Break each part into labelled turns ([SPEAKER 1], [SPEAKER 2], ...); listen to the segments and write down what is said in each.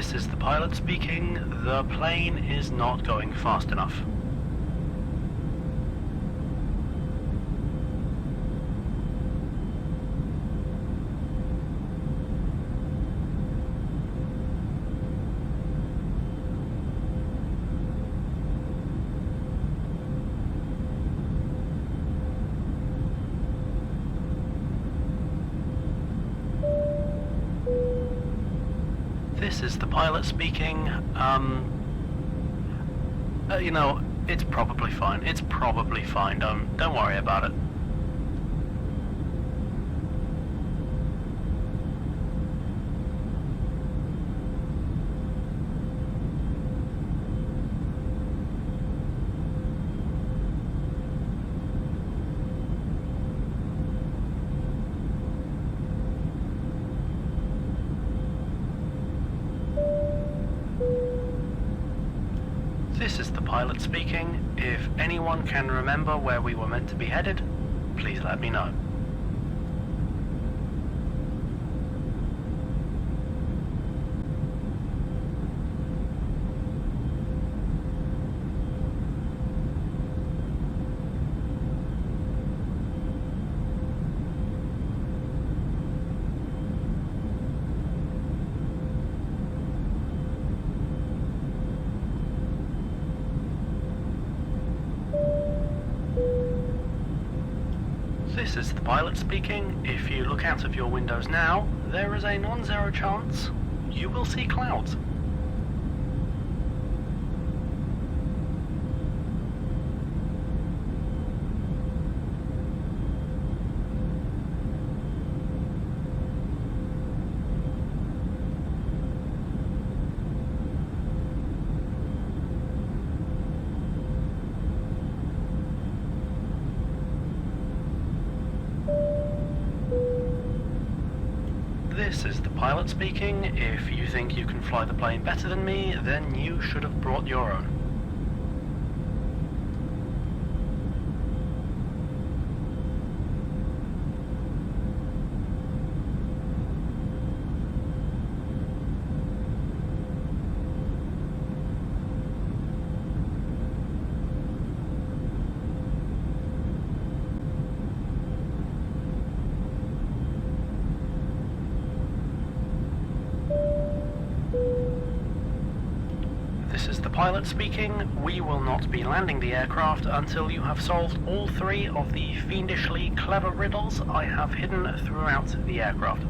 [SPEAKER 1] This is the pilot speaking. The plane is not going fast enough. This is the pilot speaking. You know, it's probably fine. It's probably fine. Don't worry about it. This is the pilot speaking. If anyone can remember where we were meant to be headed, please let me know. This is the pilot speaking. If you look out of your windows now, there is a non-zero chance you will see clouds. This is the pilot speaking. If you think you can fly the plane better than me, then you should have brought your own. This is the pilot speaking. We will not be landing the aircraft until you have solved all three of the fiendishly clever riddles I have hidden throughout the aircraft.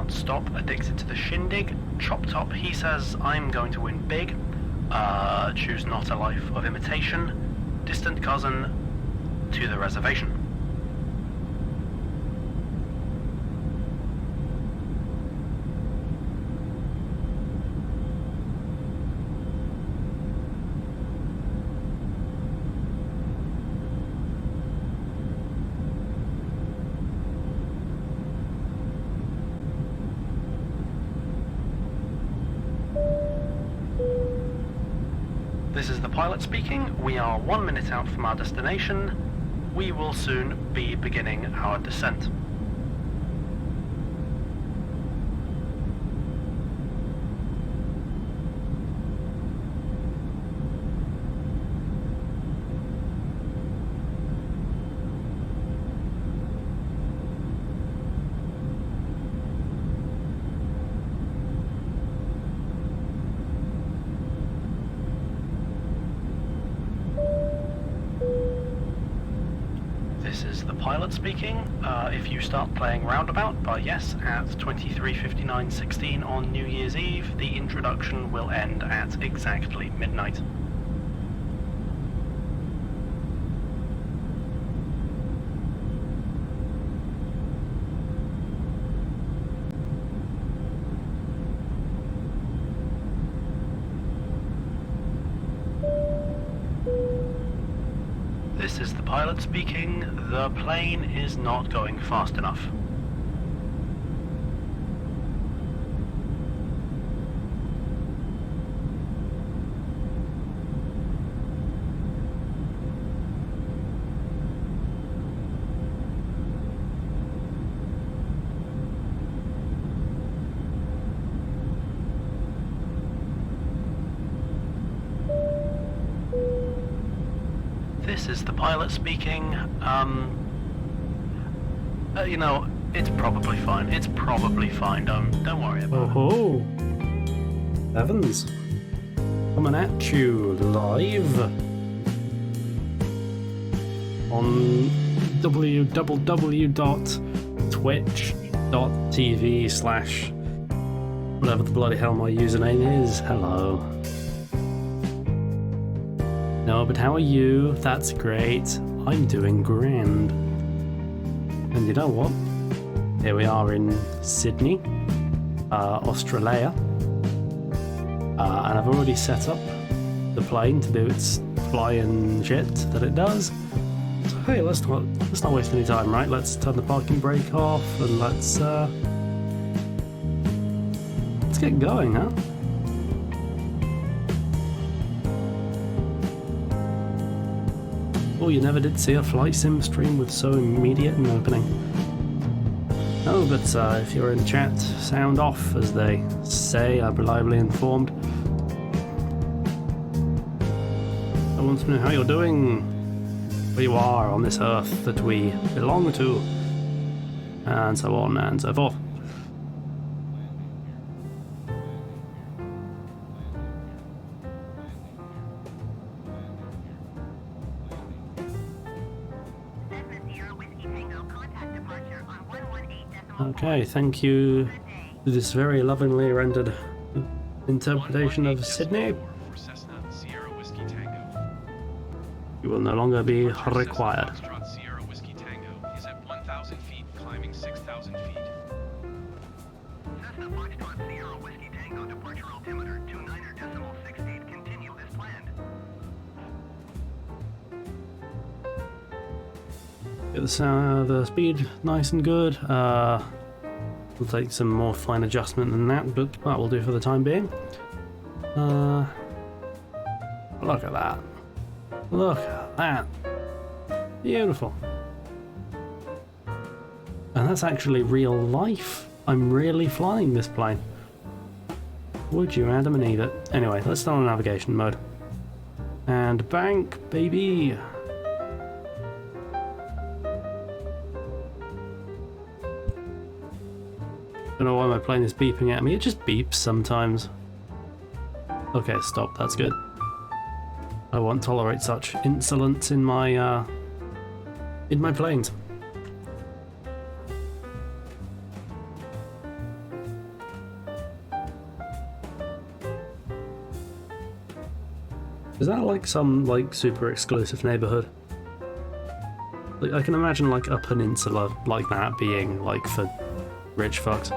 [SPEAKER 1] Stop, addicted to the shindig. Chop Top, he says, I'm going to win big. Choose not a life of imitation. Distant cousin, to the reservation. This is the pilot speaking. We are 1 minute out from our destination. We will soon be beginning our descent. This is the pilot speaking. If you start playing Roundabout by Yes at 23:59:16 on New Year's Eve, the introduction will end at exactly midnight. This is the pilot speaking. The plane is not going fast enough. This is the pilot speaking. You know, it's probably fine. It's probably fine. Don't worry about it.
[SPEAKER 2] Oh, Evans, coming at you live on www.twitch.tv/ whatever the bloody hell my username is. Hello. No, but how are you? That's great. I'm doing grand. And you know what? Here we are in Sydney, Australia. And I've already set up the plane to do its flying shit that it does. So hey, let's not waste any time, right? Let's turn the parking brake off and let's get going, huh? Oh, you never did see a flight sim stream with so immediate an opening. Oh, but if you're in chat, sound off, as they say. I'm reliably informed. I want to know how you're doing, where you are on this earth that we belong to, and so on and so forth. Okay, thank you for this very lovingly rendered interpretation of Sydney. You will no longer be required. Get the speed nice and good. We'll take some more fine adjustment than that, but that will do for the time being. Look at that. Look at that. Beautiful. And that's actually real life. I'm really flying this plane. Would you, Adam and Eve? Anyway, let's start on navigation mode. And bank, baby. Don't know why my plane is beeping at me. It just beeps sometimes. Okay, stop. That's good. I won't tolerate such insolence in my planes. Is that like some super exclusive neighborhood? Like, I can imagine like a peninsula like that being like for rich fucks.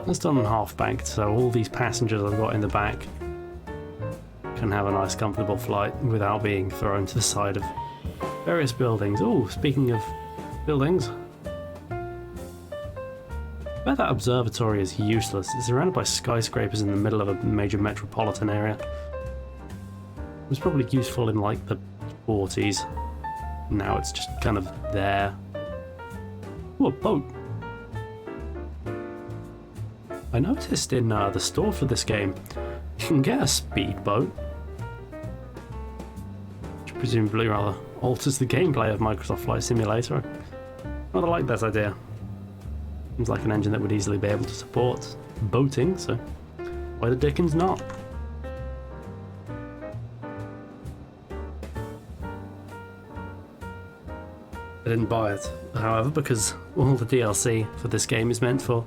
[SPEAKER 2] It's done on half banked, so all these passengers I've got in the back can have a nice comfortable flight without being thrown to the side of various buildings. Oh, speaking of buildings, I bet that observatory is useless. It's surrounded by skyscrapers in the middle of a major metropolitan area. It was probably useful in like the 40s. Now it's just kind of there. Oh, a boat. I noticed in the store for this game, you can get a speedboat, which presumably rather alters the gameplay of Microsoft Flight Simulator. I rather like that idea. Seems like an engine that would easily be able to support boating, so why the dickens not? I didn't buy it, however, because all the DLC for this game is meant for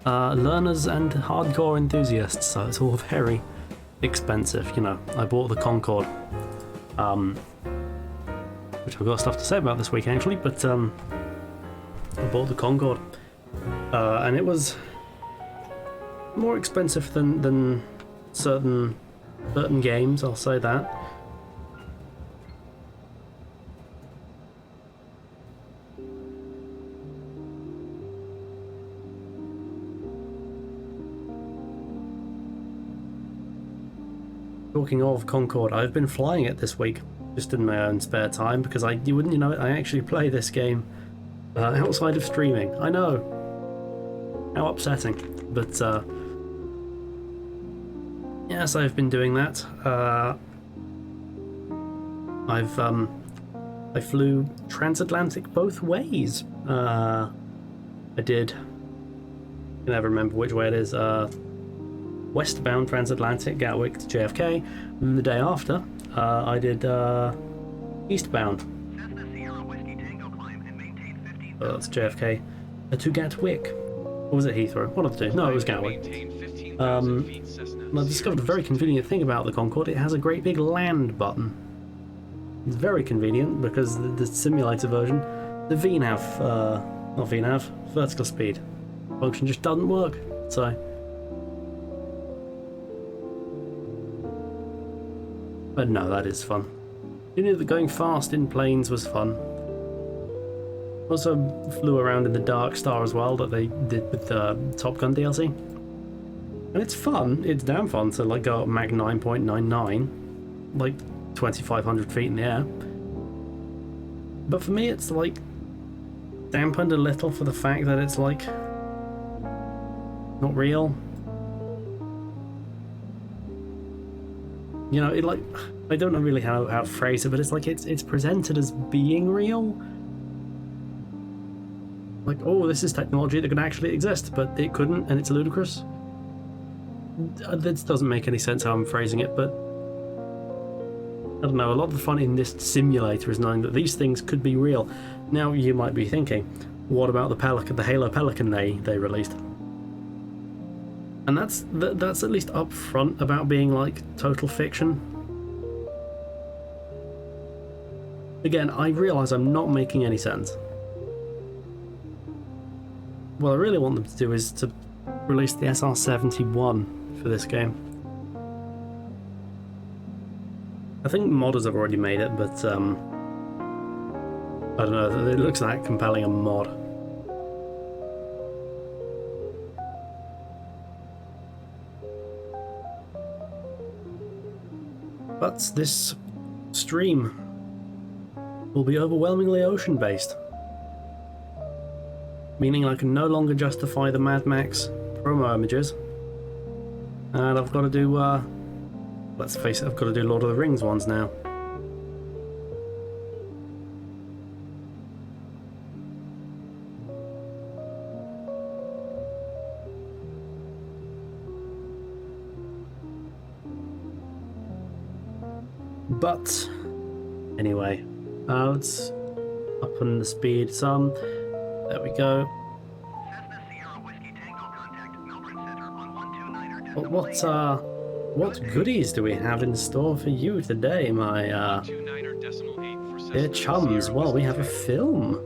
[SPEAKER 2] learners and hardcore enthusiasts, so it's all very expensive. You know, I bought the Concorde, which I've got stuff to say about this week actually, but I bought the Concorde, and it was more expensive than certain games, I'll say that. Talking of Concorde, I've been flying it this week, just in my own spare time, because you wouldn't know it, I actually play this game outside of streaming. I know, how upsetting, but yes, I've been doing that. I flew transatlantic both ways. I did. I can never remember which way it is. Westbound transatlantic, Gatwick to JFK. And the day after, I did eastbound. That's JFK to Gatwick. Or was it Heathrow? One of the two. No, it was Gatwick. And I discovered a very convenient thing about the Concorde. It has a great big land button. It's very convenient because the simulator version, the VNAV, not VNAV, vertical speed function just doesn't work. So. But no, that is fun. You knew that going fast in planes was fun. Also flew around in the Dark Star as well that they did with the Top Gun DLC. And it's fun, it's damn fun to like go up Mach 9.99, like 2,500 feet in the air. But for me it's like dampened a little for the fact that it's like not real. You know, it like, I don't know really how to phrase it, but it's like it's presented as being real. Like, oh, this is technology that can actually exist, but it couldn't, and it's ludicrous. This doesn't make any sense how I'm phrasing it, but I don't know, a lot of the fun in this simulator is knowing that these things could be real. Now, you might be thinking, what about the Pelican, the Halo Pelican they released? And that's at least upfront about being like total fiction. Again, I realise I'm not making any sense. What I really want them to do is to release the SR-71 for this game. I think modders have already made it, but I don't know, it looks that compelling a mod. But this stream will be overwhelmingly ocean-based, meaning I can no longer justify the Mad Max promo images, and I've got to do, let's face it, I've got to do Lord of the Rings ones now. But anyway, let's up on the speed some. There we go. What goodies do we have in store for you today, my dear chums? Well, we have a film,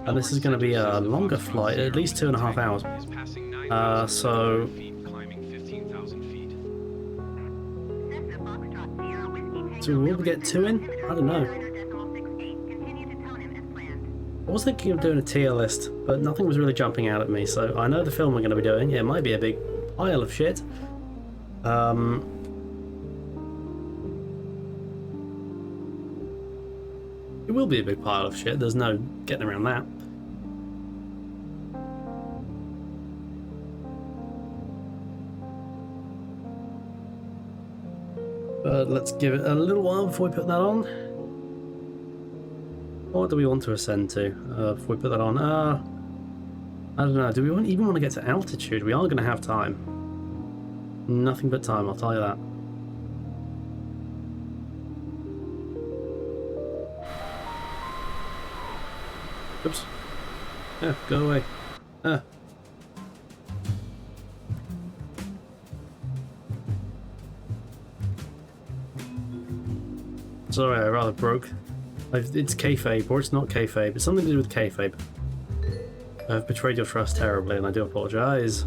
[SPEAKER 2] and this is going to be a longer flight, at least 2.5 hours. So. So will we get 2 in? I don't know. I was thinking of doing a tier list, but nothing was really jumping out at me, so I know the film we're going to be doing. It might be a big pile of shit. It will be a big pile of shit, there's no getting around that. But let's give it a little while before we put that on. What do we want to ascend to before we put that on? I don't know, do we even want to get to altitude? We are going to have time. Nothing but time, I'll tell you that. Oops. Yeah, go away. Sorry, I rather broke. It's kayfabe, or it's not kayfabe. It's something to do with kayfabe. I've betrayed your trust terribly, and I do apologise.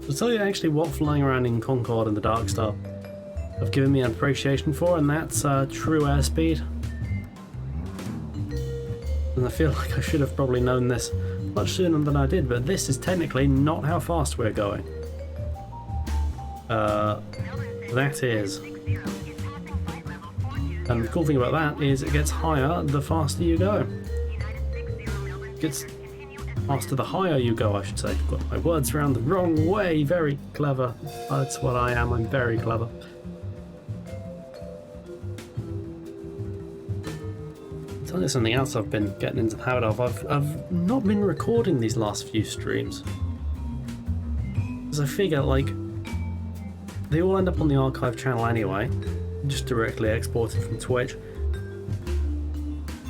[SPEAKER 2] I'll tell you actually what flying around in Concorde and the Dark Star have given me an appreciation for, and that's true airspeed. And I feel like I should have probably known this much sooner than I did, but this is technically not how fast we're going. That is. And the cool thing about that is it gets higher the faster you go. It gets faster the higher you go, I should say. I've got my words around the wrong way. Very clever. That's what I am. I'm very clever. I'll tell you something else I've been getting into the habit of. I've not been recording these last few streams. Because I figure, like, they all end up on the archive channel anyway. Just directly exported from Twitch.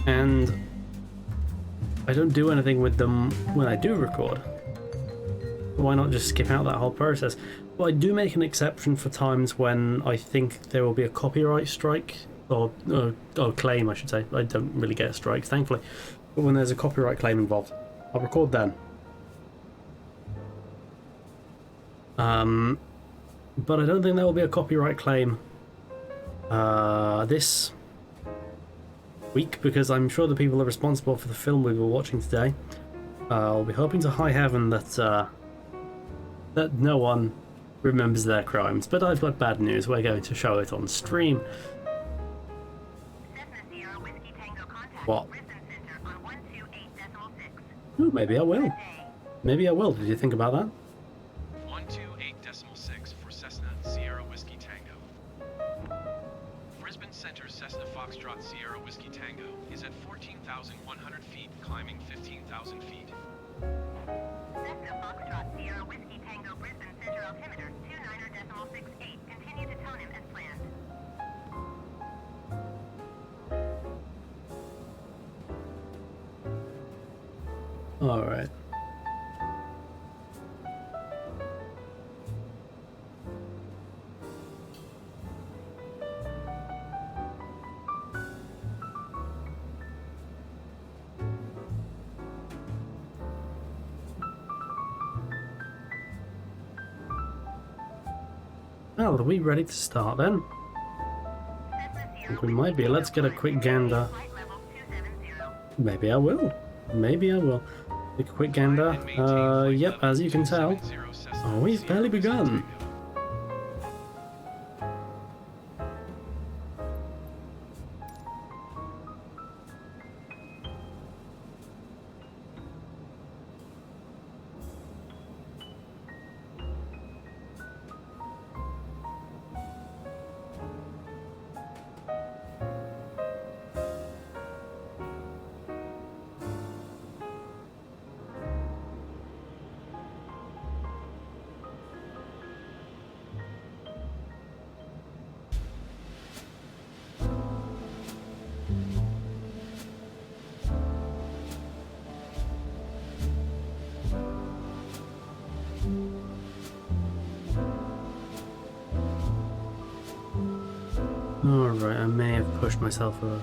[SPEAKER 2] And I don't do anything with them when I do record. Why not just skip out that whole process? Well, I do make an exception for times when I think there will be a copyright strike, or claim, I should say. I don't really get strikes, thankfully. But when there's a copyright claim involved, I'll record then. But I don't think there will be a copyright claim this week, because I'm sure the people are responsible for the film we were watching today. I'll be hoping to high heaven that that no one remembers their crimes. But I've got bad news. We're going to show it on stream. What? Ooh, maybe I will. Maybe I will. Did you think about that?
[SPEAKER 3] 128.6 for Cessna Sierra Whiskey Tango. Brisbane Center Cessna Foxtrot Sierra Whiskey Tango is at 14,100 feet, climbing 15,000 feet.
[SPEAKER 4] Cessna Foxtrot Sierra Whiskey Tango Brisbane Center altimeter 29.68. Continue to tone him as planned.
[SPEAKER 2] Alright. Well, are we ready to start then? I think we might be. Let's get a quick gander. Maybe I will. Maybe I will. Take a quick gander. Yep, as you can tell. Oh, we've barely begun. Alright, I may have pushed myself a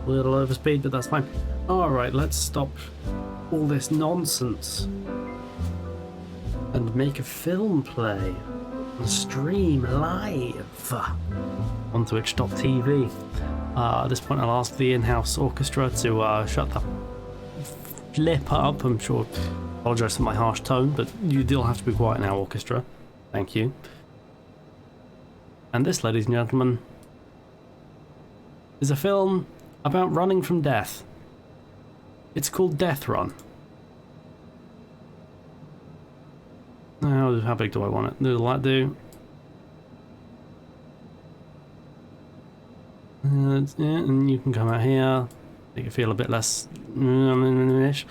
[SPEAKER 2] little overspeed, but that's fine. Alright, let's stop all this nonsense and make a film play and stream live on Twitch.tv. At this point, I'll ask the in-house orchestra to shut the flip up. I'm sure. Apologise for my harsh tone, but you do have to be quiet now, orchestra. Thank you. And this, ladies and gentlemen, is a film about running from death. It's called Death Run. Now, how big do I want it? Will that do? Yeah, and you can come out here, make it feel a bit less ish.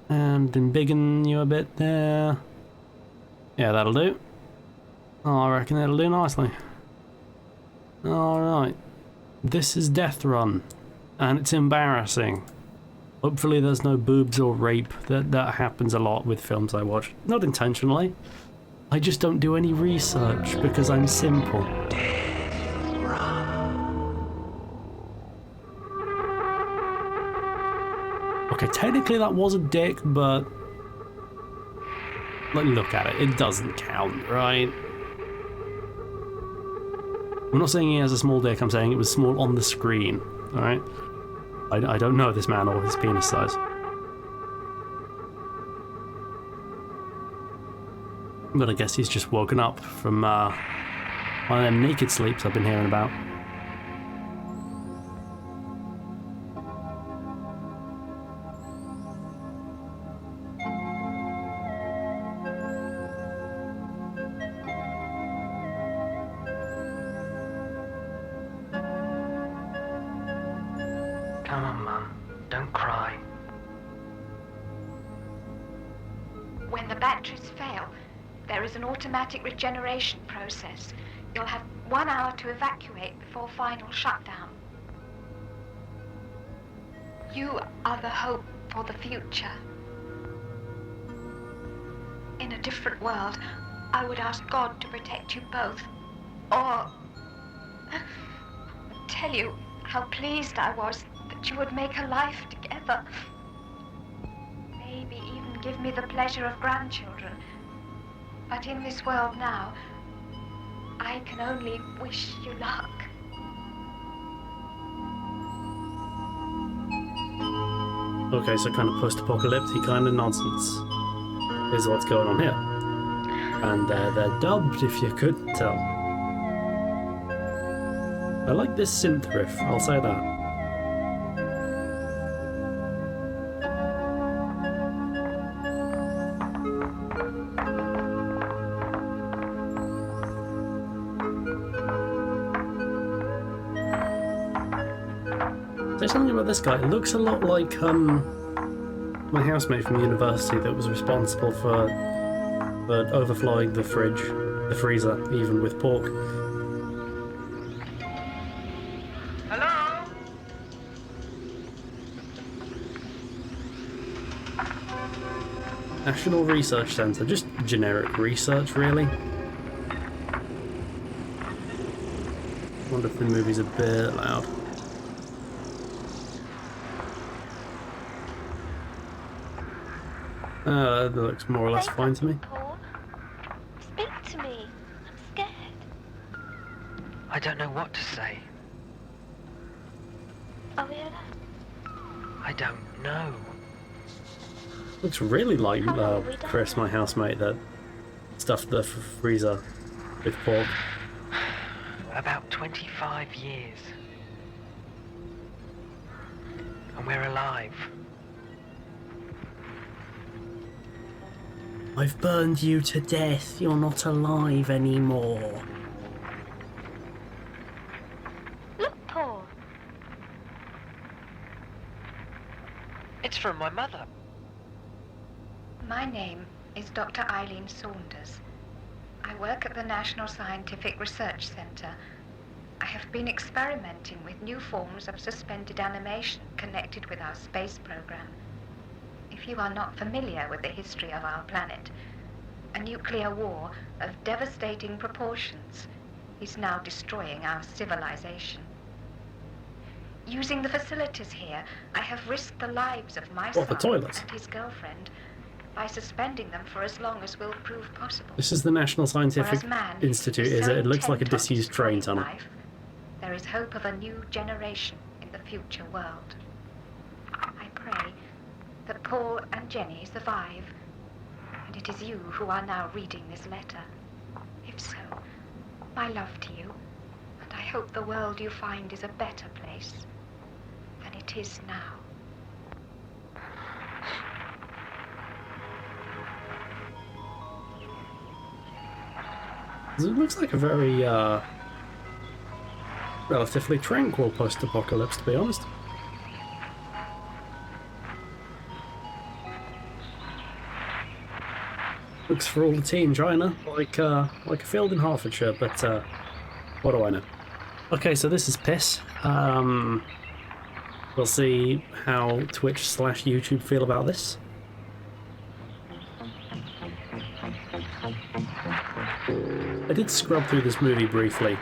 [SPEAKER 2] And embiggen you a bit there. Yeah, that'll do. Oh, I reckon that'll do nicely. Alright. This is Death Run. And it's embarrassing. Hopefully there's no boobs or rape. That happens a lot with films I watch. Not intentionally. I just don't do any research because I'm simple. Okay, technically that was a dick, but Like, look at it. It doesn't count, right? I'm not saying he has a small dick, I'm saying it was small on the screen, alright? I don't know this man or his penis size. But I guess he's just woken up from one of them naked sleeps I've been hearing about.
[SPEAKER 1] Come on, Mum. Don't cry.
[SPEAKER 5] When the batteries fail, there is an automatic regeneration process. You'll have 1 hour to evacuate before final shutdown. You are the hope for the future. In a different world, I would ask God to protect you both. Or tell you how pleased I was that you would make a life together. Maybe even give me the pleasure of grandchildren. But in this world now, I can only wish you luck.
[SPEAKER 2] Okay, so kind of post-apocalyptic kind of nonsense is what's going on here. And they're dubbed, if you couldn't tell. I like this synth riff, I'll say that. There's something about this guy. It looks a lot like my housemate from university that was responsible for overflowing the freezer, even with pork.
[SPEAKER 1] Hello?
[SPEAKER 2] National Research Centre, just generic research, really. Wonder if the movie's a bit loud. That looks more or less fine to me.
[SPEAKER 5] Paul, speak to me. I'm scared.
[SPEAKER 6] I don't know what to say.
[SPEAKER 5] Are we allowed?
[SPEAKER 6] I don't know.
[SPEAKER 2] Looks really like Chris, my housemate, that stuffed the freezer with pork.
[SPEAKER 6] About 25 years. And we're alive.
[SPEAKER 2] I've burned you to death. You're not alive anymore.
[SPEAKER 5] Look, Paul.
[SPEAKER 6] It's from my mother.
[SPEAKER 5] My name is Dr. Eileen Saunders. I work at the National Scientific Research Centre. I have been experimenting with new forms of suspended animation connected with our space program. If you are not familiar with the history of our planet, a nuclear war of devastating proportions is now destroying our civilization. Using the facilities here, I have risked the lives of my
[SPEAKER 2] What, the
[SPEAKER 5] son
[SPEAKER 2] toilets?
[SPEAKER 5] and his girlfriend by suspending them for as long as will prove possible.
[SPEAKER 2] This is the National Scientific
[SPEAKER 5] Whereas man
[SPEAKER 2] Institute,
[SPEAKER 5] is
[SPEAKER 2] is
[SPEAKER 5] so
[SPEAKER 2] it? It looks like a
[SPEAKER 5] intent on
[SPEAKER 2] disused train
[SPEAKER 5] destroying
[SPEAKER 2] tunnel.
[SPEAKER 5] life, there is hope of a new generation in the future world. I pray that Paul and Jenny survive, and it is you who are now reading this letter. If so, my love to you, and I hope the world you find is a better place than it is now.
[SPEAKER 2] It looks like a very relatively tranquil post-apocalypse, to be honest. Looks for all the teen China, like a field in Hertfordshire, but what do I know? Okay, so this is piss. We'll see how Twitch/YouTube feel about this. I did scrub through this movie briefly,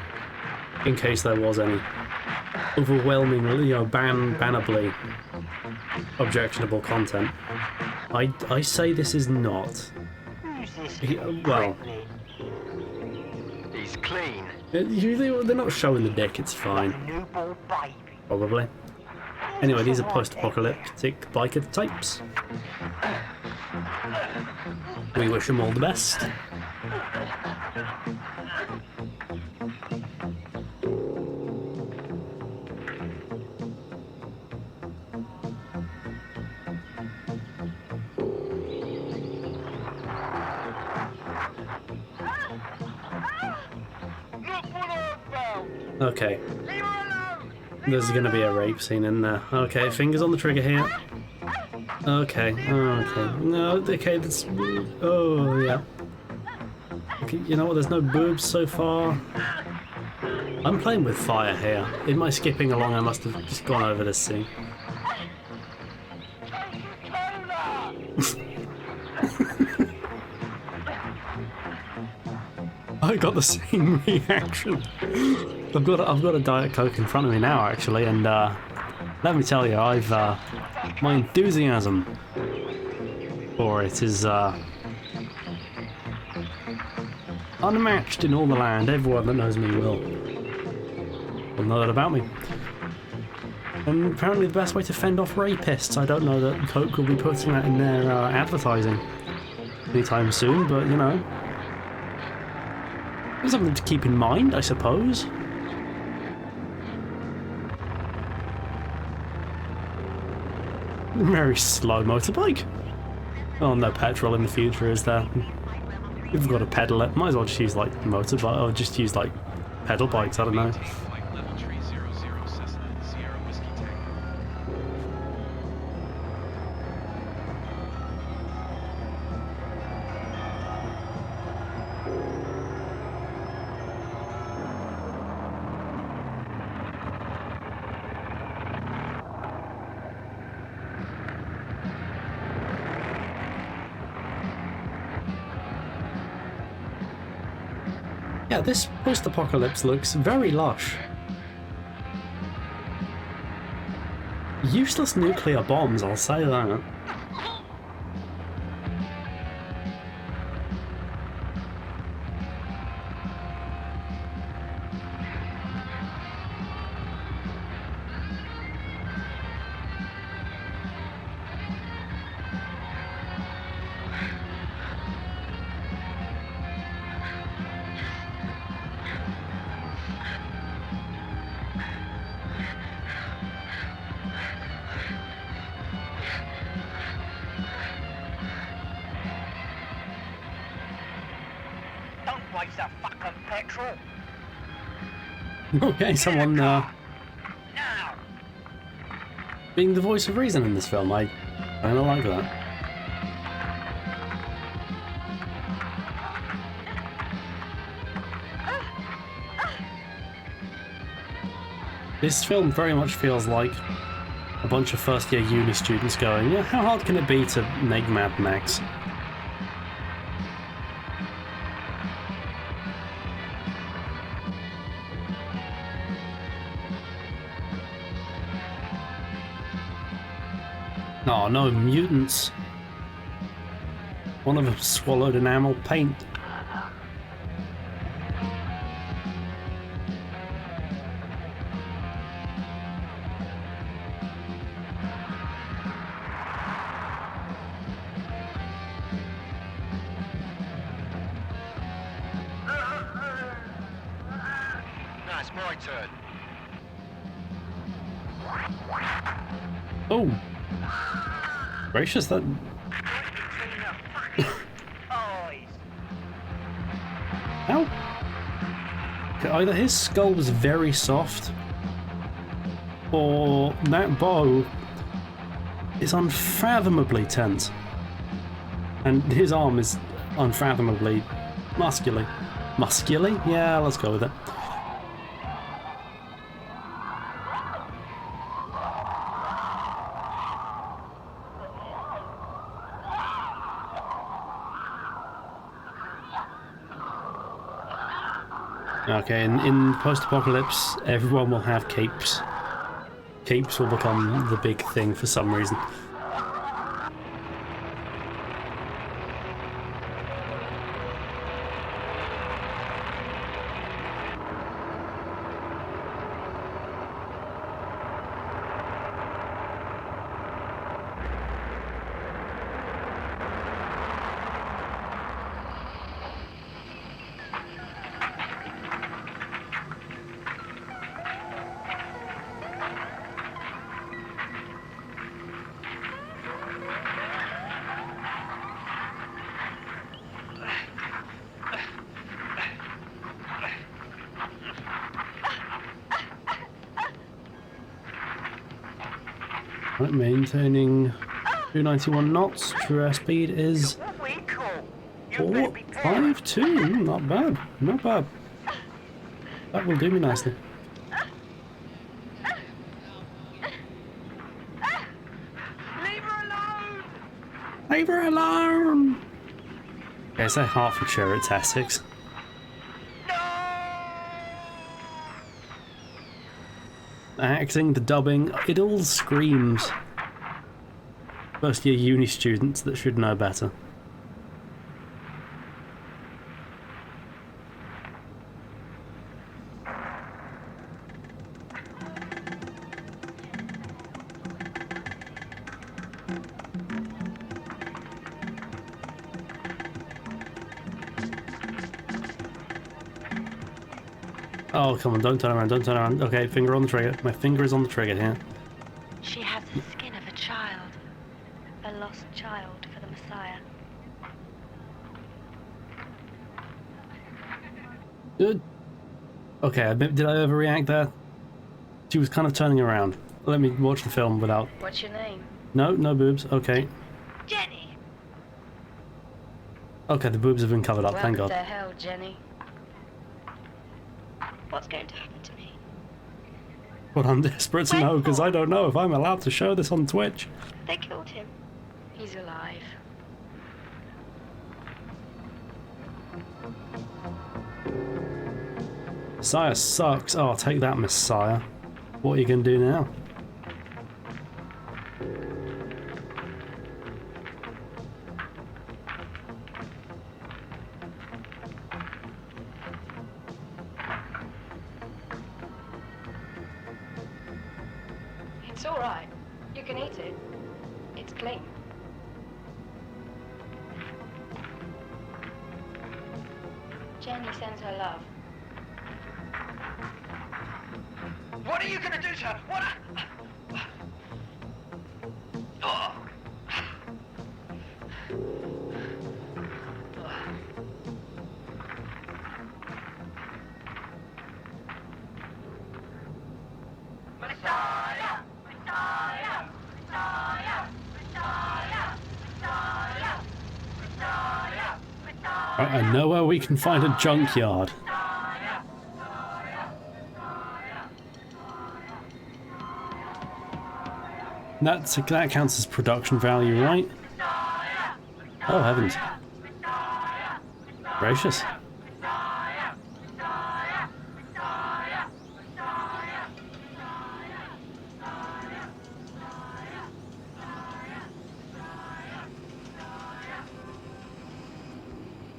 [SPEAKER 2] in case there was any overwhelmingly, bannably objectionable content. I say this is not
[SPEAKER 6] Who's this
[SPEAKER 2] Well,
[SPEAKER 6] He's clean.
[SPEAKER 2] usually they're not showing the dick, it's fine.
[SPEAKER 6] Newborn baby.
[SPEAKER 2] Probably. Anyway, these are post-apocalyptic biker types. We wish them all the best. Okay. There's gonna be a rape scene in there. Okay, fingers on the trigger here. Okay, okay. No, okay, that's... Oh, yeah. Okay, you know what, there's no boobs so far. I'm playing with fire here. In my skipping along, I must have just gone over this scene. I got the same reaction. I've got a Diet Coke in front of me now, actually, and let me tell you, my enthusiasm for it is unmatched in all the land. Everyone that knows me will know that about me. And apparently the best way to fend off rapists. I don't know that Coke will be putting that in their advertising anytime soon, but you know, it's something to keep in mind, I suppose. Very slow motorbike. Oh, no petrol in the future, is there? We've got to pedal it. Might as well just use like motorbike, or just use like pedal bikes. I don't know.
[SPEAKER 3] Flight level 300 Cessna Sierra Whiskey Tango.
[SPEAKER 2] Yeah, this post-apocalypse looks very lush. Useless nuclear bombs, I'll say that.
[SPEAKER 6] Don't waste that fucking petrol.
[SPEAKER 2] Okay, someone
[SPEAKER 6] Now.
[SPEAKER 2] being the voice of reason in this film. I kind of like that. This film very much feels like a bunch of first-year uni students going, yeah, how hard can it be to make Mad Max? Oh no, mutants. One of them swallowed enamel paint.
[SPEAKER 6] No, it's my turn.
[SPEAKER 2] Oh! Gracious, that...
[SPEAKER 6] Eyes.
[SPEAKER 2] How? Okay, either his skull was very soft, or that bow is unfathomably tense. And his arm is unfathomably muscular. Muscular? Yeah, let's go with it. Okay, in post-apocalypse, everyone will have capes. Capes will become the big thing for some reason. Right, maintaining 291 knots. True airspeed is
[SPEAKER 6] What we call? You better be careful.
[SPEAKER 2] 452. Not bad. Not bad. That will do me nicely.
[SPEAKER 6] Leave her alone!
[SPEAKER 2] Leave her alone! Okay, say Hertfordshire, it's Essex.
[SPEAKER 6] No!
[SPEAKER 2] Acting, the dubbing, it all screams first year uni students that should know better. Oh, come on, don't turn around, don't turn around. Okay, finger on the trigger. My finger is on the trigger here.
[SPEAKER 7] She has the skin of a child, a lost child for the Messiah.
[SPEAKER 2] Good. Okay, did I overreact there? She was kind of turning around. Let me watch the film without...
[SPEAKER 7] What's your name?
[SPEAKER 2] No, no boobs. Okay.
[SPEAKER 7] Jenny!
[SPEAKER 2] Okay, the boobs have been covered up, thank
[SPEAKER 7] Welcome
[SPEAKER 2] God.
[SPEAKER 7] to hell, Jenny. What's going to happen to me?
[SPEAKER 2] But I'm desperate to know, because I don't know if I'm allowed to show this on Twitch.
[SPEAKER 7] They killed him. He's alive.
[SPEAKER 2] Messiah sucks. Oh, take that, Messiah. What are you going to do now?
[SPEAKER 5] It's all right. You can eat it. It's clean.
[SPEAKER 7] Jenny sends her love.
[SPEAKER 6] What are you gonna do to her? What? Oh. Messiah! Messiah! Messiah! Messiah! Messiah! Messiah! Messiah!
[SPEAKER 2] Right, I know where we can find a junkyard. That counts as production value, right? Oh, heavens. Gracious.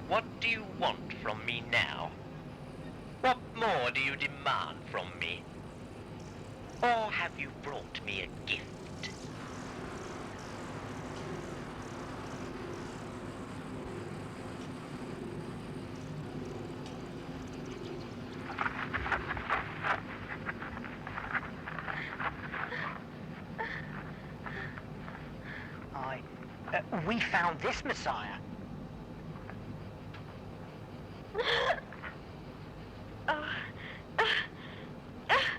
[SPEAKER 6] What do you want from me now? What more do you demand from me? Or have you brought me a gift? We found this Messiah.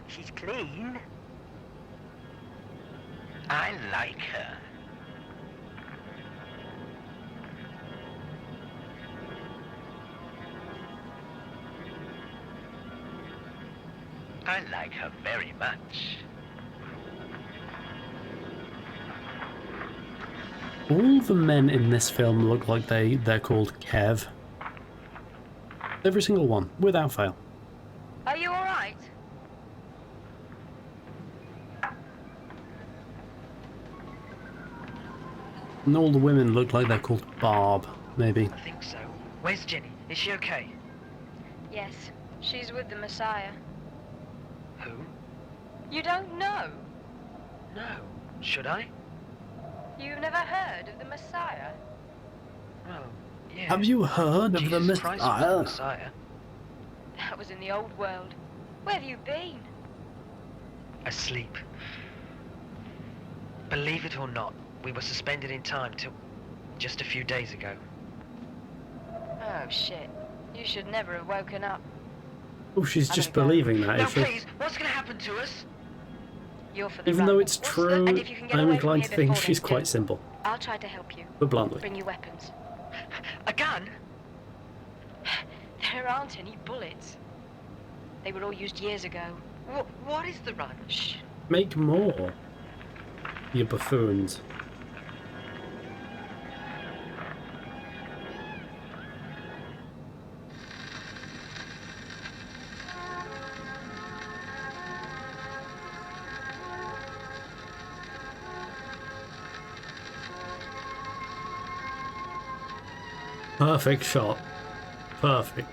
[SPEAKER 6] She's clean. I like her. I like her very much.
[SPEAKER 2] All the men in this film look like they're called Kev. Every single one, without fail.
[SPEAKER 5] Are you all right?
[SPEAKER 2] And all the women look like they're called Barb, maybe.
[SPEAKER 6] I think so. Where's Jenny? Is she okay?
[SPEAKER 7] Yes, she's with the Messiah.
[SPEAKER 6] Who?
[SPEAKER 7] You don't know?
[SPEAKER 6] No. Should I?
[SPEAKER 7] You've never heard of the Messiah?
[SPEAKER 6] Oh, yeah.
[SPEAKER 2] Have you heard of the
[SPEAKER 6] Jesus Christ was the
[SPEAKER 2] Messiah?
[SPEAKER 6] Messiah?
[SPEAKER 7] That was in the old world. Where have you been?
[SPEAKER 6] Asleep. Believe it or not, we were suspended in time till just a few days ago.
[SPEAKER 7] Oh, shit. You should never have woken up.
[SPEAKER 2] Oh, she's
[SPEAKER 6] I'm
[SPEAKER 2] just
[SPEAKER 6] gonna go.
[SPEAKER 2] believing that,
[SPEAKER 6] No,
[SPEAKER 2] is she?
[SPEAKER 6] please, what's gonna happen to us?
[SPEAKER 7] You're for the
[SPEAKER 2] Even
[SPEAKER 7] run.
[SPEAKER 2] though it's true,
[SPEAKER 7] And if you can get
[SPEAKER 2] I'm
[SPEAKER 7] away from
[SPEAKER 2] inclined
[SPEAKER 7] here
[SPEAKER 2] to think
[SPEAKER 7] before
[SPEAKER 2] she's
[SPEAKER 7] they
[SPEAKER 2] quite
[SPEAKER 7] do,
[SPEAKER 2] simple,
[SPEAKER 7] I'll try to help you.
[SPEAKER 2] but bluntly.
[SPEAKER 7] Bring you weapons.
[SPEAKER 6] A gun?
[SPEAKER 7] There aren't any bullets. They were all used years ago.
[SPEAKER 6] What is the run?
[SPEAKER 7] Shh.
[SPEAKER 2] Make more, you buffoons. Perfect shot. Perfect.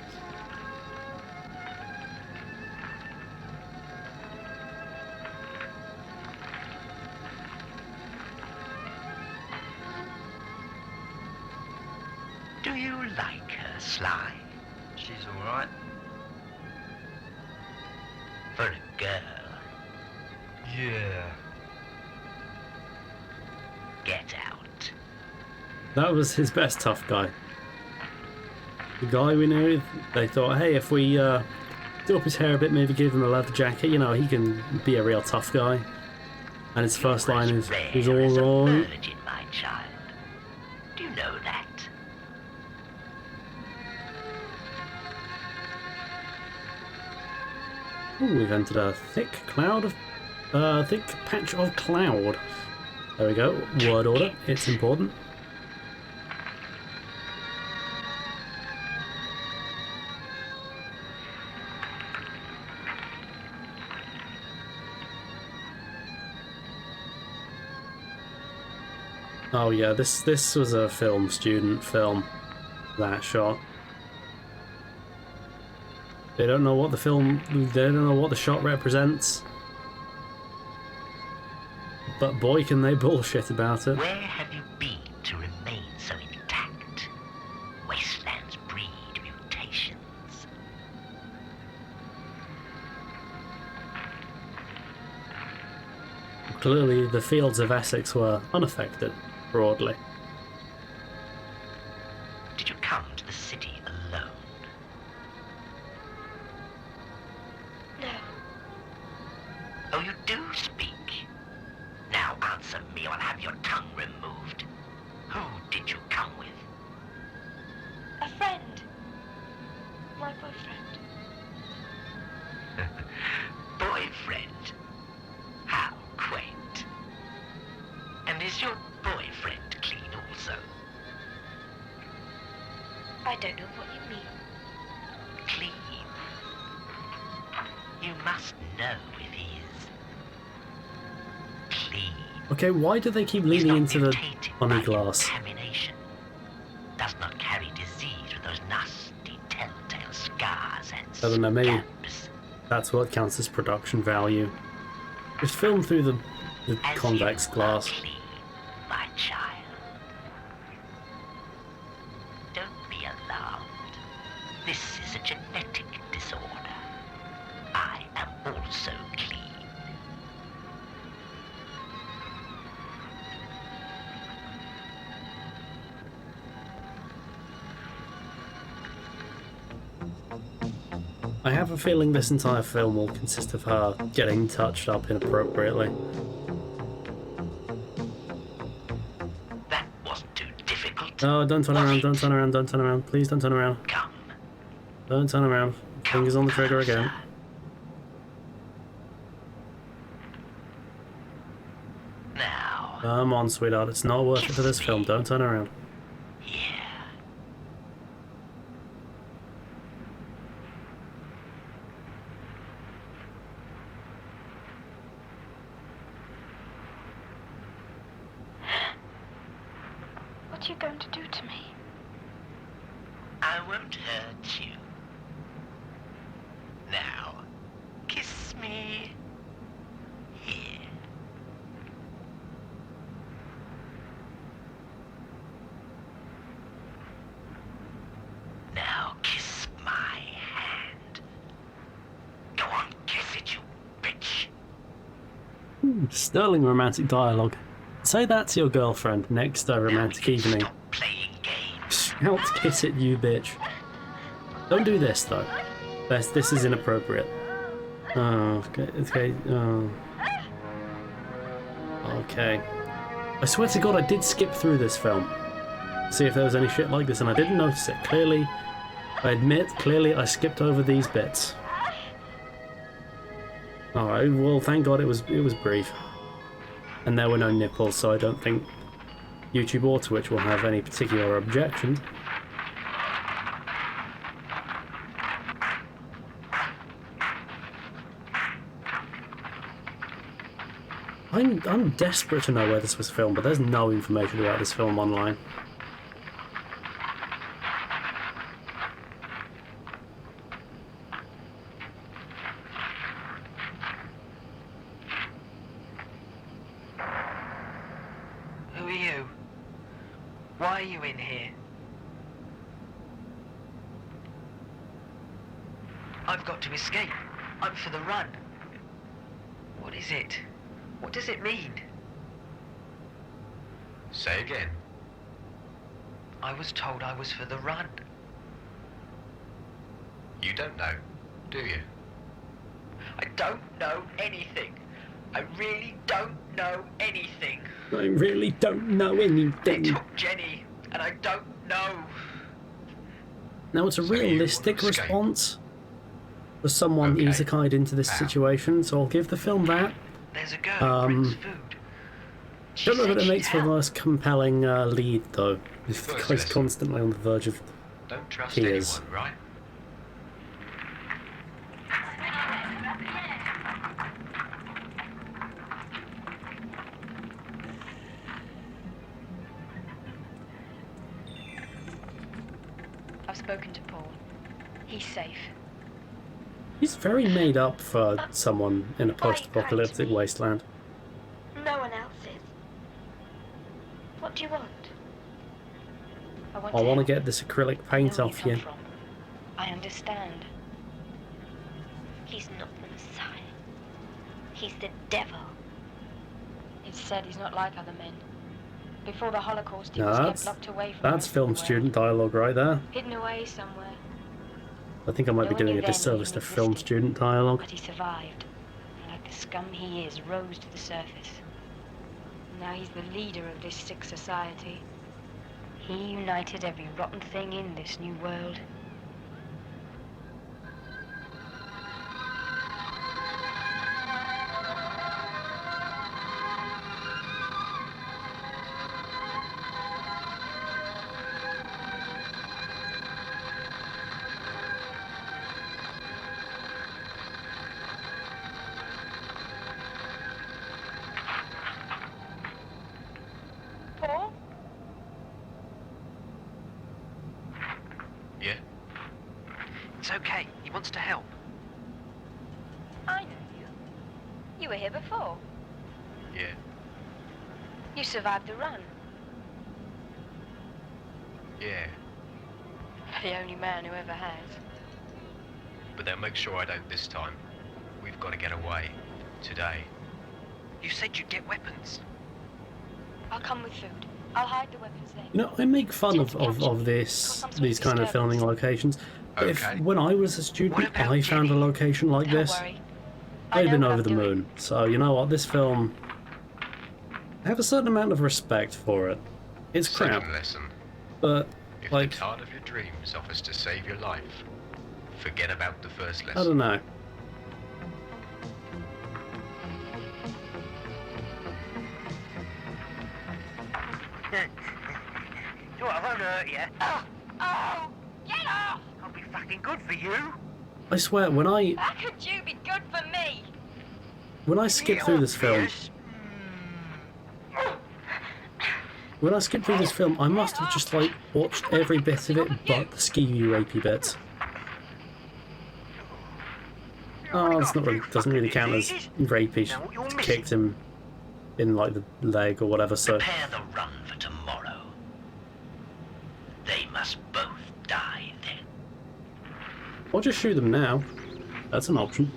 [SPEAKER 6] Do you like her, Sly?
[SPEAKER 8] She's alright.
[SPEAKER 6] For a girl.
[SPEAKER 8] Yeah.
[SPEAKER 6] Get out.
[SPEAKER 2] That was his best tough guy. The guy we knew, they thought, hey, if we do up his hair a bit, maybe give him a leather jacket, you know, he can be a real tough guy. And his first line is, he's
[SPEAKER 6] Rare as a
[SPEAKER 2] alright.
[SPEAKER 6] virgin, my child. Do you know that?
[SPEAKER 2] Ooh, we've entered a thick patch of cloud. There we go, word order, it's important. Oh yeah, this was a student film, that shot. They don't know what they don't know what the shot represents. But boy can they bullshit about it.
[SPEAKER 6] Where have you been to remain so intact? Wastelands breed mutations.
[SPEAKER 2] Clearly the fields of Essex were unaffected, broadly.
[SPEAKER 6] Did you come to the city alone?
[SPEAKER 7] No.
[SPEAKER 6] Oh, you do speak. Now answer me or I'll have your tongue removed. Who did you come with?
[SPEAKER 7] A friend. My boyfriend.
[SPEAKER 6] Boyfriend? How quaint. And is your boyfriend clean also?
[SPEAKER 7] I don't know what you mean.
[SPEAKER 6] Clean? You must know if he is clean.
[SPEAKER 2] Okay, why do they keep leaning into the honey glass?
[SPEAKER 6] Contamination. Does not carry disease with those nasty telltale scars and
[SPEAKER 2] I don't know, maybe
[SPEAKER 6] scabs.
[SPEAKER 2] that's what counts as production value. It's filmed through the
[SPEAKER 6] As
[SPEAKER 2] convex
[SPEAKER 6] you
[SPEAKER 2] glass.
[SPEAKER 6] are clean, my child. Don't be alarmed. This is a genetic disorder. I am also clean.
[SPEAKER 2] I have a feeling this entire film will consist of her getting touched up inappropriately.
[SPEAKER 6] That wasn't too difficult.
[SPEAKER 2] Oh, don't turn
[SPEAKER 6] Was
[SPEAKER 2] around,
[SPEAKER 6] it?
[SPEAKER 2] don't turn around, don't turn around. Please don't turn around.
[SPEAKER 6] Come.
[SPEAKER 2] Don't turn around. Fingers on the trigger again.
[SPEAKER 6] Now.
[SPEAKER 2] Come on, sweetheart. It's not worth it for this film. Don't turn around.
[SPEAKER 6] Yeah.
[SPEAKER 7] What are you going to do to me?
[SPEAKER 6] I won't hurt you. Now, kiss me. Here. Now kiss my hand. Go on, kiss it, you bitch.
[SPEAKER 2] Sterling romantic dialogue. Say that to your girlfriend next a romantic
[SPEAKER 6] Now we can
[SPEAKER 2] evening.
[SPEAKER 6] Stop playing games.
[SPEAKER 2] Shout kiss it, you bitch. Don't do this though. This is inappropriate. Oh, okay. Oh. Okay. I swear to God, I did skip through this film. See if there was any shit like this, and I didn't notice it. Clearly, I admit, clearly I skipped over these bits. Alright, well, thank God it was brief. And there were no nipples, so I don't think YouTube or Twitch will have any particular objections. I'm desperate to know where this was filmed, but there's no information about this film online.
[SPEAKER 6] Who are you? Why are you in here? I've got to escape. I'm for the run. What is it? What does it mean?
[SPEAKER 8] Say again.
[SPEAKER 6] I was told I was for the run.
[SPEAKER 8] You don't know, do you?
[SPEAKER 6] I don't know anything. I really don't know anything.
[SPEAKER 2] I really don't know
[SPEAKER 6] They
[SPEAKER 2] anything.
[SPEAKER 6] took Jenny, and I don't know.
[SPEAKER 2] Now, it's a
[SPEAKER 8] So you
[SPEAKER 2] realistic
[SPEAKER 8] escaped?
[SPEAKER 2] response for someone
[SPEAKER 8] Okay.
[SPEAKER 2] isekai'd into this
[SPEAKER 8] Wow.
[SPEAKER 2] situation, so I'll give the film that.
[SPEAKER 6] There's a girl who brings food. She
[SPEAKER 2] Don't know
[SPEAKER 6] said
[SPEAKER 2] that it
[SPEAKER 6] she'd
[SPEAKER 2] makes for the
[SPEAKER 6] help.
[SPEAKER 2] most compelling lead, though. This
[SPEAKER 8] First
[SPEAKER 2] guy's
[SPEAKER 8] lesson.
[SPEAKER 2] constantly on the verge of
[SPEAKER 8] Don't trust
[SPEAKER 2] Tears.
[SPEAKER 8] anyone, right?
[SPEAKER 7] I've spoken to Paul. He's safe.
[SPEAKER 2] He's very made up for someone in a post-apocalyptic wasteland.
[SPEAKER 7] No one else is. What do you want? I want
[SPEAKER 2] I want to
[SPEAKER 7] help.
[SPEAKER 2] get this acrylic paint
[SPEAKER 7] Know where
[SPEAKER 2] off
[SPEAKER 7] come
[SPEAKER 2] you.
[SPEAKER 7] from. I understand. He's not the Messiah. He's the devil. It's said he's not like other men. Before the Holocaust, he
[SPEAKER 2] No,
[SPEAKER 7] was
[SPEAKER 2] that's-
[SPEAKER 7] kept locked away from
[SPEAKER 2] That's
[SPEAKER 7] most of
[SPEAKER 2] film
[SPEAKER 7] the world.
[SPEAKER 2] student dialogue right there.
[SPEAKER 7] Hidden away somewhere.
[SPEAKER 2] I think I might
[SPEAKER 7] No
[SPEAKER 2] be
[SPEAKER 7] one
[SPEAKER 2] doing
[SPEAKER 7] knew
[SPEAKER 2] a
[SPEAKER 7] then
[SPEAKER 2] disservice
[SPEAKER 7] he
[SPEAKER 2] to
[SPEAKER 7] even
[SPEAKER 2] film
[SPEAKER 7] existed.
[SPEAKER 2] student dialogue.
[SPEAKER 7] But he survived. And like the scum he is, rose to the surface. Now he's the leader of this sick society. He united every rotten thing in this new world. Paul?
[SPEAKER 8] Yeah?
[SPEAKER 6] It's okay. He wants to help.
[SPEAKER 7] I know you. You were here before.
[SPEAKER 8] Yeah.
[SPEAKER 7] You survived the run.
[SPEAKER 8] Yeah.
[SPEAKER 7] The only man who ever has.
[SPEAKER 8] But they'll make sure I don't this time. We've got to get away. Today.
[SPEAKER 6] You said you'd get weapons.
[SPEAKER 7] I'll come with food. I'll hide the weapons then.
[SPEAKER 2] You know, I make fun of these kind of filming locations. But if
[SPEAKER 8] Okay.
[SPEAKER 2] when I was a
[SPEAKER 6] What
[SPEAKER 2] student,
[SPEAKER 6] about
[SPEAKER 2] I found a
[SPEAKER 6] Jenny?
[SPEAKER 2] location like
[SPEAKER 7] Don't
[SPEAKER 2] this,
[SPEAKER 7] worry. I
[SPEAKER 2] I'd
[SPEAKER 7] know
[SPEAKER 2] been
[SPEAKER 7] what
[SPEAKER 2] over
[SPEAKER 7] I'm
[SPEAKER 2] the
[SPEAKER 7] doing.
[SPEAKER 2] moon. So you know what? This film, I have a certain amount of respect for it. It's crap,
[SPEAKER 8] Second lesson.
[SPEAKER 2] but
[SPEAKER 8] If
[SPEAKER 2] like
[SPEAKER 8] the card of your dreams offers to save your life, forget about the first
[SPEAKER 2] I
[SPEAKER 8] lesson.
[SPEAKER 2] don't know.
[SPEAKER 6] You know what, I won't hurt you.
[SPEAKER 7] Oh! Get off!
[SPEAKER 6] I'll be fucking good for you.
[SPEAKER 2] I swear, when I
[SPEAKER 7] How could you be good for me?
[SPEAKER 2] skip through this film, when I skipped through this film, I must have just like watched every bit of it but the skeevy rapey bits. Oh, it's not really, doesn't really count as rapey. She kicked him in like the leg or whatever. So
[SPEAKER 6] Prepare the run for tomorrow. They must both die then.
[SPEAKER 2] I'll just shoot them now. That's an option.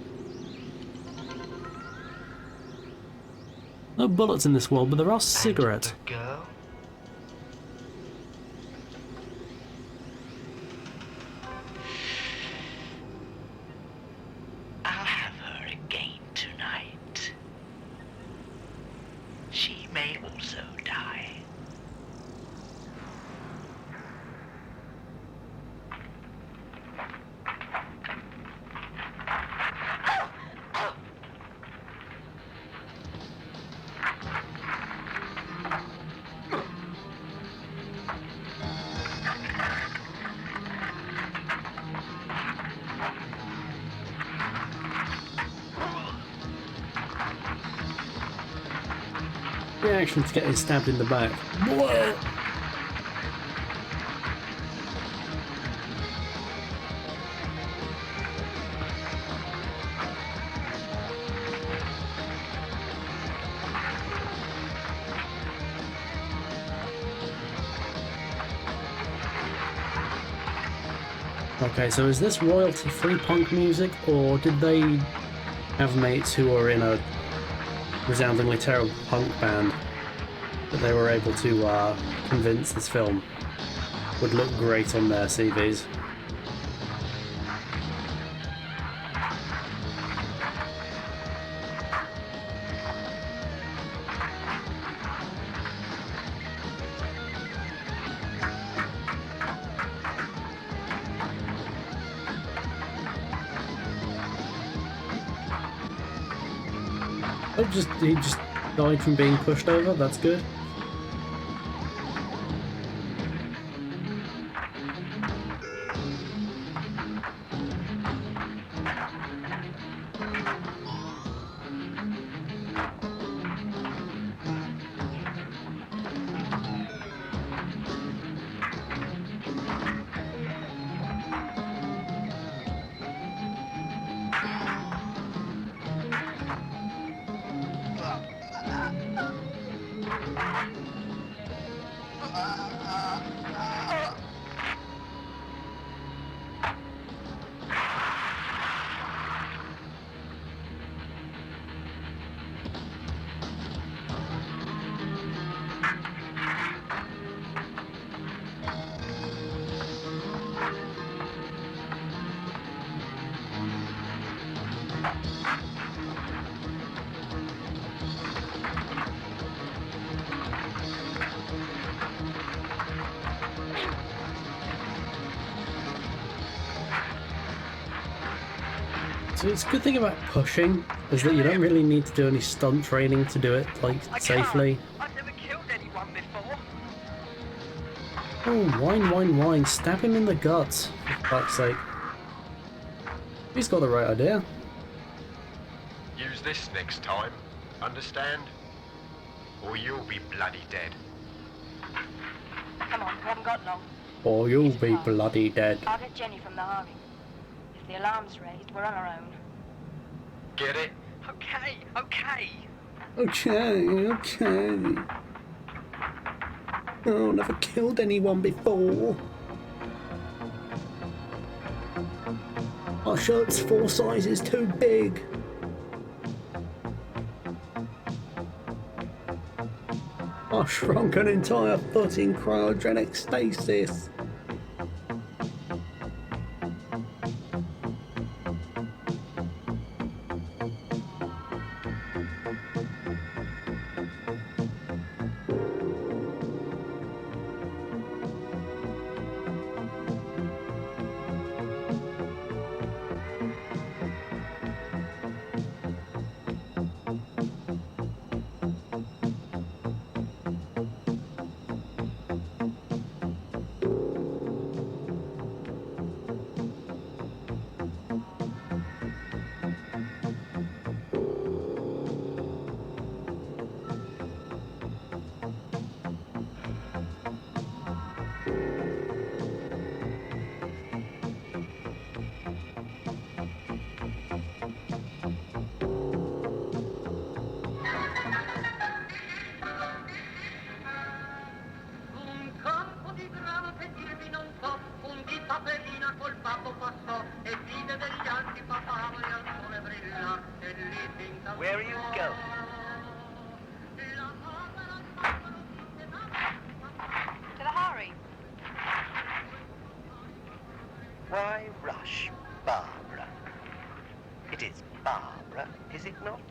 [SPEAKER 2] No bullets in this world, but there are cigarettes.
[SPEAKER 6] The girl? I'll have her again tonight. She
[SPEAKER 2] reaction to getting stabbed in the back. Whoa! Okay, so is this royalty-free punk music, or did they have mates who were in a resoundingly terrible punk band that they were able to convince this film would look great on their CVs? Oh, he just died from being pushed over. That's good. So it's a good thing about pushing is that you don't really need to do any stunt training to do it, like, safely.
[SPEAKER 6] I've never killed anyone before.
[SPEAKER 2] Oh, whine. Stab him in the guts, for fuck's sake. He's got the right idea.
[SPEAKER 8] Use this next time, understand? Or you'll be bloody dead.
[SPEAKER 7] Come on, we haven't got long.
[SPEAKER 2] Or you'll be bloody dead.
[SPEAKER 7] I'll get Jenny from the Harvey. If the alarm's raised, we're on our own.
[SPEAKER 8] Get it?
[SPEAKER 6] Okay.
[SPEAKER 2] Okay. Oh, never killed anyone before. Our shirt's 4 sizes too big. I shrunk an entire foot in cryogenic stasis.
[SPEAKER 6] Where are you going?
[SPEAKER 7] To the Harry.
[SPEAKER 6] Why rush, Barbara? It is Barbara, is it not?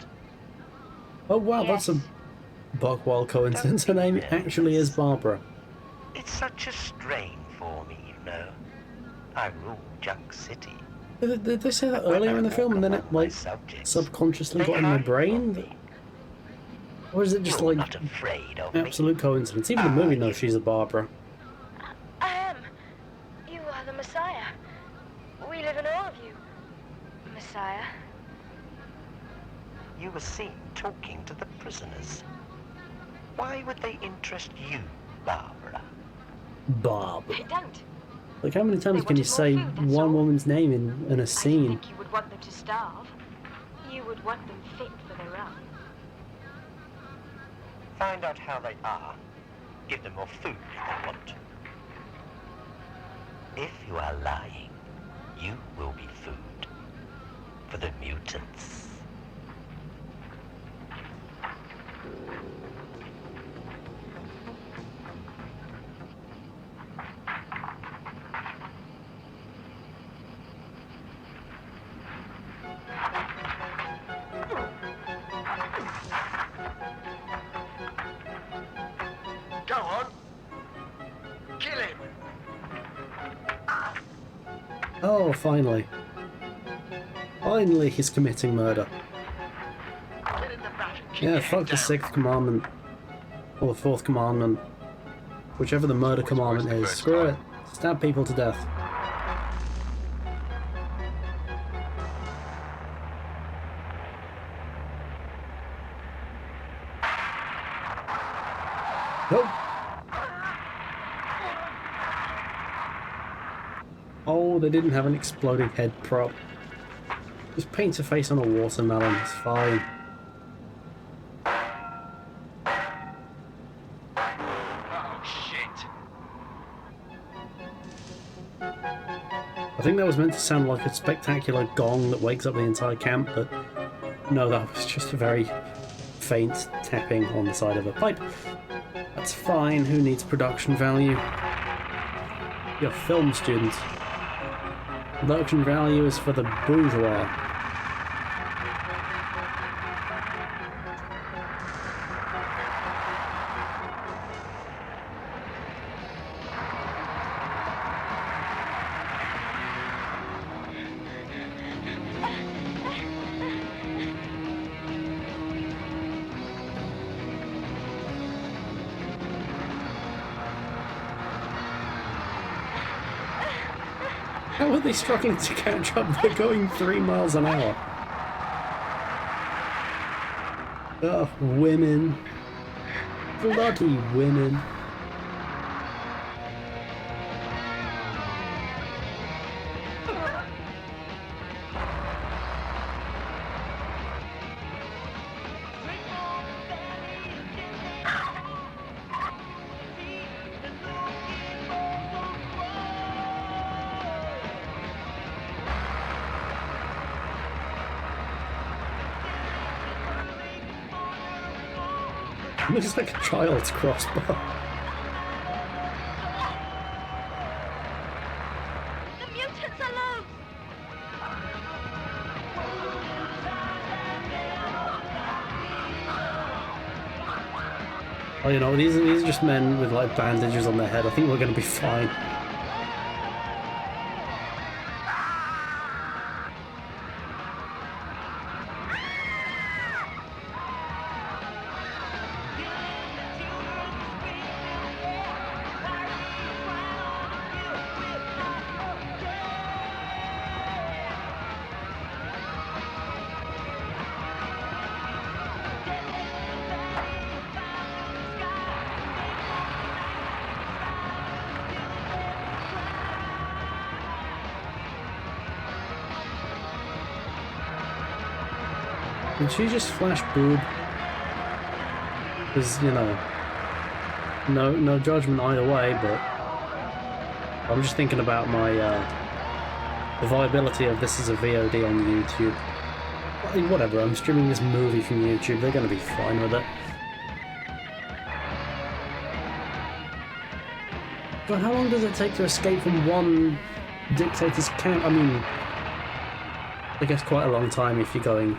[SPEAKER 2] Oh wow,
[SPEAKER 7] Yes.
[SPEAKER 2] that's a buckwild coincidence. Her name actually is Barbara.
[SPEAKER 6] It's such a strain for me, you know. I rule Junk City.
[SPEAKER 2] Did they say that earlier in the film and then it, like, subconsciously got in my brain? Or is it just,
[SPEAKER 6] You're
[SPEAKER 2] like,
[SPEAKER 6] not afraid of
[SPEAKER 2] absolute coincidence? Even the movie knows she's a Barbara.
[SPEAKER 7] I am. You are the Messiah. We live in awe of you, Messiah.
[SPEAKER 6] me? You were seen talking to the prisoners. Why would they interest you, Barbara?
[SPEAKER 2] Bob.
[SPEAKER 7] They don't.
[SPEAKER 2] Like, how many times
[SPEAKER 7] They
[SPEAKER 2] can you
[SPEAKER 7] wanted more
[SPEAKER 2] say
[SPEAKER 7] food, that's
[SPEAKER 2] one
[SPEAKER 7] all.
[SPEAKER 2] woman's name in a
[SPEAKER 7] I
[SPEAKER 2] scene?
[SPEAKER 7] think you would want them to starve. You would want them fit for their own.
[SPEAKER 6] Find out how they are. Give them more food if they want. If you are lying, you will be food for the mutants.
[SPEAKER 8] Go on. Kill him.
[SPEAKER 2] Oh, finally. Finally, he's committing murder.
[SPEAKER 8] Get in the back and keep
[SPEAKER 2] Yeah,
[SPEAKER 8] your
[SPEAKER 2] fuck
[SPEAKER 8] head
[SPEAKER 2] the
[SPEAKER 8] down.
[SPEAKER 2] sixth commandment. Or the fourth commandment. Whichever the murder
[SPEAKER 8] Always
[SPEAKER 2] commandment
[SPEAKER 8] worse the
[SPEAKER 2] is.
[SPEAKER 8] first
[SPEAKER 2] Screw it.
[SPEAKER 8] time.
[SPEAKER 2] Stab people to death. Nope. Oh, they didn't have an exploding head prop. Just paint a face on a watermelon, it's fine.
[SPEAKER 8] Oh, shit.
[SPEAKER 2] I think that was meant to sound like a spectacular gong that wakes up the entire camp, but no, that was just a very faint tapping on the side of a pipe. That's fine, who needs production value? You're film students. Production value is for the bourgeois. How are they struggling to catch up? They're going 3 miles an hour. Ugh, women. Bloody women. Looks like a child's crossbow.
[SPEAKER 7] The mutants are loose!
[SPEAKER 2] Oh, you know, these are just men with like bandages on their head. I think we're gonna be fine. Did she just flash boob? Because, you know, no judgment either way, but I'm just thinking about my, the viability of this as a VOD on YouTube. I mean, whatever, I'm streaming this movie from YouTube, they're going to be fine with it. But how long does it take to escape from one dictator's camp? I mean, I guess quite a long time if you're going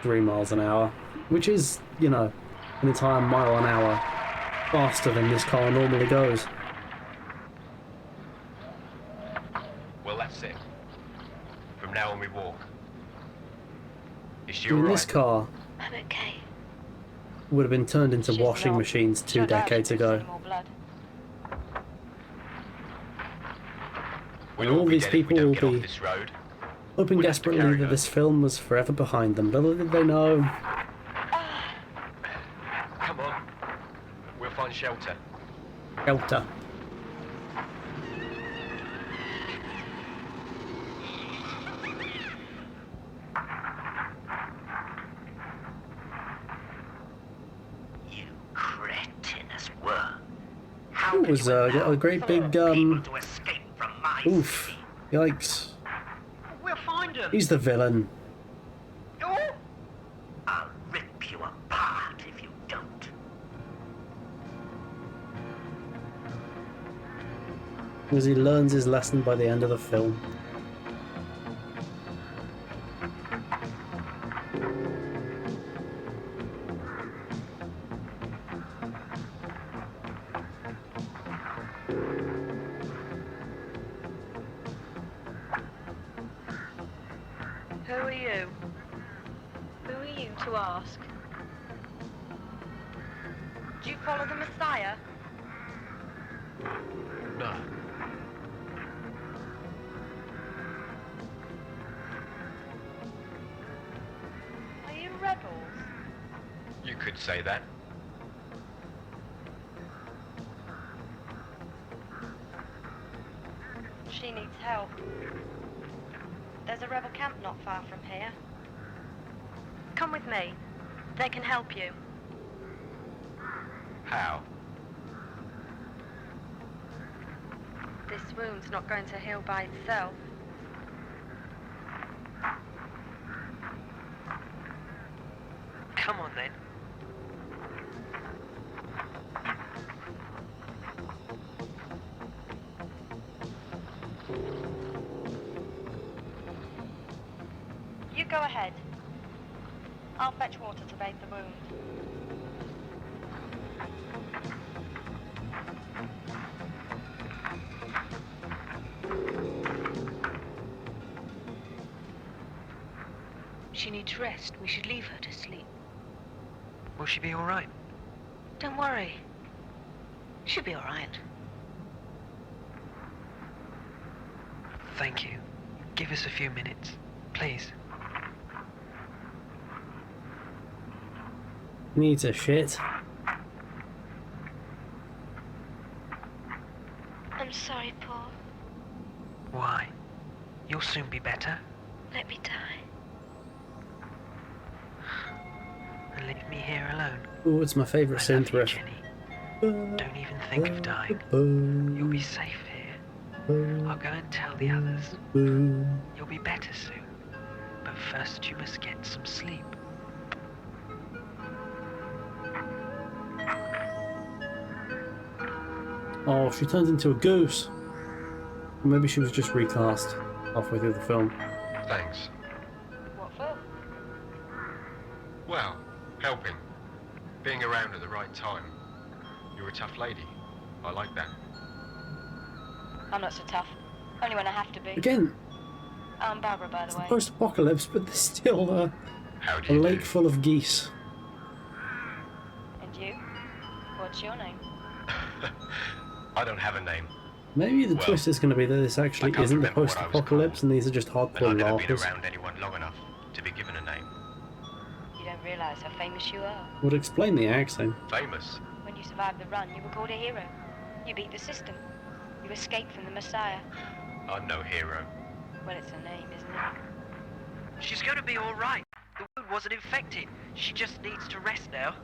[SPEAKER 2] 3 miles an hour, which is, you know, an entire mile an hour faster than this car normally goes.
[SPEAKER 8] Well, that's it. From now on, we walk. Is she
[SPEAKER 2] I mean,
[SPEAKER 8] alright?
[SPEAKER 2] this car
[SPEAKER 7] I'm okay.
[SPEAKER 2] would have been turned into
[SPEAKER 7] She's
[SPEAKER 2] washing
[SPEAKER 7] not.
[SPEAKER 2] machines 2
[SPEAKER 7] Not allowed to
[SPEAKER 2] decades
[SPEAKER 7] produce
[SPEAKER 2] ago.
[SPEAKER 7] any more blood.
[SPEAKER 8] We'll
[SPEAKER 2] And all
[SPEAKER 8] all be
[SPEAKER 2] these
[SPEAKER 8] dead if we
[SPEAKER 2] people
[SPEAKER 8] don't
[SPEAKER 2] will
[SPEAKER 8] get off
[SPEAKER 2] be
[SPEAKER 8] this road.
[SPEAKER 2] hoping
[SPEAKER 8] We'll have to
[SPEAKER 2] desperately
[SPEAKER 8] carry
[SPEAKER 2] that
[SPEAKER 8] on.
[SPEAKER 2] this film was forever behind them. Little did they know.
[SPEAKER 8] Come on. shelter.
[SPEAKER 2] Shelter.
[SPEAKER 6] You cretinous worm. How
[SPEAKER 2] It
[SPEAKER 6] could
[SPEAKER 2] was
[SPEAKER 6] you allow
[SPEAKER 2] got a great big
[SPEAKER 6] people to escape from my
[SPEAKER 2] oof.
[SPEAKER 6] city?
[SPEAKER 2] Yikes.
[SPEAKER 6] We'll find him.
[SPEAKER 2] He's the villain.
[SPEAKER 6] Oh! I'll rip you apart if you don't.
[SPEAKER 2] As he learns his lesson by the end of the film.
[SPEAKER 7] Who are you? Who are you to ask? Do you follow the Messiah?
[SPEAKER 8] No.
[SPEAKER 7] Are you rebels?
[SPEAKER 8] You could say that.
[SPEAKER 7] She needs help. There's a rebel camp not far from here. Come with me. They can help you.
[SPEAKER 8] How?
[SPEAKER 7] This wound's not going to heal by itself.
[SPEAKER 6] Come on then.
[SPEAKER 7] You go ahead. I'll fetch water to bathe the wound.
[SPEAKER 9] She needs rest. We should leave her to sleep.
[SPEAKER 6] Will she be all right?
[SPEAKER 9] Don't worry. She'll be all right.
[SPEAKER 6] Thank you. Give us a few minutes, please.
[SPEAKER 2] Needs a shit.
[SPEAKER 9] I'm sorry, Paul.
[SPEAKER 6] Why? You'll soon be better.
[SPEAKER 9] Let me die.
[SPEAKER 6] And leave me here alone.
[SPEAKER 2] Oh, it's my favourite
[SPEAKER 6] I love
[SPEAKER 2] synth
[SPEAKER 6] you,
[SPEAKER 2] riff.
[SPEAKER 6] Jenny. Don't even think of dying. You'll be safe here. I'll go and tell the others. You'll be better soon. But first you must get some sleep.
[SPEAKER 2] Oh, she turns into a goose. Or maybe she was just recast halfway through the film.
[SPEAKER 8] Thanks.
[SPEAKER 7] What for?
[SPEAKER 8] Well, helping. Being around at the right time. You're a tough lady. I like that.
[SPEAKER 7] I'm not so tough. Only when I have to be.
[SPEAKER 2] Again,
[SPEAKER 7] I'm Barbara, by the way.
[SPEAKER 2] post-apocalypse, but there's still
[SPEAKER 8] How
[SPEAKER 2] a
[SPEAKER 8] do you
[SPEAKER 2] lake
[SPEAKER 8] do?
[SPEAKER 2] full of geese.
[SPEAKER 7] And you? What's your name?
[SPEAKER 8] I don't have a name.
[SPEAKER 2] Maybe the
[SPEAKER 8] Well,
[SPEAKER 2] twist is going to be that this
[SPEAKER 8] I
[SPEAKER 2] actually
[SPEAKER 8] can't
[SPEAKER 2] isn't the
[SPEAKER 8] remember what I was
[SPEAKER 2] post-apocalypse
[SPEAKER 8] called,
[SPEAKER 2] and these are just
[SPEAKER 8] And I've
[SPEAKER 2] hardcore
[SPEAKER 8] never been
[SPEAKER 2] laughers.
[SPEAKER 8] around anyone long enough to be given a name.
[SPEAKER 7] You don't realize how famous you are.
[SPEAKER 2] Would explain the accent.
[SPEAKER 8] Famous?
[SPEAKER 7] When you survived the run, you were called a hero. You beat the system. You escaped from the Messiah.
[SPEAKER 8] I'm no hero.
[SPEAKER 7] Well, it's a name, isn't it?
[SPEAKER 6] She's going to be all right. The wound wasn't infected. She just needs to rest now.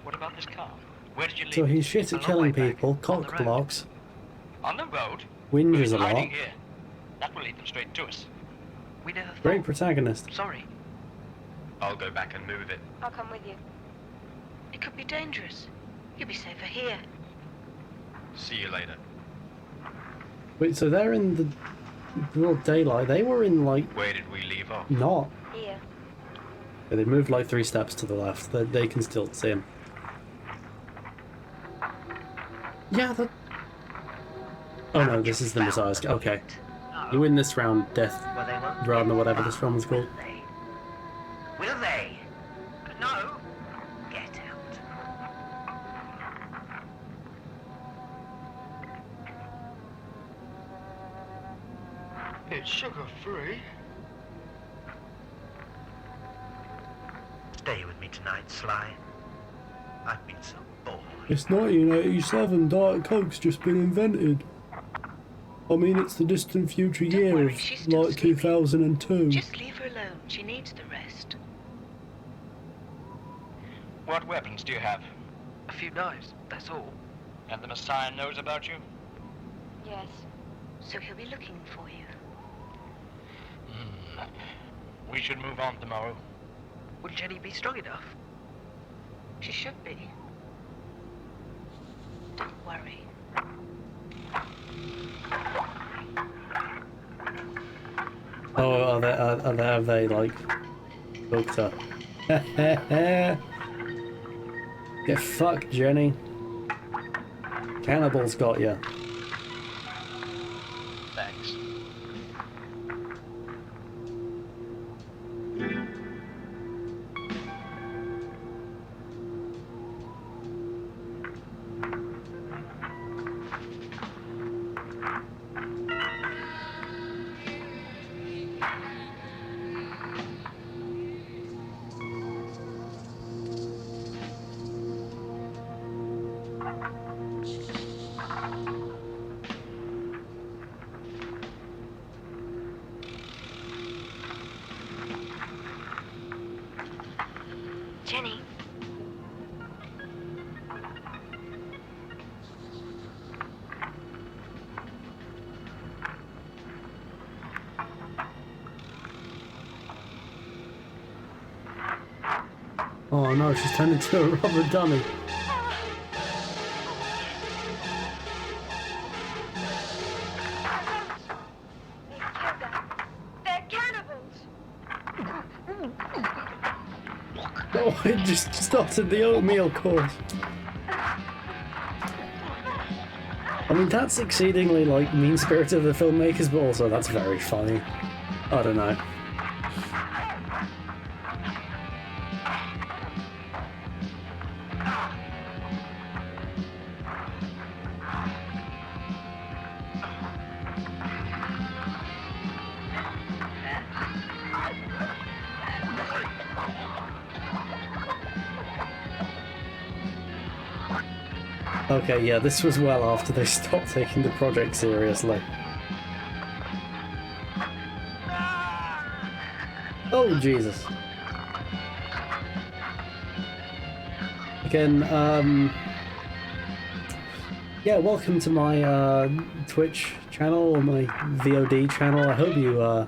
[SPEAKER 10] What about this car? Where did you leave
[SPEAKER 2] So
[SPEAKER 10] it?
[SPEAKER 2] he's shit
[SPEAKER 6] A
[SPEAKER 2] at
[SPEAKER 6] long
[SPEAKER 2] killing
[SPEAKER 6] way back,
[SPEAKER 2] people,
[SPEAKER 6] on the
[SPEAKER 2] cock
[SPEAKER 6] road.
[SPEAKER 2] blocks,
[SPEAKER 10] On the road?
[SPEAKER 2] whinges a
[SPEAKER 10] Hiding
[SPEAKER 2] lot.
[SPEAKER 10] here. That will lead them straight to us.
[SPEAKER 6] We never thought.
[SPEAKER 2] Great protagonist.
[SPEAKER 6] Sorry.
[SPEAKER 8] I'll go back and move it.
[SPEAKER 7] I'll come with you.
[SPEAKER 9] It could be dangerous. You'll be safer here.
[SPEAKER 8] See you later.
[SPEAKER 2] Wait, so they're in the broad daylight. They were in, like,
[SPEAKER 8] Where did we leave off?
[SPEAKER 2] not.
[SPEAKER 7] Here.
[SPEAKER 2] They moved like 3 steps to the left. They can still see him. Yeah, that... Oh no, this is the Messiah's... Okay. You win this round, Death
[SPEAKER 6] Well, they won't.
[SPEAKER 2] Run, or whatever this film was called.
[SPEAKER 6] Will they? No. Get out.
[SPEAKER 10] It's sugar-free.
[SPEAKER 6] Stay with me. me tonight, Sly. I've been so bored.
[SPEAKER 2] It's 1987. Diet Coke's just been invented. I mean, it's the distant future year
[SPEAKER 9] worry,
[SPEAKER 2] of
[SPEAKER 9] she's still
[SPEAKER 2] like
[SPEAKER 9] sleeping.
[SPEAKER 2] 2002.
[SPEAKER 9] Just leave her alone. She needs the rest.
[SPEAKER 10] What weapons do you have?
[SPEAKER 6] A few knives, that's all.
[SPEAKER 10] And the Messiah knows about you?
[SPEAKER 7] Yes.
[SPEAKER 9] So he'll be looking for you.
[SPEAKER 10] We should move on tomorrow.
[SPEAKER 6] Will Jenny be strong enough?
[SPEAKER 9] She should be. Don't worry.
[SPEAKER 2] Oh, have they like hooked up? Get fucked, Jenny. Cannibals got you.
[SPEAKER 10] Thanks.
[SPEAKER 7] Jenny.
[SPEAKER 2] Oh no, she's turned into a rubber dummy.
[SPEAKER 7] They're cannibals!
[SPEAKER 2] Oh, it just started the oatmeal course. I mean, that's exceedingly like mean-spirited of the filmmakers, but also that's very funny. I don't know. Okay, yeah, this was well after they stopped taking the project seriously. Oh, Jesus. Again, yeah, welcome to my Twitch channel, or my VOD channel. I hope you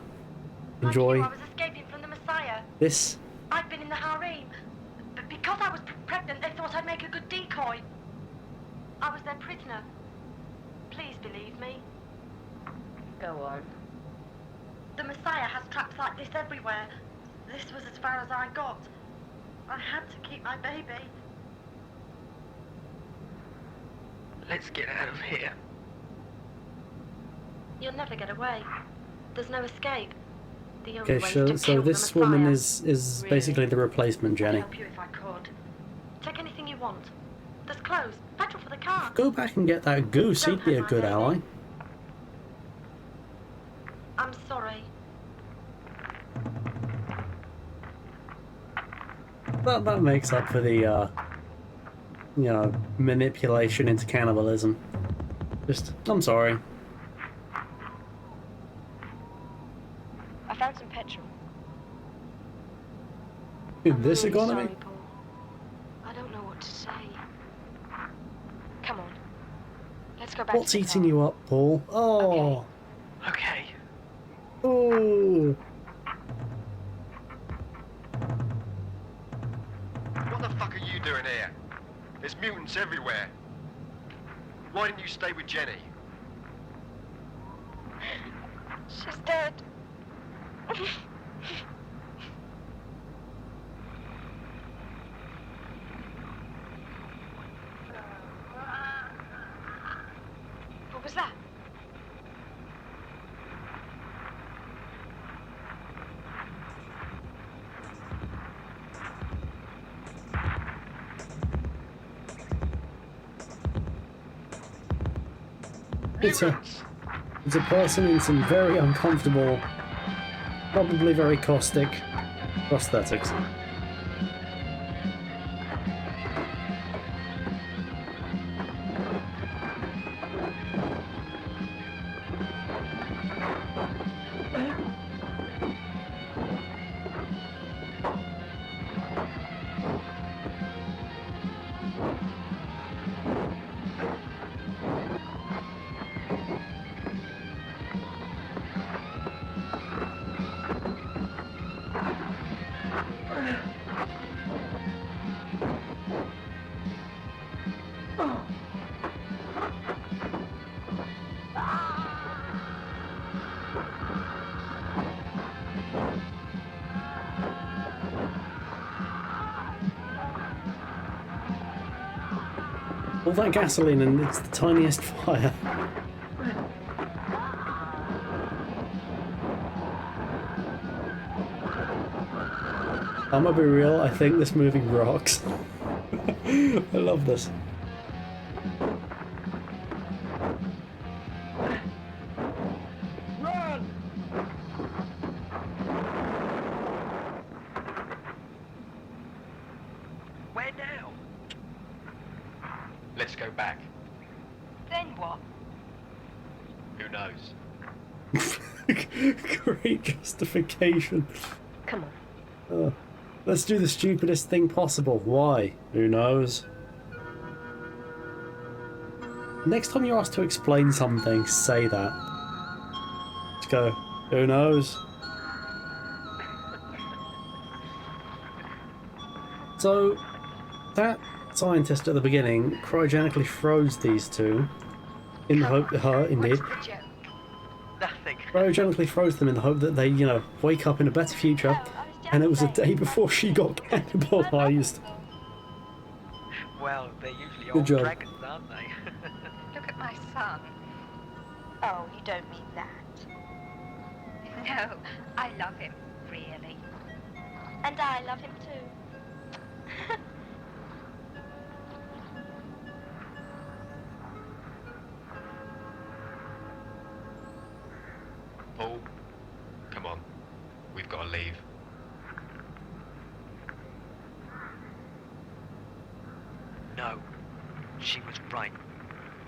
[SPEAKER 2] enjoy
[SPEAKER 7] I was escaping from the Messiah.
[SPEAKER 2] this.
[SPEAKER 7] I'd been in the harem, but because I was pregnant, they thought I'd make a good decoy. I was their prisoner. Please believe me.
[SPEAKER 5] Go on.
[SPEAKER 7] The Messiah has traps like this everywhere. This was as far as I got. I had to keep my baby.
[SPEAKER 6] Let's get out of here.
[SPEAKER 7] You'll never get away. There's no escape. The only
[SPEAKER 2] Okay,
[SPEAKER 7] way is
[SPEAKER 2] so,
[SPEAKER 7] to
[SPEAKER 2] so
[SPEAKER 7] kill the
[SPEAKER 2] this woman
[SPEAKER 7] Messiah.
[SPEAKER 2] is
[SPEAKER 7] Really?
[SPEAKER 2] basically the replacement,
[SPEAKER 7] I'd
[SPEAKER 2] Jenny.
[SPEAKER 7] help you if I could. Take anything you want. There's clothes, petrol for the car.
[SPEAKER 2] Go back and get that goose, he'd be a good ally.
[SPEAKER 7] I'm sorry.
[SPEAKER 2] That makes up for the, you know, manipulation into cannibalism. Just, I'm sorry.
[SPEAKER 7] I found some petrol.
[SPEAKER 2] In this
[SPEAKER 7] really
[SPEAKER 2] economy?
[SPEAKER 7] Sorry, Paul. I don't know what to say. Come on. Let's go back
[SPEAKER 2] What's
[SPEAKER 7] to the
[SPEAKER 2] eating
[SPEAKER 7] car.
[SPEAKER 2] you up, Paul? Oh.
[SPEAKER 6] Okay.
[SPEAKER 2] Oh.
[SPEAKER 8] What the fuck are you doing here? There's mutants everywhere. Why didn't you stay with Jenny?
[SPEAKER 7] She's dead. What was that?
[SPEAKER 2] It's a person in some very uncomfortable, probably very caustic prosthetics. All that gasoline and it's the tiniest fire. I'm gonna be real, I think this movie rocks. I love this.
[SPEAKER 6] Run! Where now?
[SPEAKER 8] Let's go back.
[SPEAKER 9] Then what?
[SPEAKER 8] Who knows?
[SPEAKER 2] Great justification.
[SPEAKER 7] Come on.
[SPEAKER 2] Let's do the stupidest thing possible. Why? Who knows? Next time you're asked to explain something, say that. Just go, who knows? So, that scientist at the beginning cryogenically froze these two in the hope, indeed,
[SPEAKER 5] What's the joke?
[SPEAKER 6] Nothing.
[SPEAKER 2] cryogenically froze them in the hope that they, you know, wake up in a better future. And it was a day before she got cannibalized.
[SPEAKER 6] Well, they're usually
[SPEAKER 2] Good
[SPEAKER 6] old
[SPEAKER 2] job.
[SPEAKER 6] dragons, aren't they?
[SPEAKER 5] Look at my son.
[SPEAKER 7] Oh, you don't mean that.
[SPEAKER 5] No, I love him, really.
[SPEAKER 7] And I love him too.
[SPEAKER 8] Paul, come on. We've got to leave.
[SPEAKER 6] No. She was right.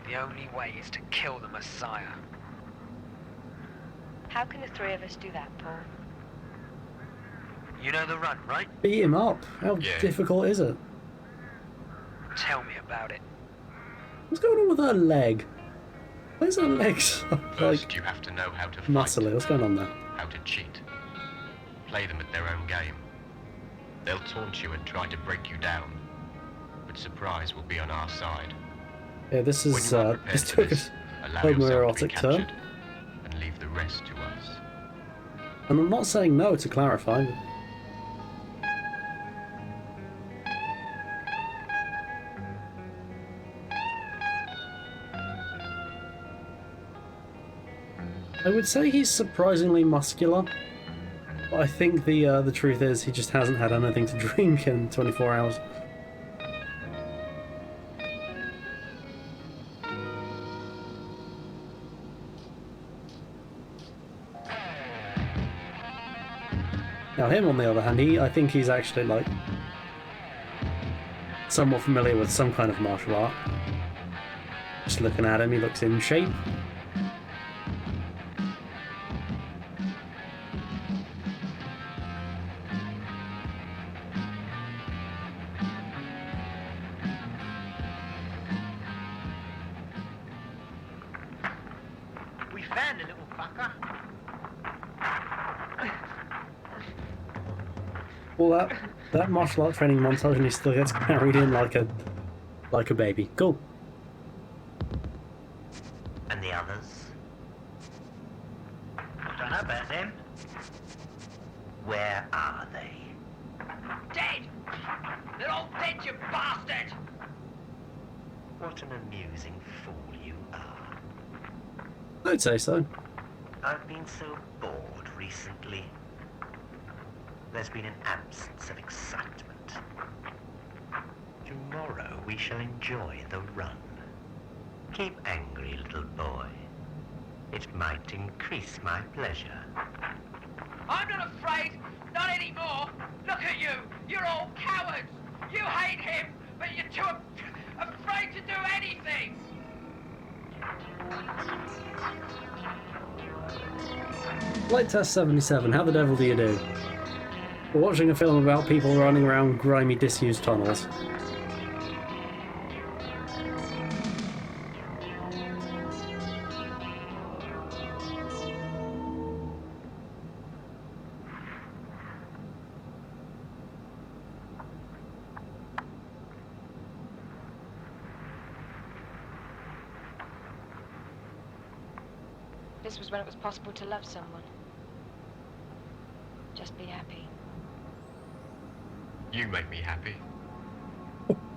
[SPEAKER 6] The only way is to kill the Messiah.
[SPEAKER 7] How can the three of us do that, Paul?
[SPEAKER 6] You know the run, right?
[SPEAKER 2] Beat him up. How
[SPEAKER 8] Yeah.
[SPEAKER 2] difficult is it?
[SPEAKER 6] Tell me about it.
[SPEAKER 2] What's going on with her leg? Where's her leg so,
[SPEAKER 8] First,
[SPEAKER 2] like,
[SPEAKER 8] you have to know how to fight,
[SPEAKER 2] muscly? What's going on there?
[SPEAKER 8] how to cheat. Play them at their own game. They'll taunt you and try to break you down, but surprise will be on our side.
[SPEAKER 2] Yeah, this
[SPEAKER 8] When
[SPEAKER 2] is,
[SPEAKER 8] you are prepared
[SPEAKER 2] this
[SPEAKER 8] for
[SPEAKER 2] took
[SPEAKER 8] this,
[SPEAKER 2] us
[SPEAKER 8] allow
[SPEAKER 2] homoerotic
[SPEAKER 8] yourself to be
[SPEAKER 2] turn.
[SPEAKER 8] captured and leave the rest to us.
[SPEAKER 2] And I'm not saying no, to clarify. I would say he's surprisingly muscular, but I think the truth is he just hasn't had anything to drink in 24 hours. Now him, on the other hand, I think he's actually, like, somewhat familiar with some kind of martial art. Just looking at him, he looks in shape.
[SPEAKER 6] We found a little fucker.
[SPEAKER 2] All that martial art training montage, and he still gets carried in like a baby. Cool.
[SPEAKER 11] And the others?
[SPEAKER 6] I don't know about them.
[SPEAKER 11] Where are they?
[SPEAKER 6] Dead! They're all dead, you bastard!
[SPEAKER 11] What an amusing fool you are.
[SPEAKER 2] I'd say so.
[SPEAKER 11] I've been so bored recently. There's been an absence of excitement. Tomorrow we shall enjoy the run. Keep angry, little boy. It might increase my pleasure.
[SPEAKER 6] I'm not afraid, not anymore. Look at you, you're all cowards. You hate him, but you're too afraid to do anything.
[SPEAKER 2] Flight Test 77, how the devil do you do? We're watching a film about people running around grimy, disused tunnels.
[SPEAKER 7] This was when it was possible to love someone. Just be happy.
[SPEAKER 8] You make me happy.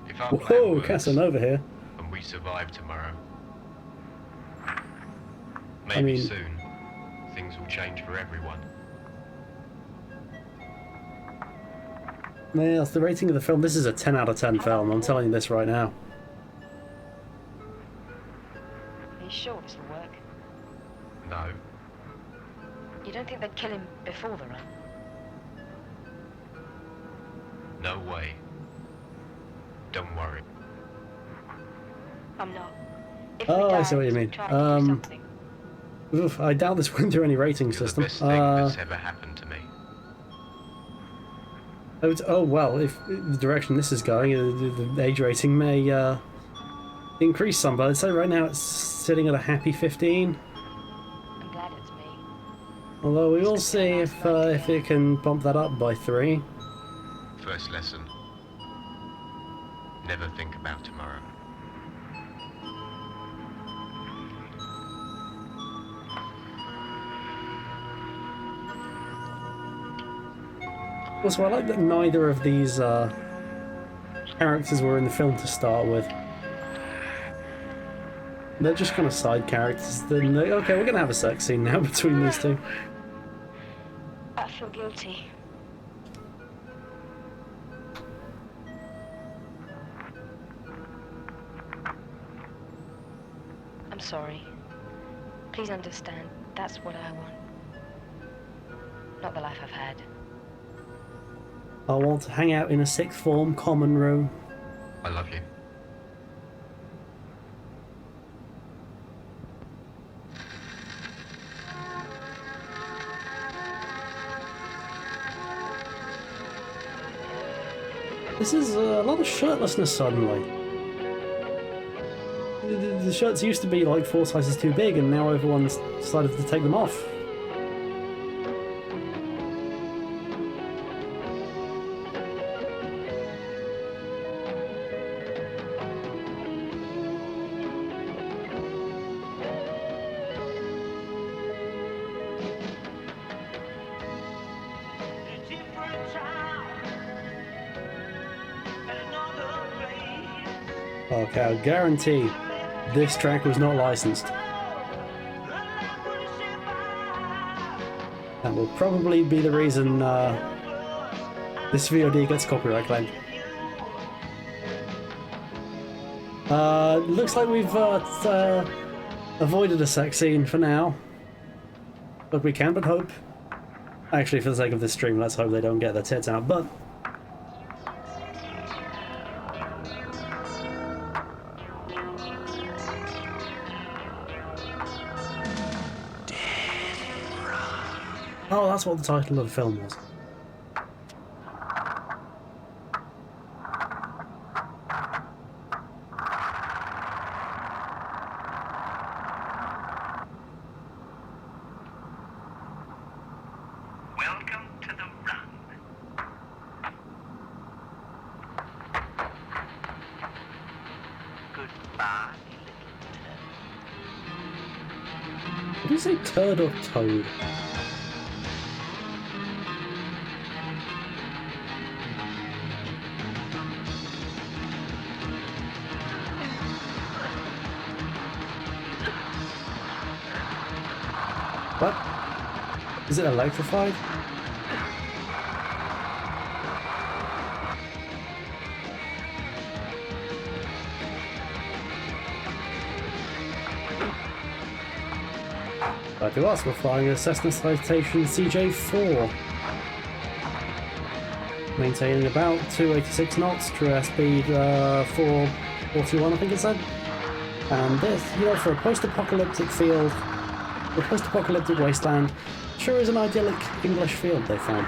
[SPEAKER 8] If our plan
[SPEAKER 2] Whoa,
[SPEAKER 8] works,
[SPEAKER 2] Casanova here.
[SPEAKER 8] and we survive tomorrow. Maybe
[SPEAKER 2] mean-
[SPEAKER 8] soon, things will change for everyone.
[SPEAKER 2] Yeah, that's the rating of the film. This is a 10 out of 10 film, I'm telling you this right now.
[SPEAKER 7] Are you sure this will work?
[SPEAKER 8] No,
[SPEAKER 7] You don't think they'd kill him before the run?
[SPEAKER 8] no way. Don't worry.
[SPEAKER 7] I'm not. If
[SPEAKER 2] Oh,
[SPEAKER 7] we
[SPEAKER 2] I see what you
[SPEAKER 7] die,
[SPEAKER 2] mean.
[SPEAKER 7] try to do something.
[SPEAKER 2] Oof, I doubt this went through any rating
[SPEAKER 8] You're
[SPEAKER 2] system.
[SPEAKER 8] the best thing that's ever happened to me.
[SPEAKER 2] Oh well, if the direction this is going, the age rating may increase some, but I'd say right now it's sitting at a happy 15.
[SPEAKER 7] I'm glad it's me.
[SPEAKER 2] Although we will see if it can bump that up by 3.
[SPEAKER 8] First lesson. Never think about tomorrow.
[SPEAKER 2] Also, I like that neither of these characters were in the film to start with. They're just kind of side characters. Then okay, we're gonna have a sex scene now between these two.
[SPEAKER 7] I feel guilty. I'm sorry. Please understand, that's what I want. Not the life I've had.
[SPEAKER 2] I want to hang out in a sixth form common room.
[SPEAKER 8] I love you.
[SPEAKER 2] This is a lot of shirtlessness suddenly. The shirts used to be like 4 sizes too big, and now everyone's decided to take them off. Okay, I guarantee this track was not licensed. That will probably be the reason this VOD gets copyright claimed. Looks like we've avoided a sex scene for now. But we can but hope. Actually, for the sake of this stream, let's hope they don't get their tits out, but... Oh, that's what the title of the film was.
[SPEAKER 11] Welcome to the run. Goodbye,
[SPEAKER 2] Did you say turd or toad? What? Is it electrified? Back to us, we're flying a Cessna Citation CJ4. Maintaining about 286 knots, true airspeed 441 I think it said. And this, you know, for a post-apocalyptic field, a post-apocalyptic wasteland, sure is an idyllic English field they found.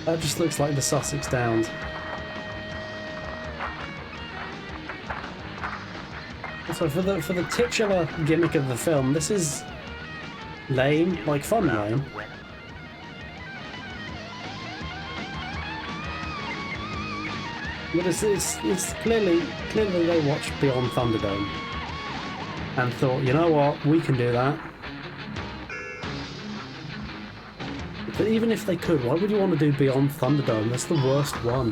[SPEAKER 2] That just looks like the Sussex Downs. So for the titular gimmick of the film, this is lame, like fun lame. But it's clearly they watched Beyond Thunderdome and thought, you know what, we can do that. But even if they could, why would you want to do Beyond Thunderdome? That's the worst one.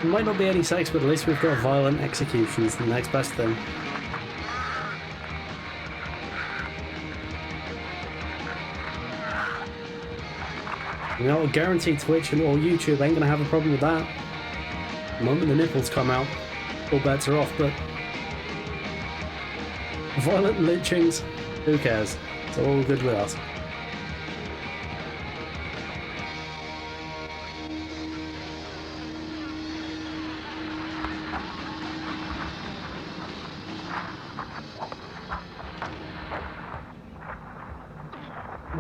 [SPEAKER 2] There might not be any sex, but at least we've got violent executions, the next best thing. You know, guaranteed Twitch or YouTube ain't gonna have a problem with that. The moment the nipples come out, all bets are off, but violent lynchings, who cares? It's all good with us.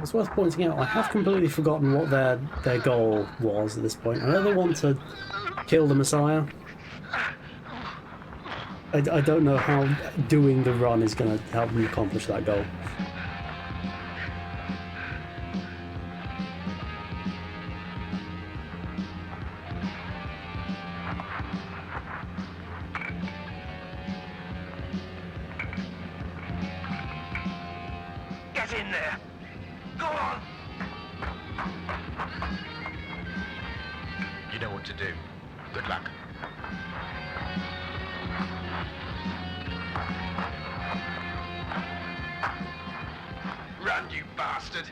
[SPEAKER 2] It's worth pointing out, I have completely forgotten what their goal was at this point. I know they want to kill the Messiah. I don't know how doing the run is going to help them accomplish that goal.
[SPEAKER 11] Get in there! Go on!
[SPEAKER 8] You know what to do. Good luck. Run, you bastard!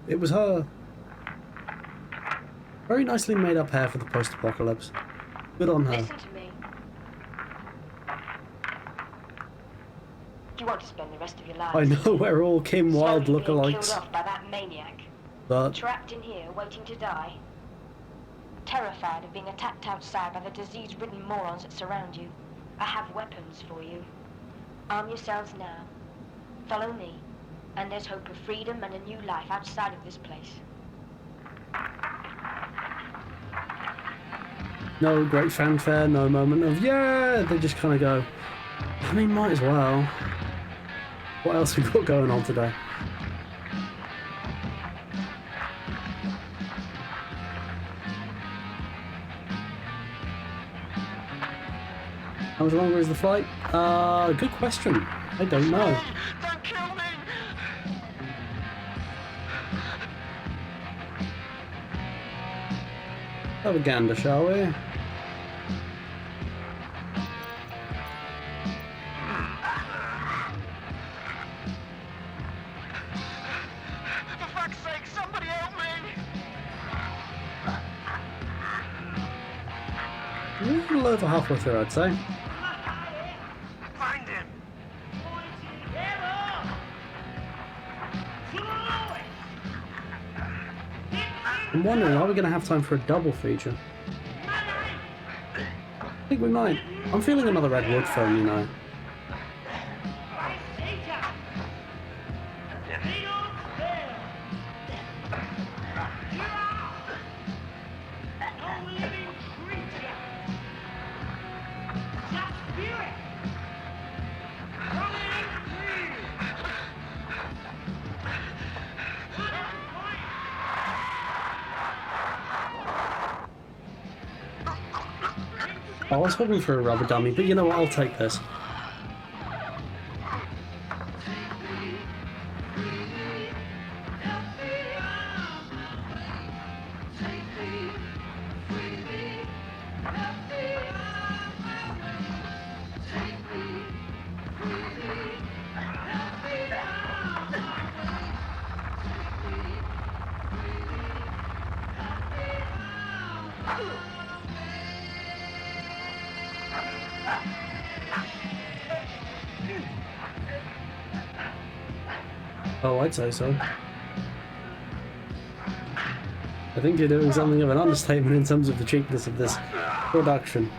[SPEAKER 2] It was her. Very nicely made up hair for the post-apocalypse. Good on her.
[SPEAKER 7] Listen to me. You want to spend the rest of your life.
[SPEAKER 2] I know we're all Kim Wilde
[SPEAKER 7] slowly being
[SPEAKER 2] lookalikes,
[SPEAKER 7] killed off by that maniac.
[SPEAKER 2] but
[SPEAKER 7] Trapped in here, waiting to die. Terrified of being attacked outside by the disease-ridden morons that surround you. I have weapons for you. Arm yourselves now. Follow me. And there's hope of freedom and a new life outside of this place.
[SPEAKER 2] no great fanfare, no moment of yeah. They just kind of go. I mean, might as well. What else we got going on today? How much longer is the flight? Good question. I don't know.
[SPEAKER 11] Don't kill me!
[SPEAKER 2] Have a gander, shall we?
[SPEAKER 11] For fuck's sake, somebody help me!
[SPEAKER 2] A little over halfway through, I'd say.
[SPEAKER 11] Find him!
[SPEAKER 2] I'm wondering, are we going to have time for a double feature? I think we might. I'm feeling another Ed Wood film, you know. I was hoping for a rubber dummy, but you know what, I'll take this. Oh, I'd say so. I think you're doing something of an understatement in terms of the cheapness of this production.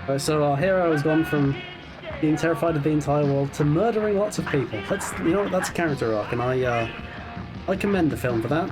[SPEAKER 2] Right, so our hero has gone from being terrified of the entire world to murdering lots of people. That's, you know what, that's a character arc, and I commend the film for that.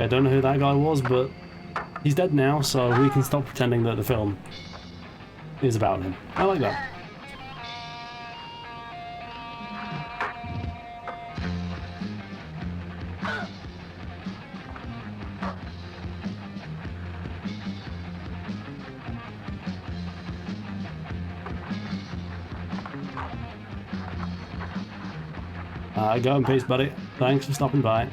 [SPEAKER 2] I don't know who that guy was, but he's dead now, so we can stop pretending that the film is about him. I like that. Go in peace, buddy. Thanks for stopping by.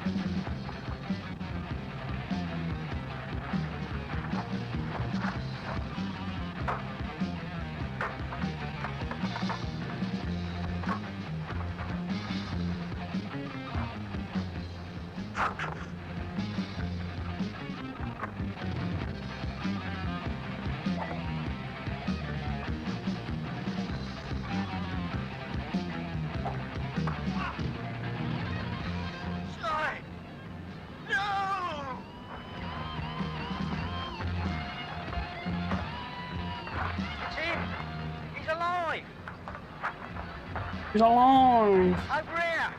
[SPEAKER 2] He's alive!
[SPEAKER 10] Over here!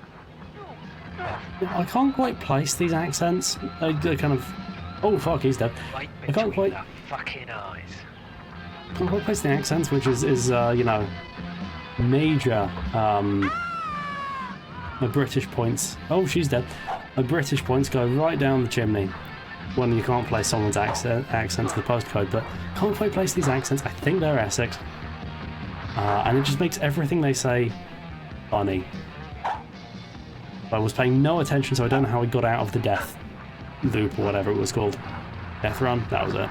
[SPEAKER 2] I can't quite place these accents. They're kind of... Oh fuck, he's dead.
[SPEAKER 6] Right
[SPEAKER 2] I can't quite...
[SPEAKER 6] the fucking eyes.
[SPEAKER 2] Can't quite place the accents, which is you know, major my British points. Oh, she's dead. My British points go right down the chimney when you can't place someone's accent to the postcode, but can't quite place these accents. I think they're Essex, and it just makes everything they say funny. I was paying no attention, so I don't know how we got out of the death loop or whatever it was called. Death run? That was it.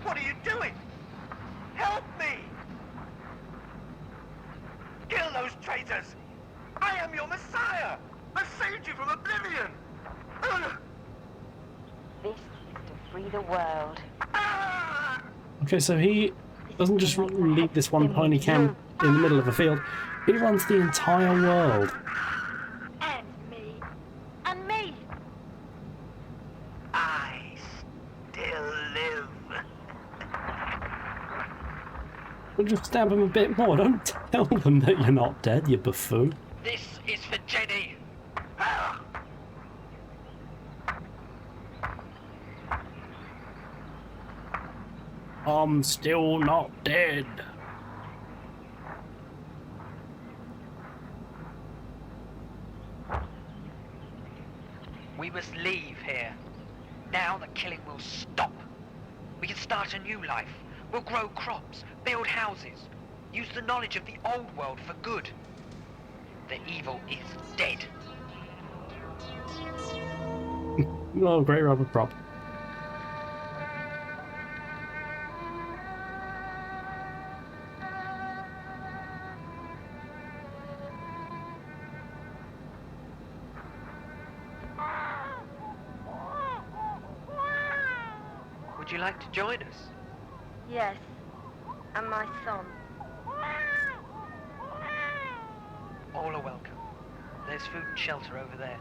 [SPEAKER 10] What are you doing? Help me! Kill those traitors! I am your messiah! I saved you from oblivion!
[SPEAKER 7] This is to free the world.
[SPEAKER 2] Okay, so he doesn't just leave this one pony camp in the middle of a field, he runs the entire world.
[SPEAKER 9] And me. And me.
[SPEAKER 10] I still live.
[SPEAKER 2] We'll just stab him a bit more. Don't tell them that you're not dead, you buffoon.
[SPEAKER 6] This is for Jenny.
[SPEAKER 2] I'm still not dead.
[SPEAKER 6] We must leave here. Now the killing will stop. We can start a new life. We'll grow crops, build houses, use the knowledge of the old world for good. The evil is dead.
[SPEAKER 2] Oh, great rubber prop.
[SPEAKER 6] Would you like to join us?
[SPEAKER 7] Yes. And my son.
[SPEAKER 6] All are welcome. There's food and shelter over there.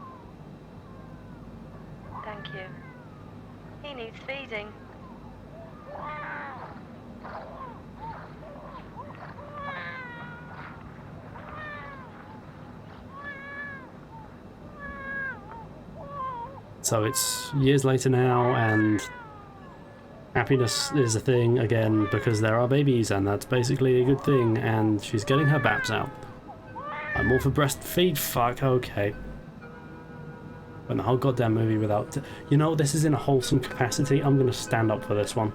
[SPEAKER 7] Thank you. He needs feeding.
[SPEAKER 2] So it's years later now, and happiness is a thing again because there are babies, and that's basically a good thing, and she's getting her baps out. I'm all for breastfeed, fuck, okay. But the whole goddamn movie without... You know, this is in a wholesome capacity. I'm gonna stand up for this one.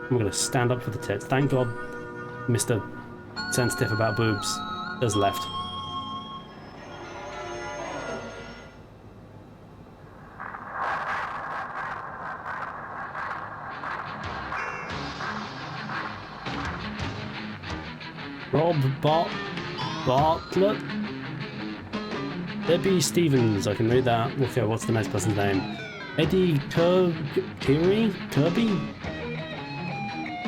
[SPEAKER 2] I'm gonna stand up for the tits. Thank God Mr. Sensitive about boobs has left. Rob Bartlett? Debbie Stevens, I can read that. Okay, what's the next person's name? Eddie Kirby?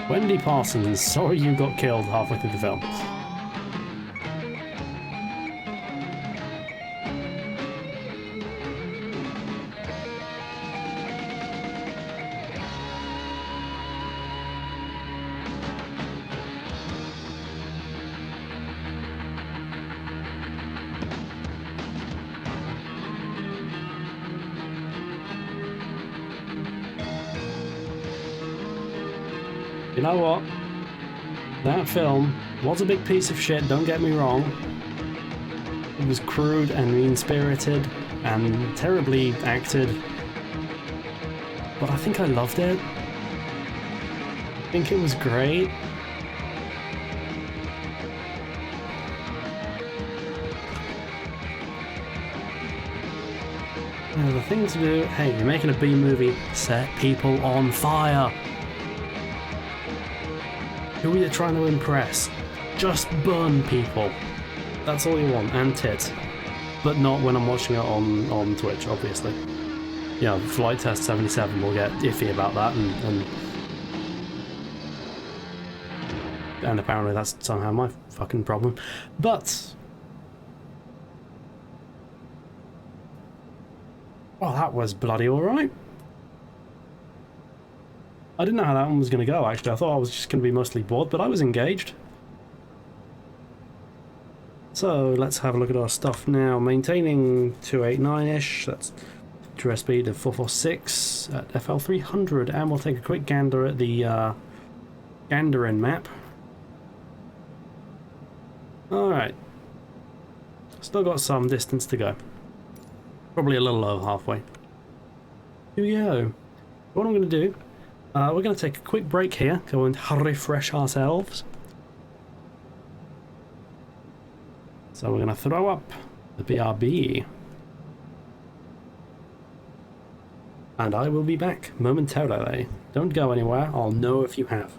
[SPEAKER 2] Wendy Parsons, sorry you got killed halfway through the film. You know what? That film was a big piece of shit, don't get me wrong. It was crude and mean-spirited and terribly acted. But I think I loved it. I think it was great. Now, the thing to do, hey, you're making a B movie, set people on fire. Who are you trying to impress? Just burn people. That's all you want, and tits. But not when I'm watching it on Twitch, obviously. You know, Flight Test 77 will get iffy about that, and apparently that's somehow my fucking problem. But well, that was bloody alright. I didn't know how that one was going to go, actually. I thought I was just going to be mostly bored, but I was engaged. So, let's have a look at our stuff now. Maintaining 289-ish, that's true speed of 446 at FL300, and we'll take a quick gander at the Gandarin map. Alright. Still got some distance to go. Probably a little over halfway. Here we go. What I'm going to do, we're going to take a quick break here, go and refresh ourselves. So we're going to throw up the BRB. And I will be back momentarily. Don't go anywhere, I'll know if you have.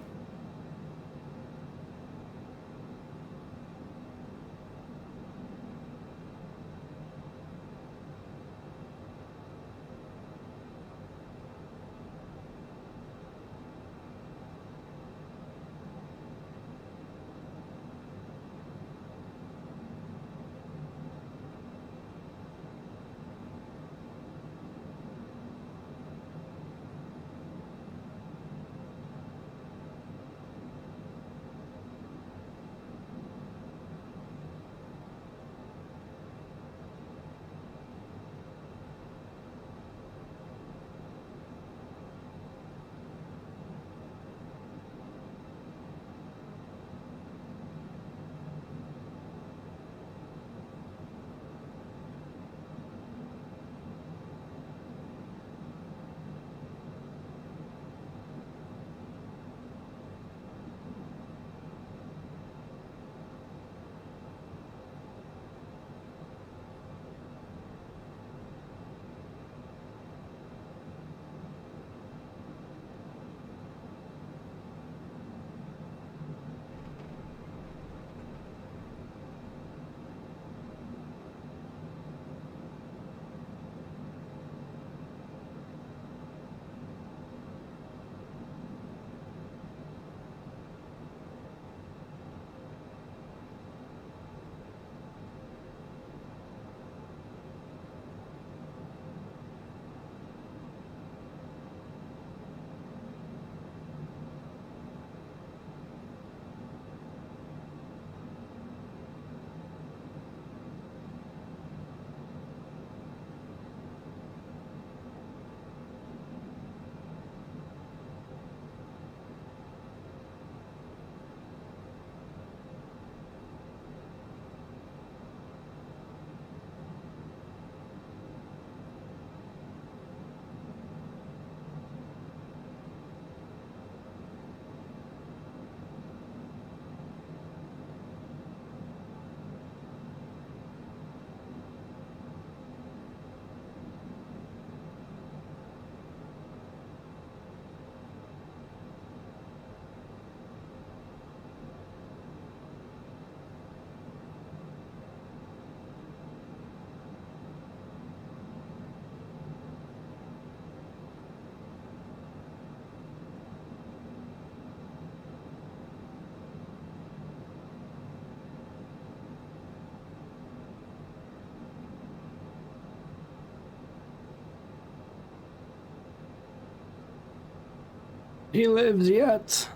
[SPEAKER 2] He lives yet.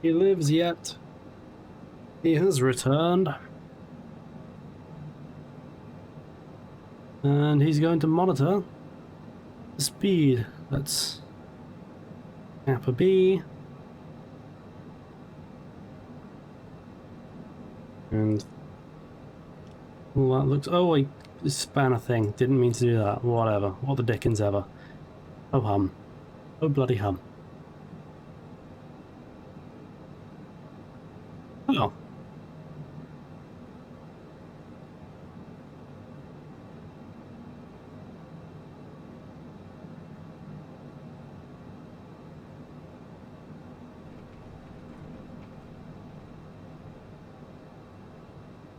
[SPEAKER 2] He lives yet. He has returned. And he's going to monitor the speed. That's Kappa B. And all that looks. Oh wait, this spanner thing. Didn't mean to do that. Whatever. What the dickens ever. Oh hum. Oh bloody hum. Oh.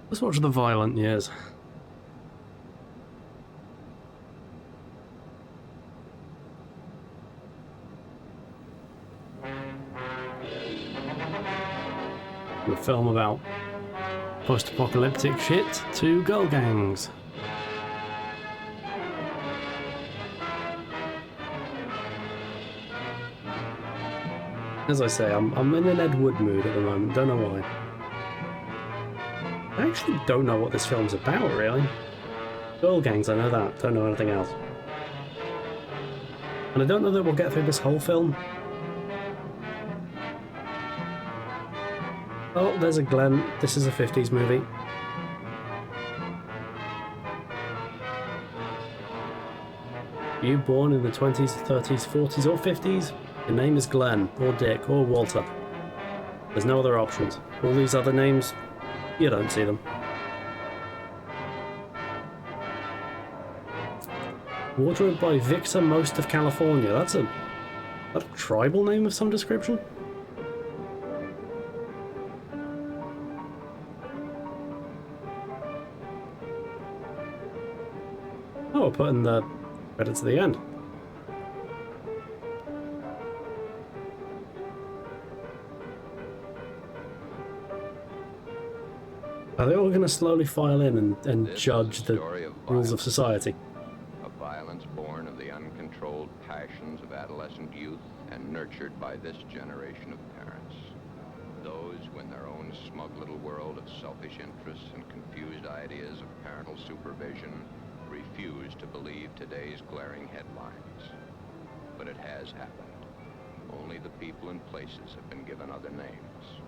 [SPEAKER 2] Let's watch the violent years. A film about post-apocalyptic shit to girl gangs. As I say, I'm in an Ed Wood mood at the moment, don't know why. I actually don't know what this film's about, really. Girl gangs, I know that, don't know anything else. And I don't know that we'll get through this whole film. Oh, there's a Glenn. This is a 50s movie. You born in the 20s, 30s, 40s or 50s? Your name is Glenn, or Dick, or Walter. There's no other options. All these other names, you don't see them. Wardrobe by Victor Most of California. That's a tribal name of some description? Oh, we're putting the credits at the end. Are they all going to slowly file in and judge the rules of society?
[SPEAKER 12] A violence born of the uncontrolled passions of adolescent youth and nurtured by this generation of parents. Those who in their own smug little world of selfish interests and confused ideas of parental supervision refuse to believe today's glaring headlines. But it has happened. Only the people and places have been given other names.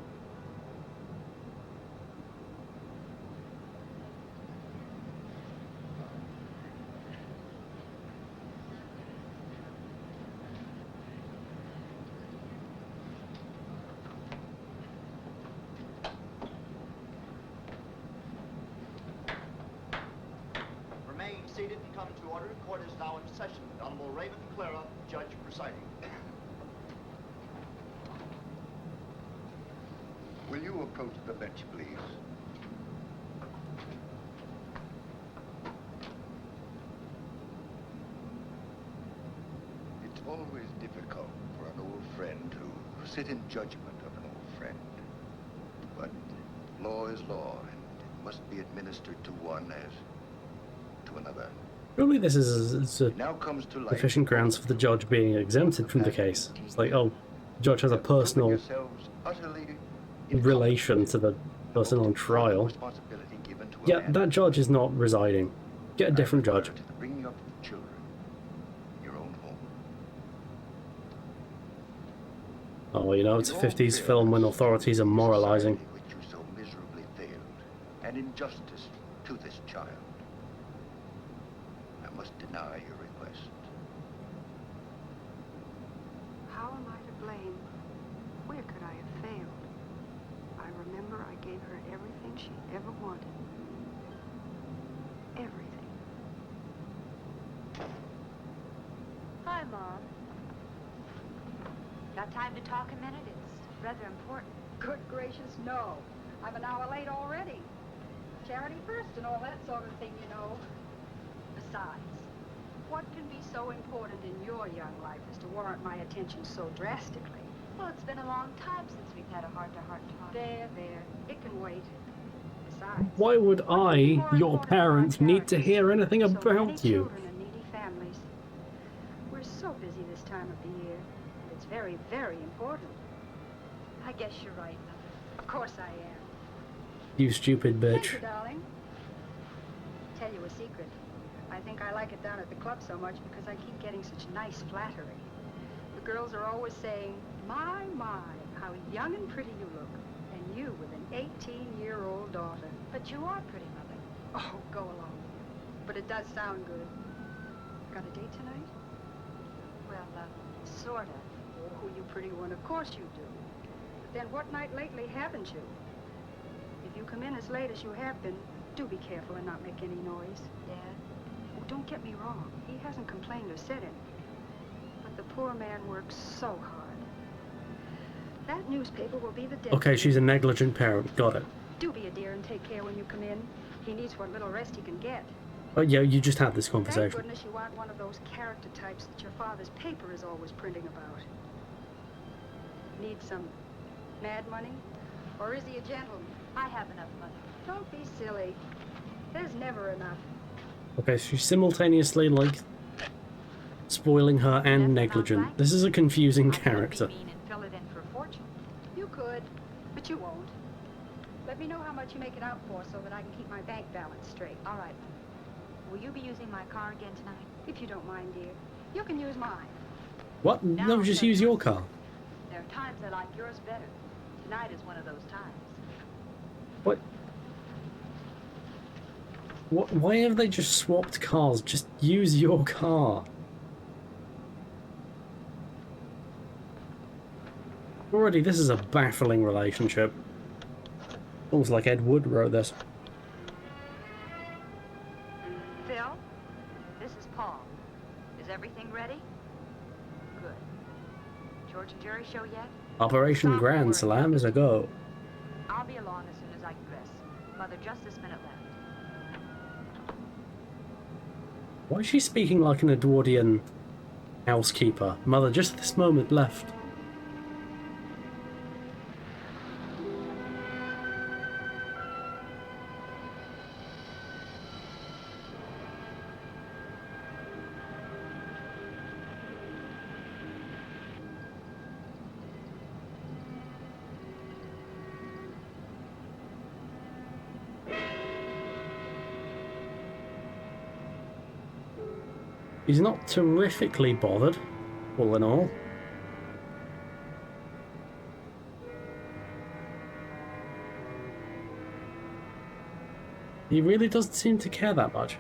[SPEAKER 13] Seated and come to order. Court is now in session. The Honorable Raven Clara, judge presiding.
[SPEAKER 14] Will you approach the bench, please? It's always difficult for an old friend to sit in judgment of an old friend. But law is law, and it must be administered to one as to another.
[SPEAKER 2] Surely this is sufficient grounds for the judge being exempted from the case. It's like, oh, the judge has a personal relation to the person on trial. Yeah, that judge is not residing. Get a different judge.
[SPEAKER 14] Bringing up children in your own home.
[SPEAKER 2] Oh, you know, it's a 50s film when authorities are moralizing.
[SPEAKER 14] Which you so miserably failed, and injustice to this child. I must deny your request.
[SPEAKER 15] How am I to blame? Where could I have failed? I remember I gave her everything she ever wanted. Everything.
[SPEAKER 16] Hi, Mom. Got time to talk a minute? It's rather important.
[SPEAKER 17] Good gracious, no. I'm an hour late already. Charity first and all that sort of thing, you know. Besides, what can be so important in your young life as to warrant my attention so drastically?
[SPEAKER 16] Well, it's been a long time since we've had a heart-to-heart talk.
[SPEAKER 17] There. It can wait. Besides,
[SPEAKER 2] why would I, your parents, need to hear anything about you?
[SPEAKER 17] Children and needy families. We're so busy this time of the year, and it's very, very important. I guess you're right, Mother. Of course I am.
[SPEAKER 2] You stupid bitch.
[SPEAKER 17] Thank you, darling. Tell you a secret. I think I like it down at the club so much because I keep getting such nice flattery. The girls are always saying, my, how young and pretty you look. And you with an 18-year-old daughter.
[SPEAKER 16] But you are pretty, Mother.
[SPEAKER 17] Oh, go along with you. But it does sound good. Got a date tonight?
[SPEAKER 16] Well, sort of.
[SPEAKER 17] Oh, you pretty one, of course you do. But then what night lately haven't you? If you come in as late as you have been, do be careful and not make any noise.
[SPEAKER 16] Dad?
[SPEAKER 17] Oh, don't get me wrong. He hasn't complained or said anything. But the poor man works so hard. That newspaper will be the death.
[SPEAKER 2] Okay, she's a negligent parent. Got it.
[SPEAKER 17] Do be a dear and take care when you come in. He needs what little rest he can get.
[SPEAKER 2] Oh, yeah, you just had this
[SPEAKER 17] Thank
[SPEAKER 2] conversation.
[SPEAKER 17] goodness you aren't one of those character types that your father's paper is always printing about. Need some mad money? Or is he a gentleman?
[SPEAKER 16] I have enough, Mother.
[SPEAKER 17] Don't be silly. There's never enough.
[SPEAKER 2] Okay, she's simultaneously, like, spoiling her and negligent. This is a confusing character.
[SPEAKER 16] Mean and fill it in for a fortune.
[SPEAKER 17] You could, but you won't. Let me know how much you make it out for so that I can keep my bank balance straight.
[SPEAKER 16] All right. Will you be using my car again tonight?
[SPEAKER 17] If you don't mind, dear. You can use mine.
[SPEAKER 2] What? No, just use your car.
[SPEAKER 16] There are times I like yours better. Tonight is one of those times.
[SPEAKER 2] What? Why have they just swapped cars? Just use your car. Already, this is a baffling relationship. Almost like Ed Wood wrote this.
[SPEAKER 16] Phil, this is Paul. Is everything ready? Good. George and Jerry show yet?
[SPEAKER 2] Operation Grand Slam is a go.
[SPEAKER 16] I'll be along as soon as I can dress. Mother, just this minute left.
[SPEAKER 2] Why is she speaking like an Edwardian housekeeper? Mother, just this moment left. He's not terrifically bothered, all in all. He really doesn't seem to care that much.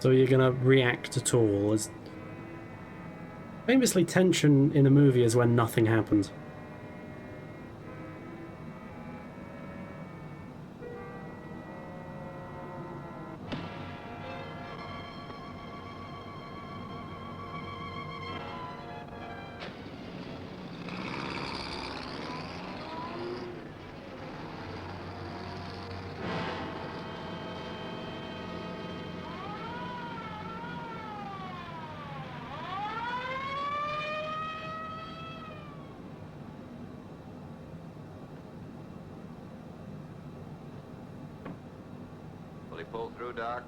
[SPEAKER 2] So you're gonna react at all? As famously, tension in a movie is when nothing happens.
[SPEAKER 12] Will he pull through, Doc?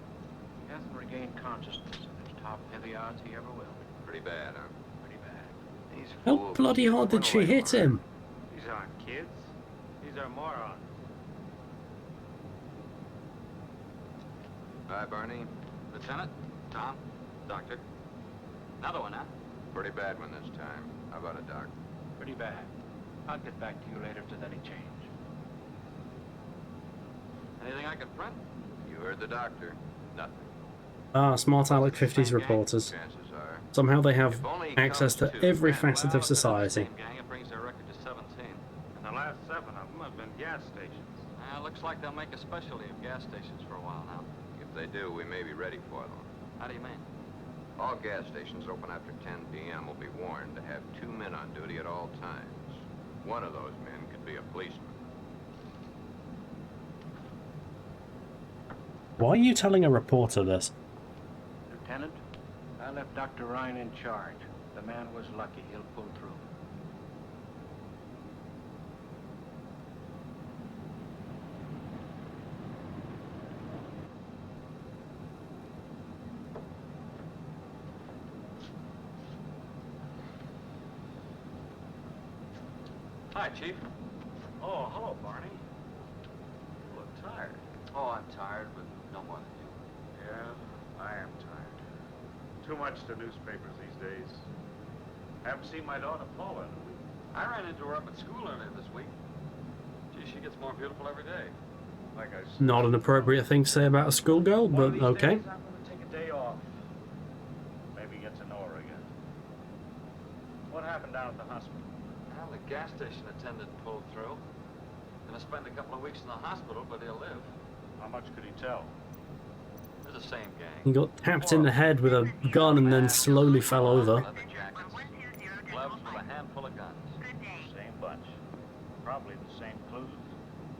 [SPEAKER 18] He hasn't regained consciousness, and there's top heavy odds he ever will.
[SPEAKER 12] Pretty bad, huh?
[SPEAKER 18] Pretty bad.
[SPEAKER 12] These
[SPEAKER 2] How
[SPEAKER 12] fools
[SPEAKER 2] bloody hard did she hit him?
[SPEAKER 18] These aren't kids. These are morons.
[SPEAKER 12] Hi, Barney.
[SPEAKER 19] Lieutenant, Tom, Doctor. Another one, huh?
[SPEAKER 12] Pretty bad one this time. How about it, Doc?
[SPEAKER 18] Pretty bad. I'll get back to you later if there's any change.
[SPEAKER 19] Anything I can print?
[SPEAKER 12] You heard the doctor. Nothing.
[SPEAKER 2] Ah, smart Alec 50s reporters.
[SPEAKER 12] Chances are.
[SPEAKER 2] Somehow they have
[SPEAKER 12] If only he
[SPEAKER 2] access to
[SPEAKER 12] comes to.
[SPEAKER 2] every facet of society.
[SPEAKER 19] Gang, it brings their record to 17.
[SPEAKER 18] And the last 7 of them have been gas stations.
[SPEAKER 19] Looks like they'll make a specialty of gas stations for a while now.
[SPEAKER 12] If they do, we may be ready for them.
[SPEAKER 19] How do you mean?
[SPEAKER 12] All gas stations open after 10 p.m. will be warned to have 2 men on duty at all times. One of those men could be a policeman.
[SPEAKER 2] Why are you telling a reporter this?
[SPEAKER 18] Lieutenant, I left Dr. Ryan in charge. The man was lucky. He'll pull through.
[SPEAKER 19] Hi, Chief.
[SPEAKER 18] Oh, hello, Barney. You look tired.
[SPEAKER 19] Oh, I'm tired, but no more than you.
[SPEAKER 18] Yeah, I am tired. Too much to newspapers these days. Haven't seen my daughter Paula in a week.
[SPEAKER 19] I ran into her up at school earlier this week. Gee, she gets more beautiful every day.
[SPEAKER 18] Like I said,
[SPEAKER 2] Not an appropriate thing to say about a schoolgirl, but okay.
[SPEAKER 18] days, I'm going to take a day off. Maybe get to know her again. What happened down at the hospital?
[SPEAKER 19] Well, the gas station attendant pulled through. Gonna spend a couple of weeks in the hospital, but he'll live.
[SPEAKER 18] How much could he tell?
[SPEAKER 19] They're the same gang.
[SPEAKER 2] He got tapped in the head with a gun and then slowly fell over.
[SPEAKER 19] Leather jackets, gloves with a handful of guns.
[SPEAKER 18] Same bunch. Probably the same clues.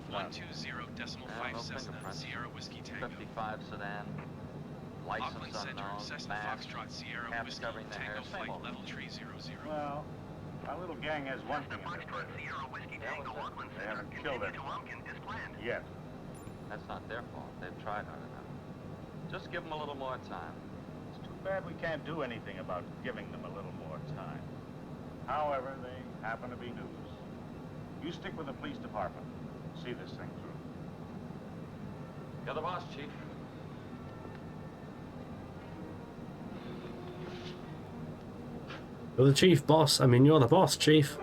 [SPEAKER 3] 120.5
[SPEAKER 19] no
[SPEAKER 3] Cessna,
[SPEAKER 19] fingerprints.
[SPEAKER 3] Sierra Whiskey Tango.
[SPEAKER 19] 55 sedan.
[SPEAKER 3] Auckland
[SPEAKER 19] License
[SPEAKER 3] Center,
[SPEAKER 19] unknown.
[SPEAKER 3] Cessna
[SPEAKER 19] Mask.
[SPEAKER 3] Foxtrot, Sierra
[SPEAKER 19] Caps
[SPEAKER 3] Whiskey
[SPEAKER 19] covering the hair.
[SPEAKER 3] Tango
[SPEAKER 19] Same
[SPEAKER 3] Flight
[SPEAKER 19] old.
[SPEAKER 3] Level 300.
[SPEAKER 18] Well, our little gang has one thing in their favor. They haven't killed anyone. Yet.
[SPEAKER 19] That's not their fault. They've tried hard enough. Just give them a little more time.
[SPEAKER 18] It's too bad we can't do anything about giving them a little more time. However, they happen to be news. You stick with the police department. See this thing through.
[SPEAKER 19] You're the boss, Chief.
[SPEAKER 2] You're the chief boss. I mean, you're the boss, chief.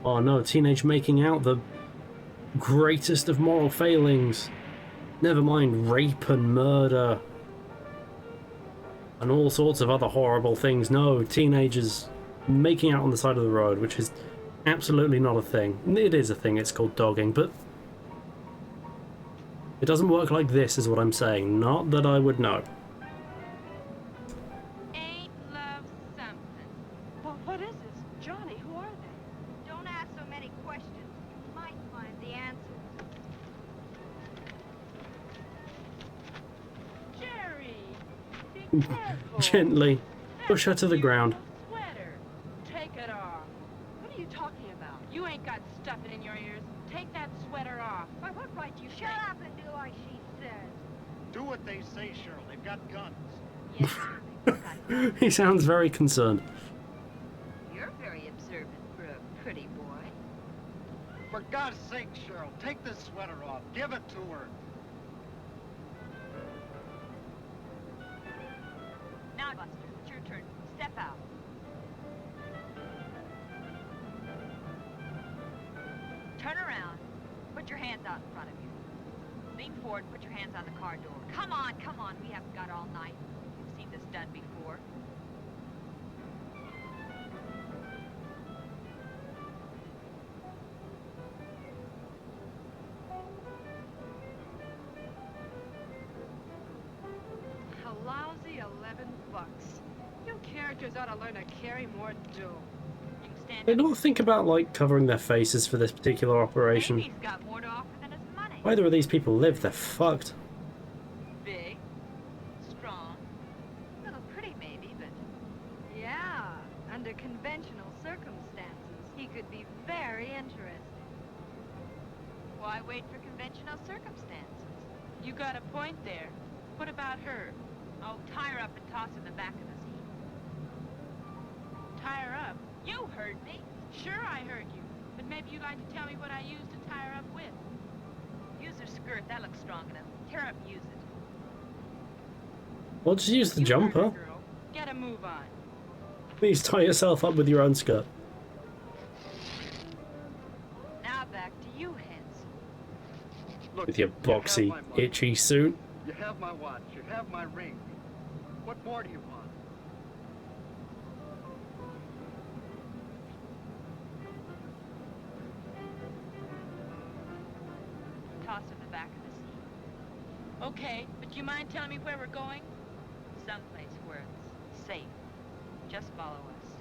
[SPEAKER 2] Oh no, teenage making out, the greatest of moral failings. Never mind rape and murder. And all sorts of other horrible things. No, teenagers making out on the side of the road, which is absolutely not a thing. It is a thing, it's called dogging, but it doesn't work like this, is what I'm saying. Not that I would know.
[SPEAKER 9] Ain't love something? What is this? Johnny, who are they?
[SPEAKER 16] Don't ask so many questions. You might find the answers.
[SPEAKER 9] Jerry! Be careful.
[SPEAKER 2] Gently push her to the ground.
[SPEAKER 9] Sweater. Take it off. What are you talking about? You ain't got stuff in your ears. Take that sweater off.
[SPEAKER 17] By what right do you
[SPEAKER 16] Shut up and do like she says.
[SPEAKER 13] Do what they say, Cheryl. They've got guns.
[SPEAKER 16] Yes,
[SPEAKER 2] He sounds very concerned.
[SPEAKER 16] you're very observant for a pretty boy.
[SPEAKER 13] For God's sake, Cheryl, take this sweater off. Give it to her.
[SPEAKER 16] Now, Buster, it's your turn. Step out. Turn around. Put your hands out in front of you. Lean forward and put your hands on the car door. Come on, come on. We haven't got all night. You've seen this done before.
[SPEAKER 17] A lousy $11. You characters ought to learn to carry more dough.
[SPEAKER 16] You can stand
[SPEAKER 2] They
[SPEAKER 16] up.
[SPEAKER 2] don't think about, like, covering their faces for this particular operation.
[SPEAKER 16] Maybe he's got more to offer than his money.
[SPEAKER 2] Either of these people live, they're fucked.
[SPEAKER 16] Big, strong, a little pretty maybe, but
[SPEAKER 17] Yeah, under conventional circumstances, he could be very interesting.
[SPEAKER 16] why wait for conventional circumstances?
[SPEAKER 9] You got a point there. What about her?
[SPEAKER 16] Oh, tie her up and toss her in the back of the seat.
[SPEAKER 9] Tie her up?
[SPEAKER 16] You heard me.
[SPEAKER 9] Sure I heard you. But maybe you'd like to tell me what I used to tie her up with.
[SPEAKER 16] Use her skirt. That looks strong enough. Tear up and use it.
[SPEAKER 2] Well, just use the
[SPEAKER 9] You heard her,
[SPEAKER 2] jumper.
[SPEAKER 9] girl. Get a move on.
[SPEAKER 2] Please tie yourself up with your own skirt.
[SPEAKER 16] Now back to you, Hens.
[SPEAKER 13] Look,
[SPEAKER 2] With your
[SPEAKER 13] you have
[SPEAKER 2] boxy,
[SPEAKER 13] my money.
[SPEAKER 2] itchy suit.
[SPEAKER 13] You have my watch. You have my ring. What more do you want?
[SPEAKER 16] Toss her in the back of the seat.
[SPEAKER 9] Okay, but you mind telling me where we're going?
[SPEAKER 16] Someplace where it's safe. Just follow us.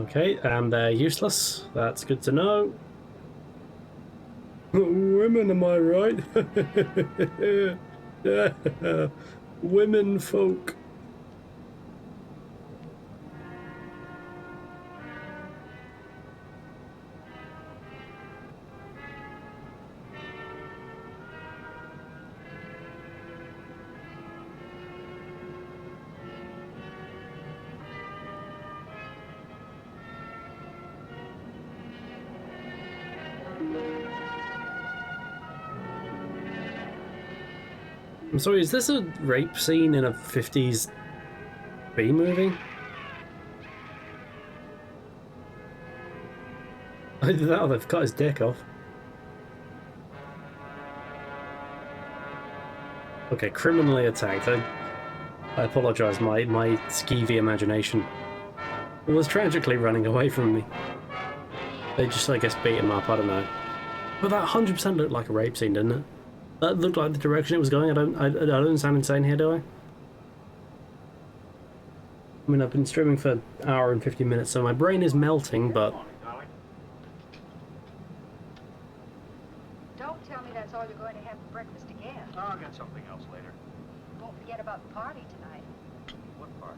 [SPEAKER 2] Okay, and they're useless. That's good to know. Women, am I right? Women folk. I'm sorry, is this a rape scene in a 50s B movie? Either that or they've cut his dick off. Okay, criminally attacked. I apologise, my skeevy imagination was tragically running away from me. They just, I guess, beat him up, I don't know. But that 100% looked like a rape scene, didn't it? That looked like the direction it was going. I don't sound insane here, do I? I mean, I've been streaming for an hour and 50 minutes, so my brain is melting, but...
[SPEAKER 17] Don't tell me that's all you're going to have for breakfast again.
[SPEAKER 18] I'll get something else later.
[SPEAKER 17] Don't forget about the party tonight.
[SPEAKER 18] What part?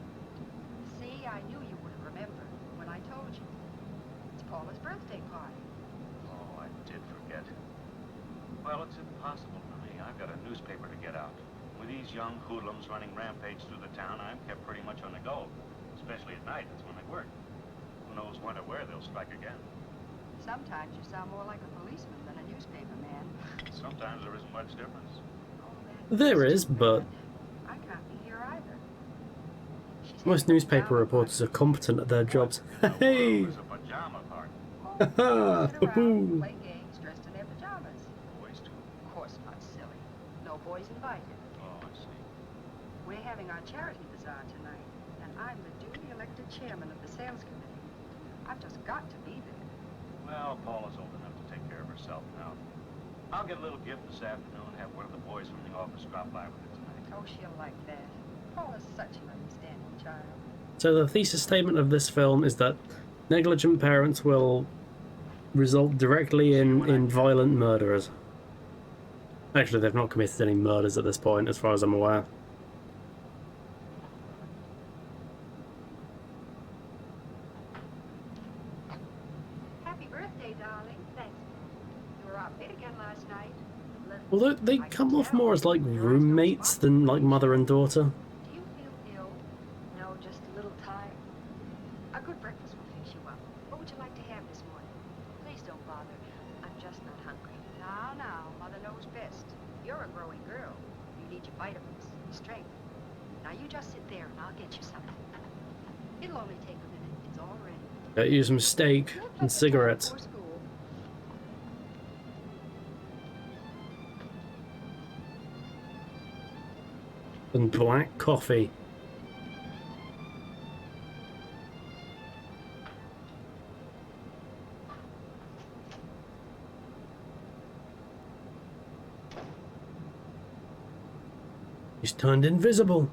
[SPEAKER 17] See, I knew you wouldn't remember when I told you. It's Paula's birthday party.
[SPEAKER 18] Oh, I did forget. Well, it's impossible for me. I've got a newspaper to get out. With these young hoodlums running rampage through the town, I'm kept pretty much on the go. Especially at night, that's when they work. Who knows when or where they'll strike again.
[SPEAKER 17] Sometimes you sound more like a policeman than a newspaper man.
[SPEAKER 18] Sometimes there isn't much difference.
[SPEAKER 2] There is, but...
[SPEAKER 17] I can't be here either.
[SPEAKER 2] most newspaper reporters are competent at their jobs. Hey!
[SPEAKER 18] It's a pajama party.
[SPEAKER 2] Haha! Hoo-hoo!
[SPEAKER 17] Play games dressed in their pajamas.
[SPEAKER 18] Boys too.
[SPEAKER 17] Of course not, silly. No boys invited.
[SPEAKER 18] Oh, I see.
[SPEAKER 17] We're having our charity bazaar tonight, and I'm the duly elected chairman of the sales committee. I've just got to be there.
[SPEAKER 18] Well, Paula's old enough to take care of herself now. I'll get a little gift this afternoon and have one of the boys from the office drop by with it tonight.
[SPEAKER 17] Oh, she'll like that. Paula's such an understanding child.
[SPEAKER 2] So the thesis statement of this film is that negligent parents will result directly in violent murderers. Actually, they've not committed any murders at this point, as far as I'm aware.
[SPEAKER 17] Happy birthday, darling. Thanks. You were out late again last night.
[SPEAKER 2] Although they come off more as like roommates than like mother and daughter.
[SPEAKER 17] Do you feel ill? No, just a little tired. A good breakfast will fix you up. What would you like to have this morning? Please don't bother. I'm just not hungry. Now, Mother knows best. You're a growing girl. You need your vitamins, your strength. Now you just sit there and I'll get you something. It'll only take a minute. It's all ready.
[SPEAKER 2] Get you some steak and cigarettes.
[SPEAKER 17] Before school.
[SPEAKER 2] And black coffee. He's turned invisible.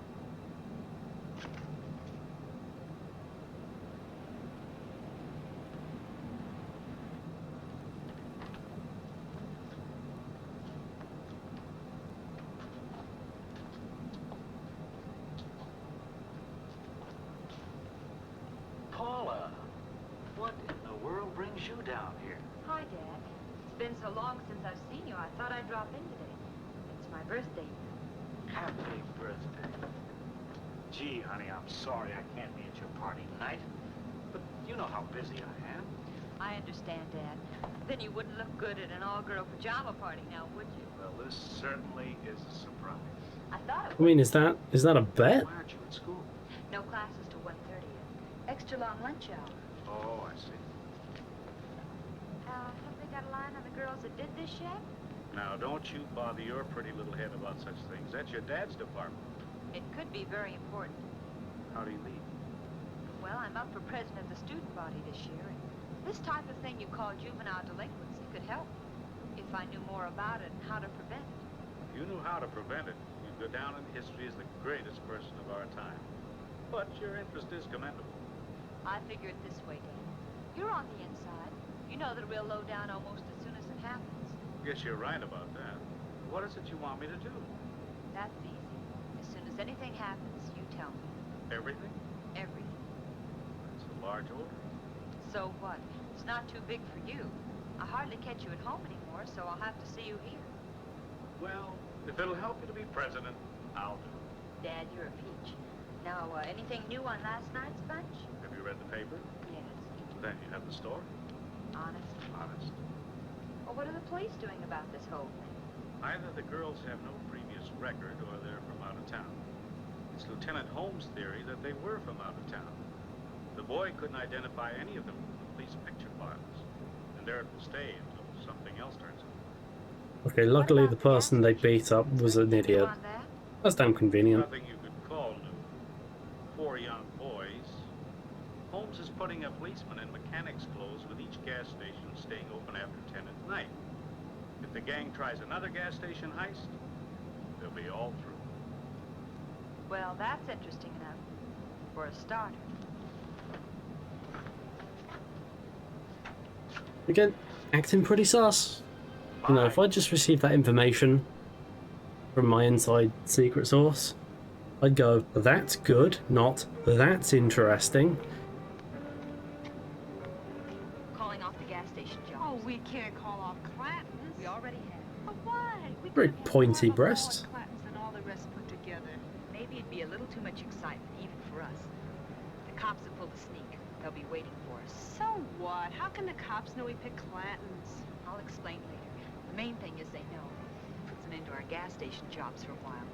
[SPEAKER 19] Paula, what in the world brings you down here?
[SPEAKER 16] Hi, Dad. It's been so long since I've seen you, I thought I'd drop in today. It's my birthday.
[SPEAKER 19] Happy birthday.
[SPEAKER 18] Gee, honey, I'm sorry I can't be at your party tonight. But you know how busy I am.
[SPEAKER 16] I understand, Dad. Then you wouldn't look good at an all-girl pajama party now, would you?
[SPEAKER 18] Well, this certainly is a surprise.
[SPEAKER 16] I thought it
[SPEAKER 2] I mean, is that a bet?
[SPEAKER 18] Why aren't you at school?
[SPEAKER 16] No classes till 1:30. Extra long lunch hour.
[SPEAKER 18] Oh, I see.
[SPEAKER 16] Have they got a line on the girls that did this yet?
[SPEAKER 18] Now, don't you bother your pretty little head about such things. That's your dad's department.
[SPEAKER 16] It could be very important.
[SPEAKER 18] How do you mean?
[SPEAKER 16] Well, I'm up for president of the student body this year, and this type of thing you call juvenile delinquency could help if I knew more about it and how to prevent it.
[SPEAKER 18] If you knew how to prevent it, you'd go down in history as the greatest person of our time. But your interest is commendable.
[SPEAKER 16] I figure it this way, Dan. You're on the inside. You know the real lowdown almost as soon as it happens.
[SPEAKER 18] Guess you're right about that. What is it you want me to do?
[SPEAKER 16] That's easy. As soon as anything happens, you tell me.
[SPEAKER 18] Everything?
[SPEAKER 16] Everything.
[SPEAKER 18] That's a large order.
[SPEAKER 16] So what? It's not too big for you. I hardly catch you at home anymore, so I'll have to see you here.
[SPEAKER 18] Well, if it'll help you to be president, I'll do it.
[SPEAKER 16] Dad, you're a peach. Now, anything new on last night's bunch?
[SPEAKER 18] Have you read the paper?
[SPEAKER 16] Yes.
[SPEAKER 18] Then you have the story.
[SPEAKER 16] Honest?
[SPEAKER 18] Honest.
[SPEAKER 16] Well, what are the police doing about this whole thing?
[SPEAKER 18] Either the girls have no previous record or they're from out of town. It's Lieutenant Holmes' theory that they were from out of town. The boy couldn't identify any of them from the police picture files. And there it will stay until something else turns up.
[SPEAKER 2] Okay, luckily the person they beat up was an idiot. That's damn convenient.
[SPEAKER 18] Nothing you could call new. 4 young boys. Holmes is putting a policeman in mechanic's clothes with each gas station staying open after 10 at night. If the gang tries another gas station heist, they'll be all through.
[SPEAKER 16] Well, that's interesting enough. For a starter.
[SPEAKER 2] Again, acting pretty sus. You know, if I just received that information from my inside secret source, I'd go, that's good, not that's interesting.
[SPEAKER 16] Calling off the gas station jobs.
[SPEAKER 9] Oh, we can't call off Clanton's.
[SPEAKER 16] We already have.
[SPEAKER 9] But why? We
[SPEAKER 2] Very
[SPEAKER 9] could have
[SPEAKER 2] pointy
[SPEAKER 9] more
[SPEAKER 2] breasts.
[SPEAKER 9] at Clanton's and all the rest put together.
[SPEAKER 16] Maybe it'd be a little too much excitement, even for us. The cops have pulled a sneak. They'll be waiting for us.
[SPEAKER 9] So what? How can the cops know we picked Clanton's?
[SPEAKER 16] I'll explain later. The main thing is they know. Puts an end to our gas station jobs for a while.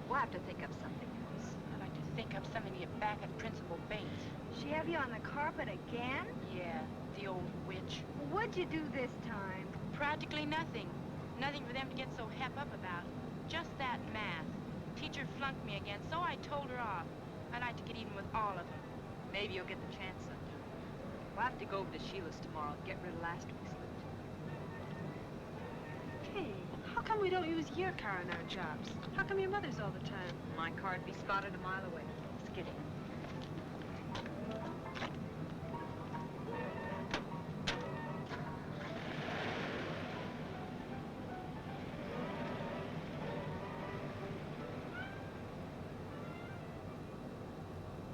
[SPEAKER 16] We'll have to think up something else.
[SPEAKER 9] I'd like to think up something to get back at Principal Bates.
[SPEAKER 17] She have you on the carpet again?
[SPEAKER 9] Yeah, the old witch.
[SPEAKER 17] What'd you do this time?
[SPEAKER 9] Practically nothing. Nothing for them to get so hep up about. Just that math. Teacher flunked me again, so I told her off. I'd like to get even with all of them.
[SPEAKER 16] Maybe you'll get the chance sometime. We'll have to go over to Sheila's tomorrow and get rid of last week's loot.
[SPEAKER 9] Hey, how come we don't use your car in our jobs? How come your mother's all the time?
[SPEAKER 16] My car'd be spotted a mile away. Let's get in.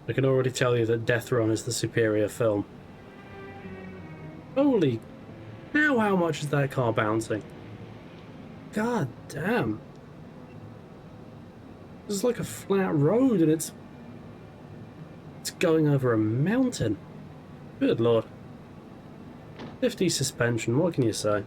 [SPEAKER 2] I can already tell you that Death Run is the superior film. Holy... Now how much is that car bouncing? God damn. This is like a flat road and it's going over a mountain. Good lord. 50 suspension, what can you say?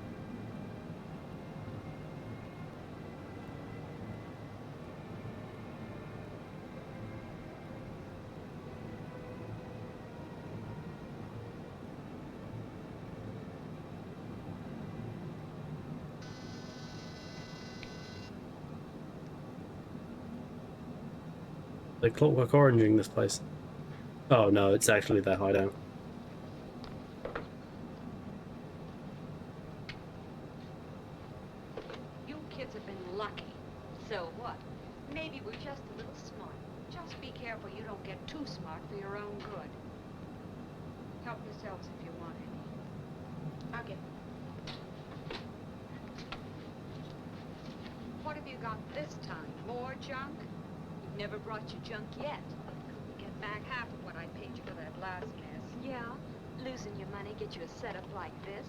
[SPEAKER 2] They're Clockwork Oranging this place. Oh no, it's actually their hideout.
[SPEAKER 20] You kids have been lucky. So what? Maybe we're just a little smart. Just be careful you don't get too smart for your own good. Help yourselves if you want any. I'll get them. What have you got this time? More junk? You've never brought your junk yet. Couldn't get back half of what I paid you for that last mess.
[SPEAKER 7] Yeah, losing your money get you a setup like this.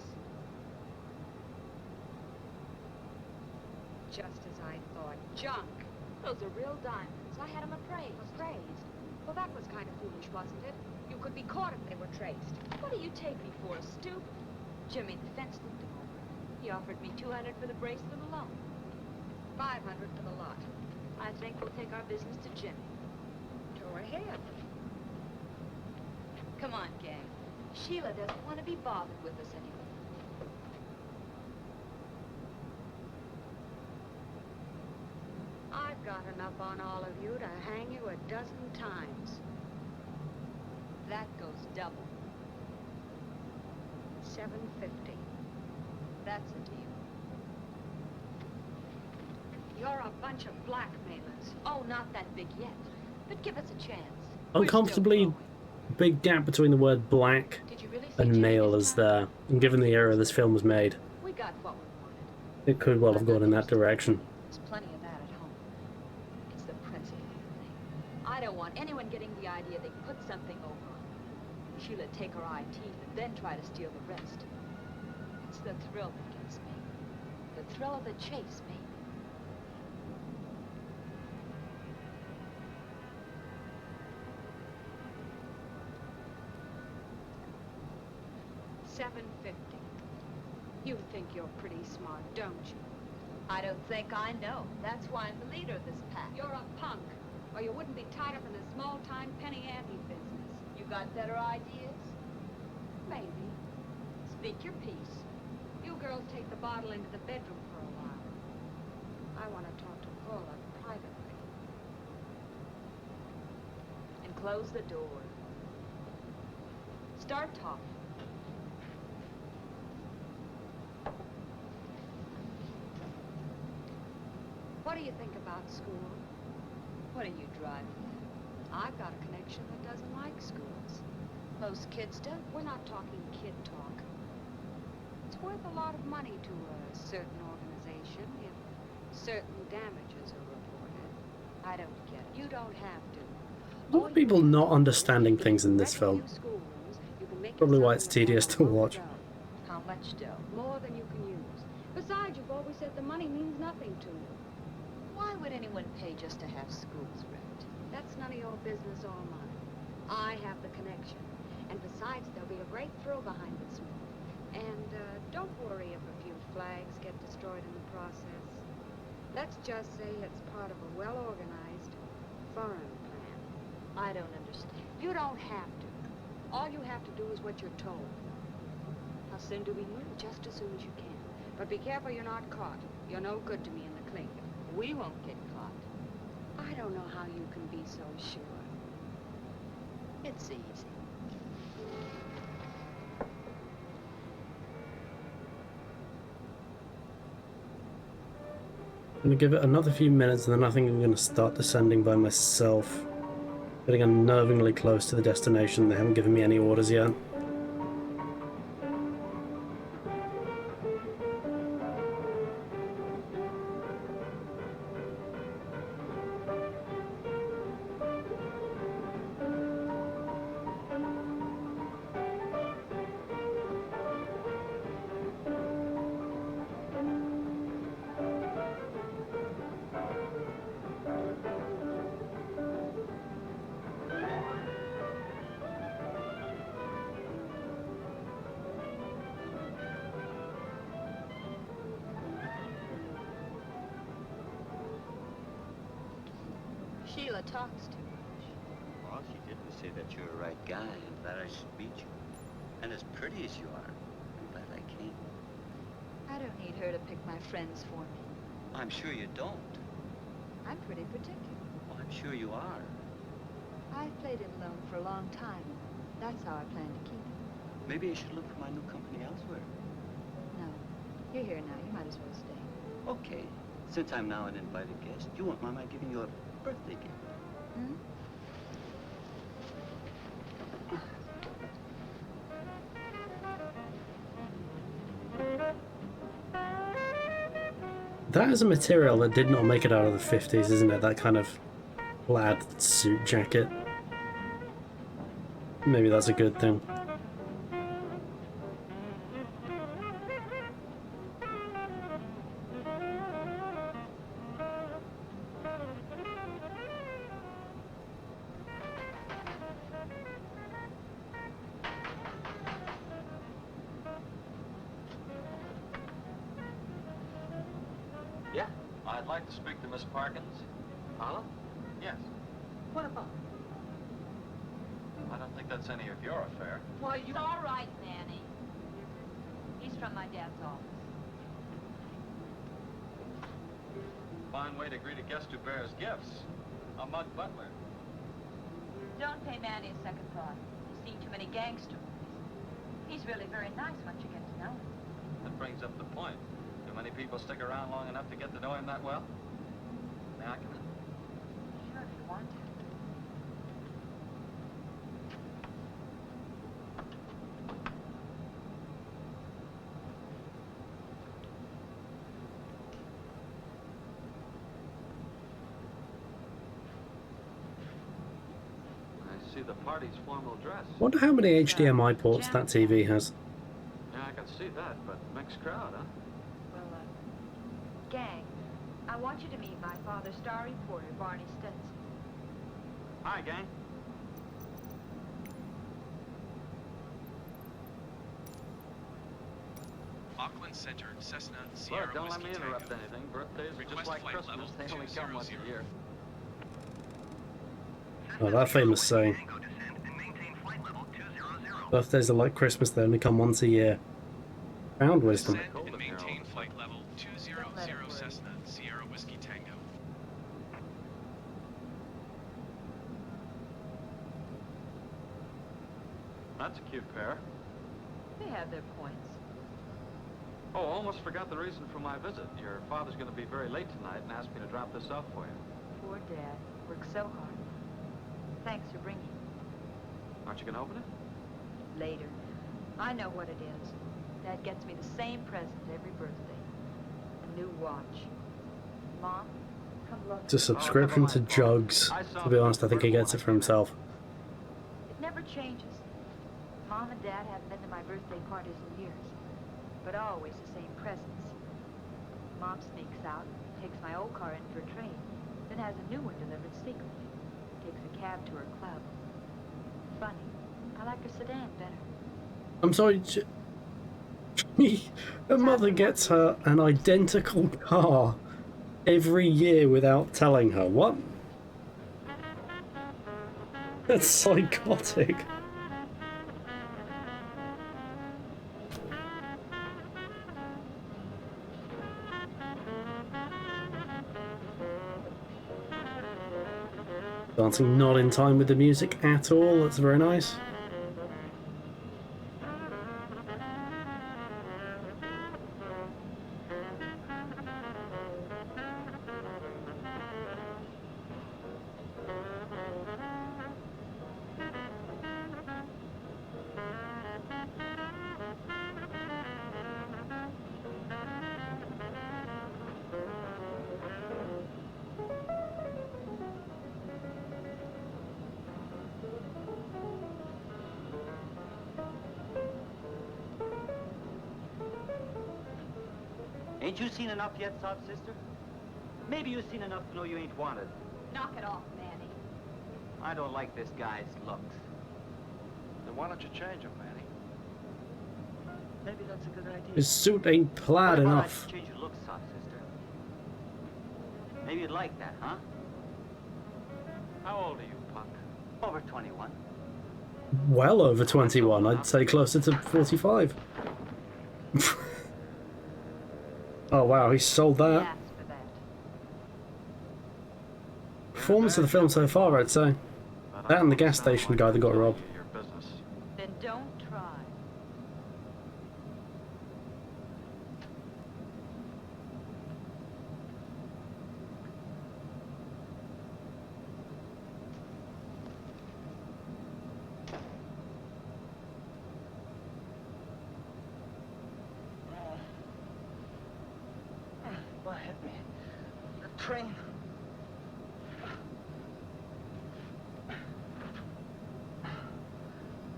[SPEAKER 20] Just as I thought. Junk.
[SPEAKER 7] Those are real diamonds. I had them appraised.
[SPEAKER 20] Appraised? Well, that was kind of foolish, wasn't it? You could be caught if they were traced.
[SPEAKER 7] What do you take me for, a stoop? Jimmy the fence looked them over. He offered me $200 for the bracelet alone.
[SPEAKER 20] $500 for the lot.
[SPEAKER 7] I think we'll take our business to Jimmy.
[SPEAKER 20] Go ahead.
[SPEAKER 7] Come on, gang. Sheila doesn't want to be bothered with us anymore.
[SPEAKER 20] I've got enough on all of you to hang you a dozen times.
[SPEAKER 16] That goes double.
[SPEAKER 20] $750.
[SPEAKER 16] That's a deal.
[SPEAKER 20] You're a bunch of blackmailers.
[SPEAKER 7] Oh, not that big yet. But give us a chance.
[SPEAKER 2] Uncomfortably big gap between the word black and male is there. And given the era this film was made,
[SPEAKER 20] We got what we wanted.
[SPEAKER 2] it could well have gone in that direction.
[SPEAKER 20] There's plenty of that at home. It's the principle thing. I don't want anyone getting the idea they put something over on me. Sheila'd take her eye teeth and then try to steal the rest. It's the thrill that gets me. The thrill of the chase, baby.
[SPEAKER 17] $7.50. You think you're pretty smart, don't you?
[SPEAKER 16] I don't think I know. That's why I'm the leader of this pack.
[SPEAKER 17] You're a punk, or you wouldn't be tied up in the small-time penny ante business.
[SPEAKER 16] You got better ideas?
[SPEAKER 17] Maybe.
[SPEAKER 16] Speak your piece.
[SPEAKER 17] You girls take the bottle into the bedroom for a while. I want to talk to Paula privately.
[SPEAKER 16] And close the door. Start talking.
[SPEAKER 17] What do you think about school?
[SPEAKER 16] What are you driving at?
[SPEAKER 17] I've got a connection that doesn't like schools.
[SPEAKER 16] Most kids don't.
[SPEAKER 17] We're not talking kid talk. It's worth a lot of money to a certain organization if certain damages are reported.
[SPEAKER 16] I don't get it.
[SPEAKER 17] You don't have to.
[SPEAKER 2] A lot of people not understanding things in this film. Probably why it's tedious to watch.
[SPEAKER 16] How much dough?
[SPEAKER 17] More than you can use. Besides, you've always said the money means nothing to you.
[SPEAKER 16] Why would anyone pay just to have schools wrecked?
[SPEAKER 17] That's none of your business or mine. I have the connection. And besides, there'll be a great thrill behind this move. And don't worry if a few flags get destroyed in the process. Let's just say it's part of a well-organized foreign plan.
[SPEAKER 16] I don't understand.
[SPEAKER 17] You don't have to. All you have to do is what you're told. How soon do we move? Just as soon as you can. But be careful you're not caught. You're no good to me in the clink.
[SPEAKER 16] We won't get caught.
[SPEAKER 17] I don't know how you can be so sure.
[SPEAKER 16] It's easy.
[SPEAKER 2] I'm going to give it another few minutes and then I think I'm going to start descending by myself. Getting unnervingly close to the destination. They haven't given me any orders yet.
[SPEAKER 16] Sheila talks too much.
[SPEAKER 11] All she did was say that you're a right guy and that I should meet you. And as pretty as you are, I'm glad I came.
[SPEAKER 16] I don't need her to pick my friends for me.
[SPEAKER 11] I'm sure you don't.
[SPEAKER 16] I'm pretty particular.
[SPEAKER 11] Well, I'm sure you are.
[SPEAKER 16] I've played it alone for a long time. That's how I plan to keep it.
[SPEAKER 11] Maybe I should look for my new company elsewhere.
[SPEAKER 16] No. You're here now. You might as well stay.
[SPEAKER 11] Okay. Since I'm now an invited guest, you won't mind my giving you a birthday gift.
[SPEAKER 16] Hmm?
[SPEAKER 2] That is a material that did not make it out of the 50s, isn't it? That kind of plaid suit jacket. Maybe that's a good thing.
[SPEAKER 19] Yeah, I'd like to speak to Miss Parkins. Paula? Yes.
[SPEAKER 16] What about?
[SPEAKER 19] I don't think that's any of your affair.
[SPEAKER 16] Why, you... It's all right, Manny. He's from my dad's office.
[SPEAKER 19] Fine way to greet a guest who bears gifts. A mug butler.
[SPEAKER 16] Don't pay Manny a second thought. He's seen too many gangster movies. He's really very nice once you get to know him.
[SPEAKER 19] That brings up the point. Do many people stick around long enough to get to know him that well? May I come in?
[SPEAKER 16] Sure, if you want to.
[SPEAKER 19] see the party's formal dress.
[SPEAKER 2] Wonder how many HDMI ports that TV has.
[SPEAKER 19] Yeah, I can see that, but mixed crowd, huh?
[SPEAKER 16] Well, gang, I want you to meet my father's star reporter, Barney Stetson.
[SPEAKER 19] Hi, gang.
[SPEAKER 3] Auckland Center, Cessna, Sierra
[SPEAKER 19] Look, don't let me
[SPEAKER 3] Whiskey
[SPEAKER 19] interrupt
[SPEAKER 3] Tango.
[SPEAKER 19] anything. Birthdays are just like
[SPEAKER 3] flight
[SPEAKER 19] Christmas.
[SPEAKER 3] level
[SPEAKER 19] They only come once a year.
[SPEAKER 2] Oh, that famous saying. Birthdays are like Christmas, they only come once a year. Found wisdom.
[SPEAKER 3] Descend and maintain flight level 200 Cessna, Sierra Whiskey Tango.
[SPEAKER 19] That's a cute pair.
[SPEAKER 16] They have their points.
[SPEAKER 19] Oh, almost forgot the reason for my visit. Your father's going to be very late tonight and asked me to drop this off for you.
[SPEAKER 16] Poor Dad. Worked so hard. Thanks for bringing it.
[SPEAKER 19] Aren't you going to open it?
[SPEAKER 16] Later. I know what it is. Dad gets me the same present every birthday. A new watch. Mom, come look.
[SPEAKER 2] It's a subscription to Jugs. To be honest, I think he gets it for himself.
[SPEAKER 16] It never changes. Mom and Dad haven't been to my birthday parties in years. But always the same presents. Mom sneaks out, takes my old car in for a trade, then has a new one delivered secretly. Takes a cab to her club. Funny, I like her sedan better.
[SPEAKER 2] I'm sorry, her mother gets her an identical car every year without telling her. What? That's psychotic. Dancing not in time with the music at all, that's very nice.
[SPEAKER 21] Ain't you seen enough yet, sob sister? Maybe you've seen enough to know you ain't wanted.
[SPEAKER 16] Knock it off, Manny.
[SPEAKER 21] I don't like this guy's looks.
[SPEAKER 18] Then why don't you change him, Manny?
[SPEAKER 21] Maybe that's a good idea.
[SPEAKER 2] His suit ain't plaid
[SPEAKER 21] What about
[SPEAKER 2] enough.
[SPEAKER 21] I change your looks, sob sister? Maybe you'd like that, huh?
[SPEAKER 18] How old are you, Puck?
[SPEAKER 21] Over 21.
[SPEAKER 2] Well over 21, I'd say closer to 45. Oh wow, he sold that. Performance of the film so far, I'd say. That and the gas station guy that got robbed.
[SPEAKER 16] Then don't try.
[SPEAKER 21] What hit me? The train.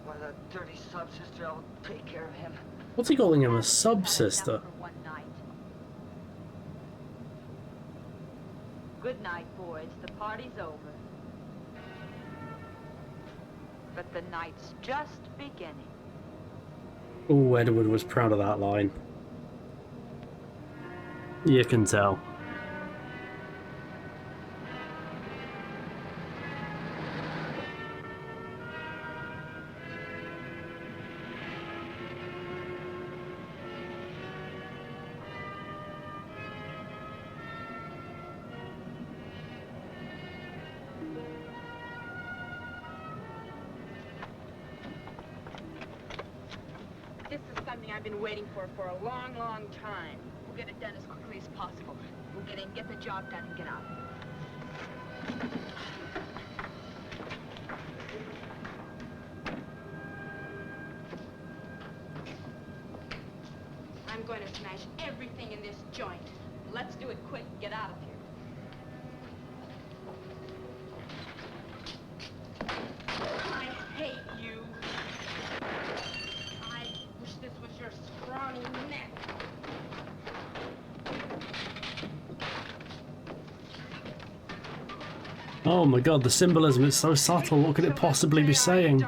[SPEAKER 21] Why, that dirty sub-sister, I'll take care of him.
[SPEAKER 2] What's he calling him, a sub-sister?
[SPEAKER 16] One night. Good night, boys. The party's over. But the night's just beginning.
[SPEAKER 2] Oh, Edward was proud of that line. You can tell.
[SPEAKER 9] This is something I've been waiting for a long, long time. We'll get it done as quickly as possible. We'll get in, get the job done, and get out. I'm going to smash everything in this joint. Let's do it quick and get out of here.
[SPEAKER 2] Oh my god, the symbolism is so subtle. What could it possibly be saying?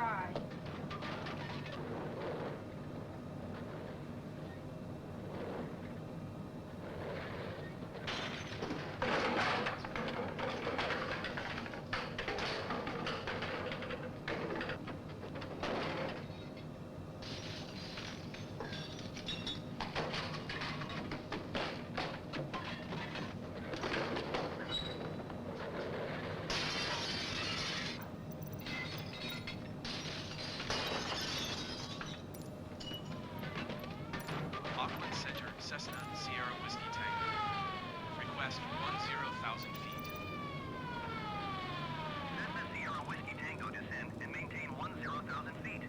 [SPEAKER 3] Auckland Center, Cessna, Sierra Whiskey Tango. Request 10,000 feet.
[SPEAKER 10] Cessna, Sierra Whiskey Tango, descend and maintain 10,000 feet.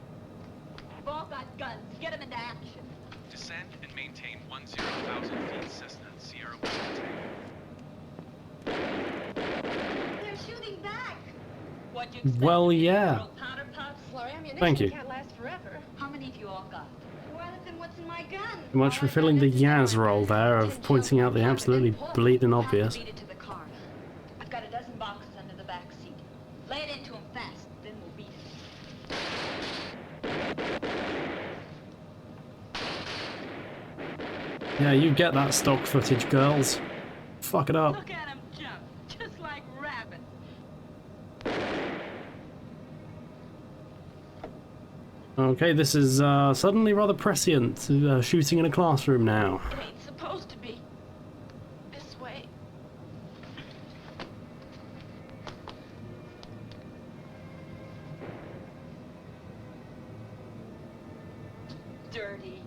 [SPEAKER 16] We've all got guns. Get them into action.
[SPEAKER 3] Descend and maintain 10,000 feet, Cessna, Sierra Whiskey Tango.
[SPEAKER 20] They're shooting back.
[SPEAKER 16] What you
[SPEAKER 2] Well, yeah.
[SPEAKER 16] powder puffs?
[SPEAKER 20] Well, ammunition
[SPEAKER 2] Thank you.
[SPEAKER 20] can't last forever.
[SPEAKER 16] How many have you all got?
[SPEAKER 20] Well, then what's in my gun?
[SPEAKER 2] Much for filling the Yaz role there of pointing out the absolutely bleeding obvious.
[SPEAKER 16] Beat it to the car. I've got a dozen boxes under the back seat. Lay it into them fast, then we'll beat it.
[SPEAKER 2] Yeah, you get that stock footage, girls. Fuck it up.
[SPEAKER 16] Look at him jump, just like rabbits.
[SPEAKER 2] Okay, this is suddenly rather prescient. Shooting in a classroom now.
[SPEAKER 9] It ain't supposed to be. This way.
[SPEAKER 16] Dirty.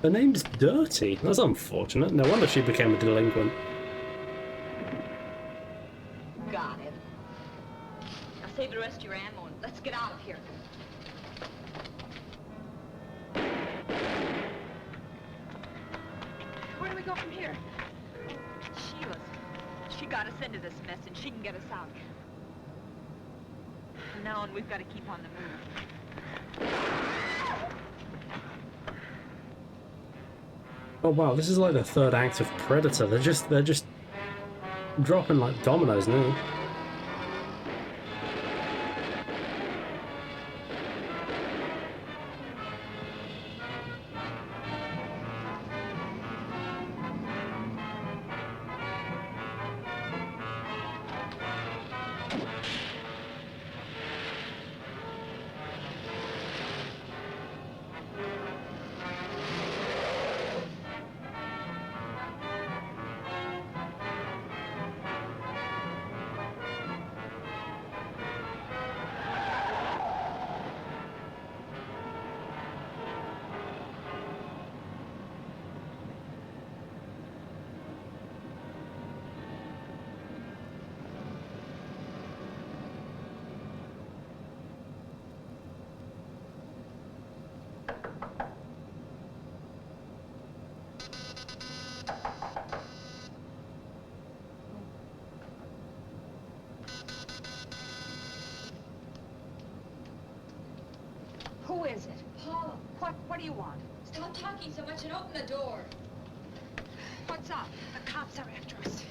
[SPEAKER 2] Her name's Dirty. That's unfortunate. No wonder she became a delinquent.
[SPEAKER 16] Got him. Now save the rest of your ammo and let's get out of here.
[SPEAKER 9] Where do we go from here?
[SPEAKER 16] Sheila's. She got us into this mess and she can get us out. From now on, we've got to keep on the move.
[SPEAKER 2] Oh wow, this is like the third act of Predator. They're just dropping like dominoes now.
[SPEAKER 20] Who is it?
[SPEAKER 16] Paula, what do you want?
[SPEAKER 20] Stop talking so much and open the door. What's up? The cops are after us.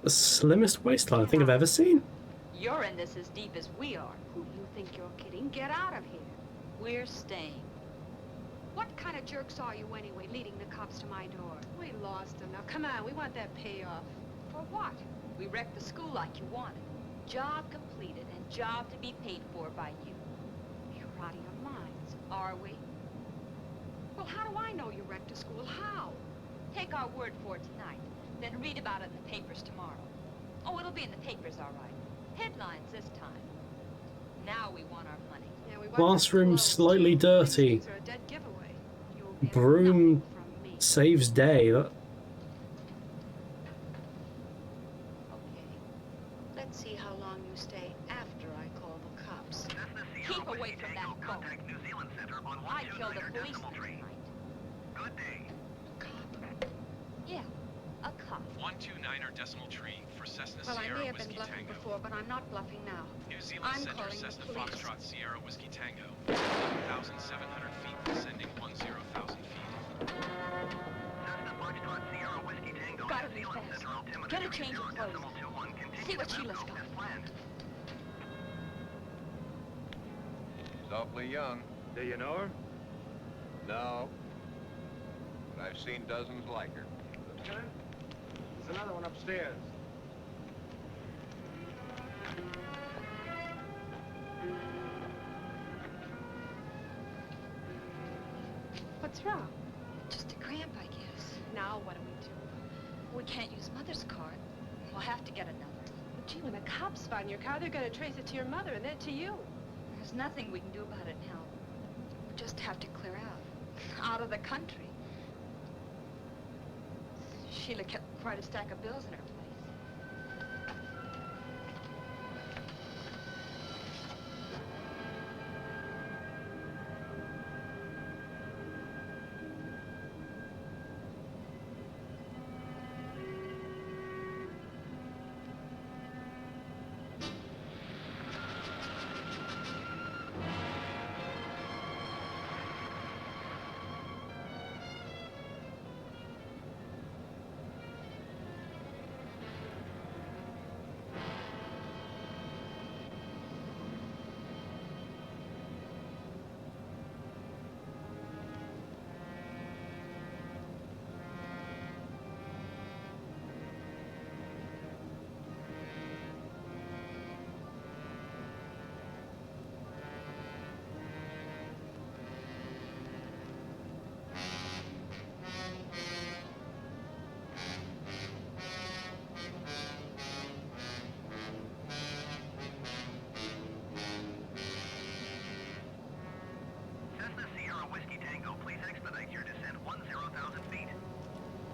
[SPEAKER 2] The slimmest waistline I think I've ever seen.
[SPEAKER 16] You're in this as deep as we are.
[SPEAKER 20] Who do you think you're kidding? Get out of here.
[SPEAKER 16] We're staying.
[SPEAKER 20] What kind of jerks are you anyway, leading the cops to my door?
[SPEAKER 17] We lost him. Now, come on, we want that payoff.
[SPEAKER 20] For what?
[SPEAKER 16] We wrecked the school like you wanted. Job completed and job to be paid for by you.
[SPEAKER 20] You're out of your minds.
[SPEAKER 16] Are we?
[SPEAKER 20] Well, how do I know you wrecked a school? How?
[SPEAKER 16] Take our word for it tonight, then read about it in the papers tomorrow. Oh, it'll be in the papers, all right. Headlines this time. Now we want our money.
[SPEAKER 17] Yeah, we want
[SPEAKER 2] Classroom slightly dirty.
[SPEAKER 17] These are a dead giveaway. You'll get
[SPEAKER 2] Broom
[SPEAKER 17] nothing from me.
[SPEAKER 2] saves day. That
[SPEAKER 20] Let's see how long you stay after I call the cops.
[SPEAKER 16] Keep away from that phone. I killed a policeman tonight.
[SPEAKER 10] Good day.
[SPEAKER 16] Yeah, a cop.
[SPEAKER 3] 129er decimal tree for Cessna
[SPEAKER 20] Well, I
[SPEAKER 3] Sierra
[SPEAKER 20] may have been
[SPEAKER 3] Whiskey
[SPEAKER 20] bluffing
[SPEAKER 3] Tango.
[SPEAKER 20] before, but I'm not bluffing now.
[SPEAKER 3] New Zealand
[SPEAKER 20] I'm
[SPEAKER 3] Center,
[SPEAKER 20] calling the
[SPEAKER 3] Cessna
[SPEAKER 20] police.
[SPEAKER 3] Foxtrot Sierra Whiskey Tango. 11,700 feet, descending 10,000 feet.
[SPEAKER 16] change of clothes. See what Sheila's got.
[SPEAKER 12] She's awfully young.
[SPEAKER 10] Do you know her?
[SPEAKER 12] No. But I've seen dozens like her.
[SPEAKER 10] Lieutenant, there's another one upstairs.
[SPEAKER 16] What's wrong? Just a cramp, I guess. Now what do we do? We can't use Mother's card. We'll have to get another.
[SPEAKER 9] But gee, when the cops find your car, they're going to trace it to your mother and then to you.
[SPEAKER 16] There's nothing we can do about it now. We just have to clear out of the country. Sheila kept quite a stack of bills in her place.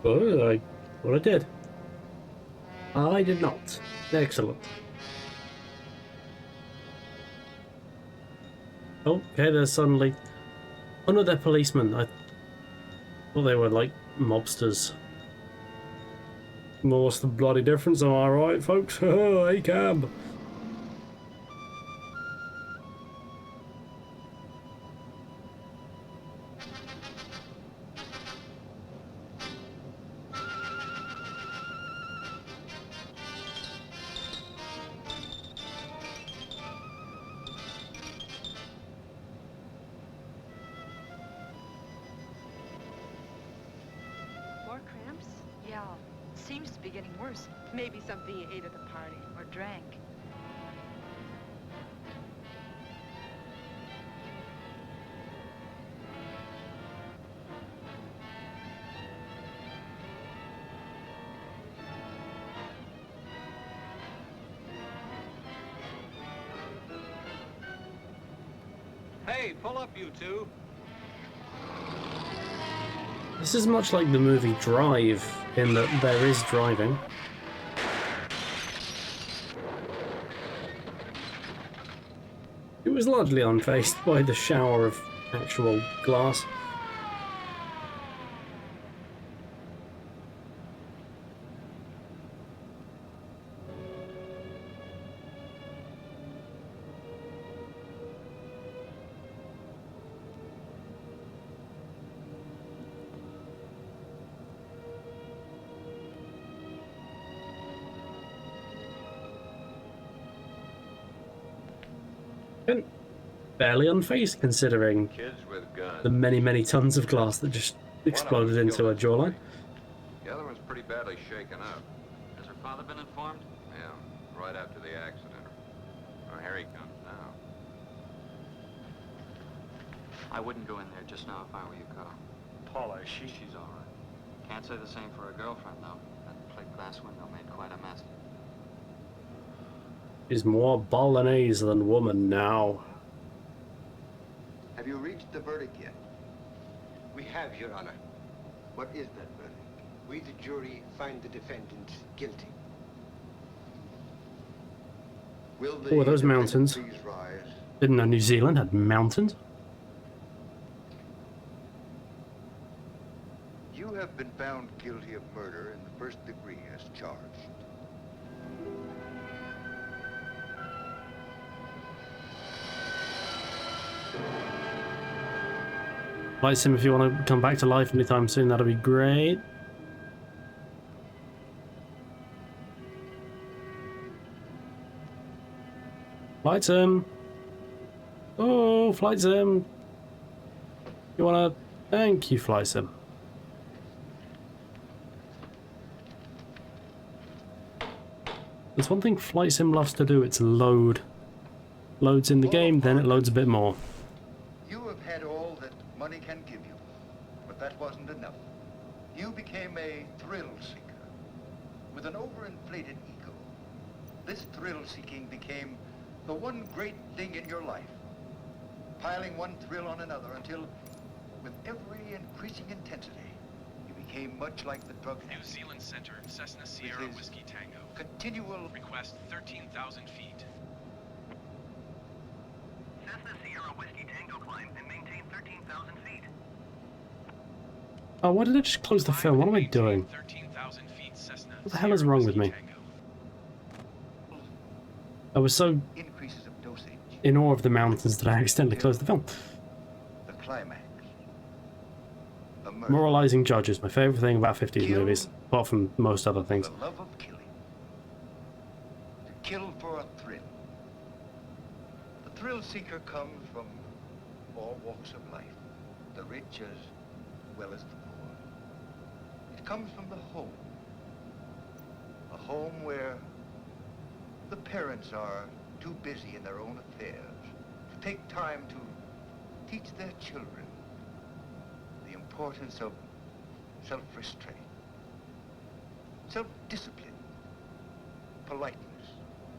[SPEAKER 2] Oh, I did. I did not. Excellent. Oh, okay, there's suddenly... Oh no, they're policemen. I thought they were like mobsters. What's the bloody difference, am I right, folks? Oh, hey, cab.
[SPEAKER 9] More cramps?
[SPEAKER 16] Yeah, it seems to be getting worse.
[SPEAKER 9] Maybe something you ate at the party.
[SPEAKER 16] Or drank.
[SPEAKER 18] Hey, pull up, you two.
[SPEAKER 2] This is much like the movie Drive, in that there is driving. It was largely unfazed by the shower of actual glass. And barely unfazed considering
[SPEAKER 12] Kids with guns.
[SPEAKER 2] the many tons of glass that just exploded into her jawline.
[SPEAKER 12] The other one's pretty badly shaken up.
[SPEAKER 19] Has her father been informed?
[SPEAKER 12] Yeah, right after the accident. Oh, here he comes now.
[SPEAKER 19] I wouldn't go in there just now if I were you, Carl.
[SPEAKER 10] Paula, is she?
[SPEAKER 19] She's all right. Can't say the same for her girlfriend, though. That plate glass window made quite a mess.
[SPEAKER 2] Is more Balinese than woman now.
[SPEAKER 14] Have you reached the verdict yet?
[SPEAKER 4] We have, Your Honor.
[SPEAKER 14] What is that verdict?
[SPEAKER 4] We, the jury, find the defendant guilty.
[SPEAKER 14] Will
[SPEAKER 2] Oh, are those mountains?
[SPEAKER 14] please rise?
[SPEAKER 2] Didn't know New Zealand had mountains.
[SPEAKER 14] You have been found guilty of murder in the first degree as charged.
[SPEAKER 2] Like Sim, if you want to come back to life anytime soon, that'll be great. Flight sim. Oh, flight sim. You wanna? Thank you, flight sim. There's one thing flight sim loves to do. It's load. Loads in the game, then it loads a bit more.
[SPEAKER 14] You have had all that money can give you, but that wasn't enough. You became a thrill seeker with an overinflated ego. This thrill seeking became the one great thing in your life, piling one thrill on another until, with every increasing intensity, you became much like the drug
[SPEAKER 3] New Zealand Center, Cessna Sierra Whiskey Tango.
[SPEAKER 14] Continual
[SPEAKER 3] request 13,000 feet.
[SPEAKER 10] Cessna Sierra Whiskey Tango climb and maintain 13,000 feet.
[SPEAKER 2] Oh, why did I just close the film? What am I doing?
[SPEAKER 3] 13,000 feet, Cessna.
[SPEAKER 2] What the hell is wrong with me? I was so in awe of the mountains that I accidentally closed the film.
[SPEAKER 14] The climax.
[SPEAKER 2] Moralizing judges, my favourite thing about 50s movies, apart from most other things.
[SPEAKER 14] The love of killing. To kill for a thrill. The thrill seeker comes from all walks of life, the rich as well as the poor. It comes from the home. A home where the parents are too busy in their own affairs to take time to teach their children the importance of self-restraint, self-discipline, politeness.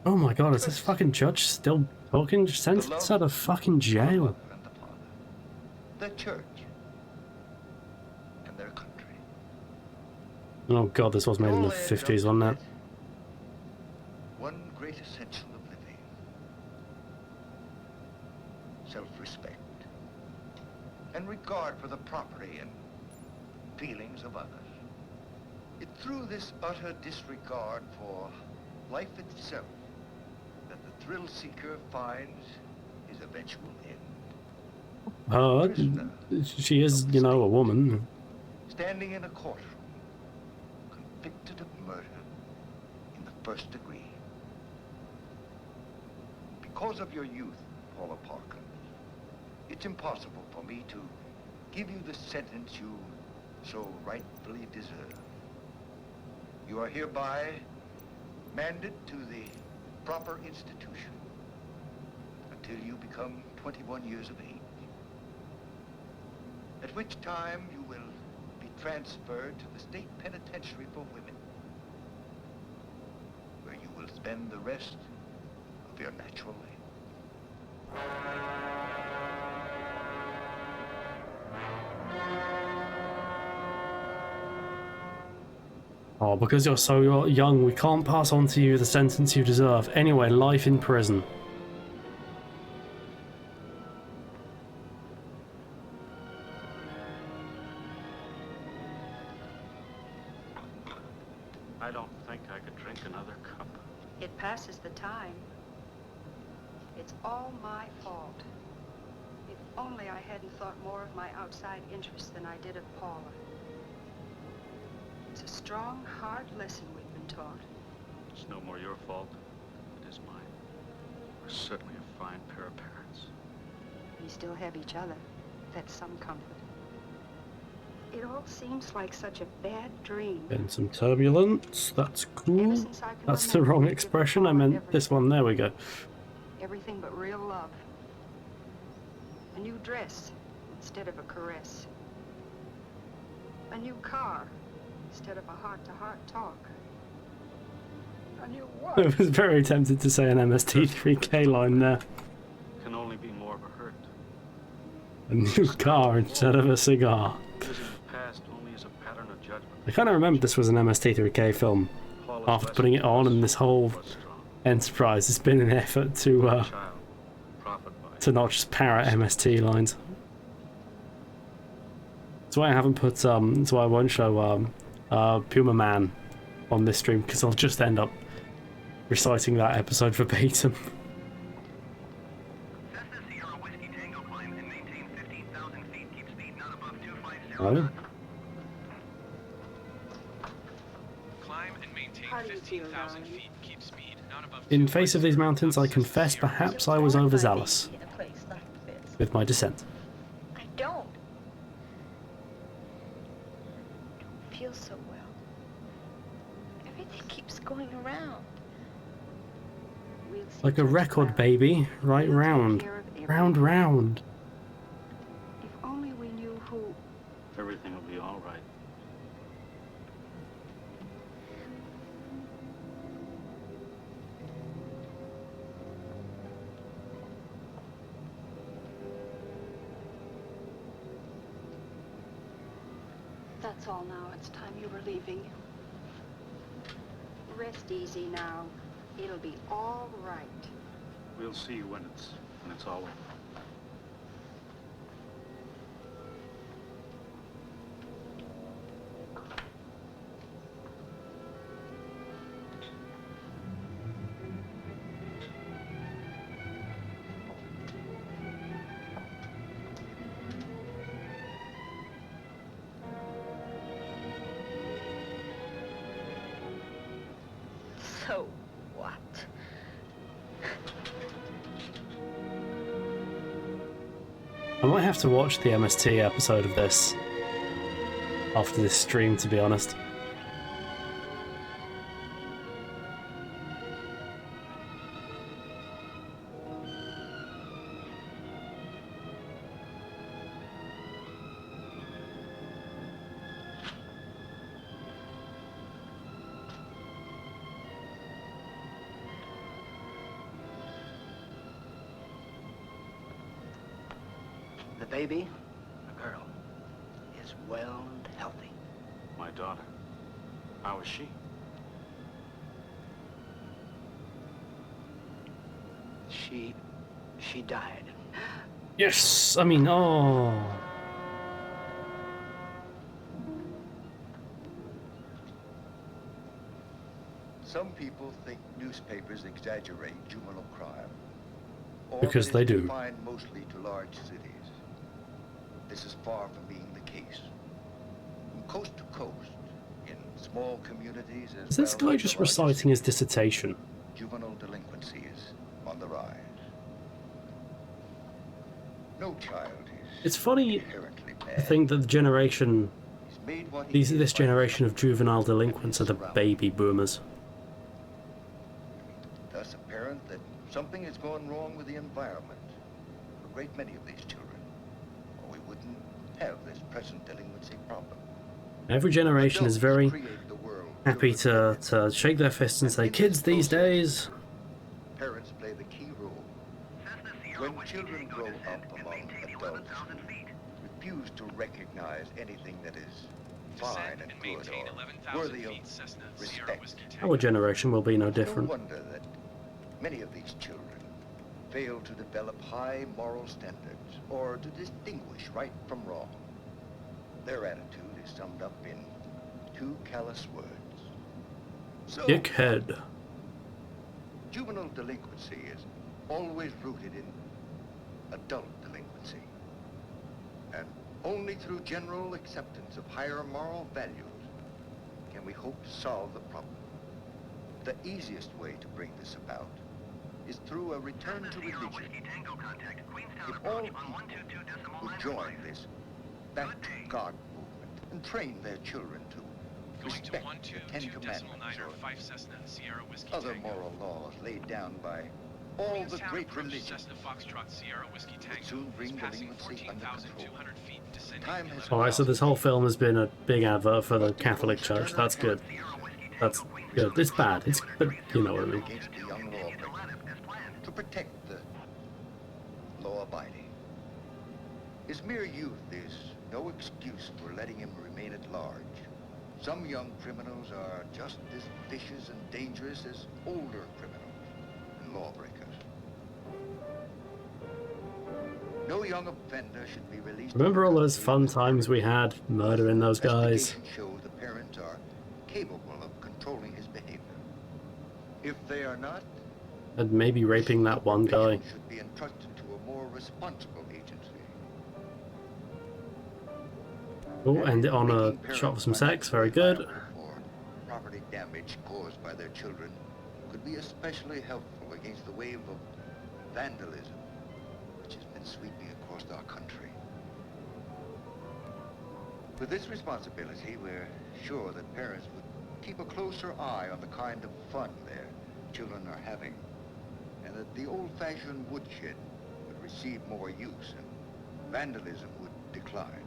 [SPEAKER 2] Oh my god, is this fucking judge still talking? Just sentenced out of fucking jail.
[SPEAKER 14] Their church and their country.
[SPEAKER 2] Oh god, this was made in the 50s, wasn't it?
[SPEAKER 14] One great essential of living. Self-respect. And regard for the property and feelings of others. It's through this utter disregard for life itself that the thrill seeker finds his eventual end.
[SPEAKER 2] She is, you know, a woman.
[SPEAKER 14] Standing in a courtroom, convicted of murder in the first degree. Because of your youth, Paula Parkins, it's impossible for me to give you the sentence you so rightfully deserve. You are hereby manded to the proper institution until you become 21 years of age, at which time you will be transferred to the state penitentiary for women, where you will spend the rest of your natural life.
[SPEAKER 2] Oh, because you're so young, we can't pass on to you the sentence you deserve. Anyway, life in prison.
[SPEAKER 19] I don't think I could drink another cup.
[SPEAKER 15] It passes the time. It's all my fault. If only I hadn't thought more of my outside interests than I did of Paula. It's a strong, hard lesson we've been taught.
[SPEAKER 19] It's no more your fault. It is mine. We're certainly a fine pair of parents.
[SPEAKER 15] We still have each other. That's some comfort. It all seems like such a bad dream.
[SPEAKER 2] Getting some turbulence. That's cool. That's the wrong expression. I meant this one. There we go.
[SPEAKER 15] Everything but real love. A new dress instead of a caress. A new car instead of a heart-to-heart talk. A new wife.
[SPEAKER 2] I was very tempted to say an MST3K line there.
[SPEAKER 19] Can only be more of a hurt.
[SPEAKER 2] A new car instead of a cigar.
[SPEAKER 19] Using the past only as a pattern of judgment.
[SPEAKER 2] I kind of remember this was an MST3K film after putting it on, and this whole enterprise has been an effort to not just parrot MST lines. That's why I haven't put that's why I won't show Puma Man on this stream, because I'll just end up reciting that episode verbatim. Oh.
[SPEAKER 3] Climb and maintain 15,000 feet. Keep speed not
[SPEAKER 2] In face of these mountains, I confess perhaps I was overzealous with my descent.
[SPEAKER 7] I don't feel so well. Everything keeps going around.
[SPEAKER 2] Like a record, baby. Right round. Round, round.
[SPEAKER 15] If only we knew who...
[SPEAKER 18] Everything will be all right.
[SPEAKER 15] That's all now. It's time you were leaving. Rest easy now. It'll be all right.
[SPEAKER 18] We'll see when it's all over.
[SPEAKER 7] So what?
[SPEAKER 2] I might have to watch the MST episode of this after this stream, to be honest.
[SPEAKER 1] The baby, a girl, is well and healthy.
[SPEAKER 18] My daughter. How is she?
[SPEAKER 1] She died.
[SPEAKER 2] Yes! I mean, oh...
[SPEAKER 14] Some people think newspapers exaggerate juvenile crime. Or
[SPEAKER 2] Because
[SPEAKER 14] that
[SPEAKER 2] they
[SPEAKER 14] it's
[SPEAKER 2] do.
[SPEAKER 14] confined mostly to large cities. This is far from being the case. From coast to coast, in small communities as
[SPEAKER 2] Is this
[SPEAKER 14] well
[SPEAKER 2] guy
[SPEAKER 14] as
[SPEAKER 2] just
[SPEAKER 14] the largest
[SPEAKER 2] reciting his dissertation?
[SPEAKER 14] juvenile delinquency is on the rise. No child is
[SPEAKER 2] It's funny
[SPEAKER 14] inherently
[SPEAKER 2] to
[SPEAKER 14] bad.
[SPEAKER 2] think that the generation...
[SPEAKER 14] He's made what he
[SPEAKER 2] This
[SPEAKER 14] is by
[SPEAKER 2] generation of juvenile delinquents are the baby boomers.
[SPEAKER 14] thus apparent that something has gone wrong with the environment for a great many of these children, or we wouldn't have this present delinquency problem.
[SPEAKER 2] Every generation is very happy to shake their fists and say, kids these days...
[SPEAKER 14] Parents play the key role. When children grow up among adults who refuse to recognize anything that is fine and good or worthy of respect,
[SPEAKER 2] Our generation will be no
[SPEAKER 14] no
[SPEAKER 2] different.
[SPEAKER 14] wonder that many of these children fail to develop high moral standards or to distinguish right from wrong. Their attitude is summed up in two callous words. So,
[SPEAKER 2] Dickhead.
[SPEAKER 14] juvenile delinquency is always rooted in adult delinquency. And only through general acceptance of higher moral values can we hope to solve the problem. The easiest way to bring this about is through a return to religion. If all people who join this Back to God movement and train their children to respect the Ten Commandments or other moral laws laid down by all the great religions, would soon bring delinquency under control. Time has
[SPEAKER 2] Alright, so this whole film has been a big advert for the Catholic Church. That's good. That's good. It's bad. It's, but you know what I mean.
[SPEAKER 14] against the young lawbreaker to protect the law-abiding. His mere youth is no excuse for letting him remain at large. Some young criminals are just as vicious and dangerous as older criminals and lawbreakers. No young offender should be released.
[SPEAKER 2] Remember all those fun times we had murdering those guys?
[SPEAKER 14] Investigation shows the parents are capable of controlling his behavior. If they are not,
[SPEAKER 2] And maybe raping that one guy.
[SPEAKER 14] should be entrusted to a more responsible agency.
[SPEAKER 2] Oh, end it on a shot for some sex. Very good.
[SPEAKER 14] Property damage caused by their children could be be especially helpful against the wave of vandalism which has been sweeping across our country. With this responsibility, we're sure that parents would keep a closer eye on the kind of fun their children are having, and that the old-fashioned woodshed would receive more use and vandalism would decline.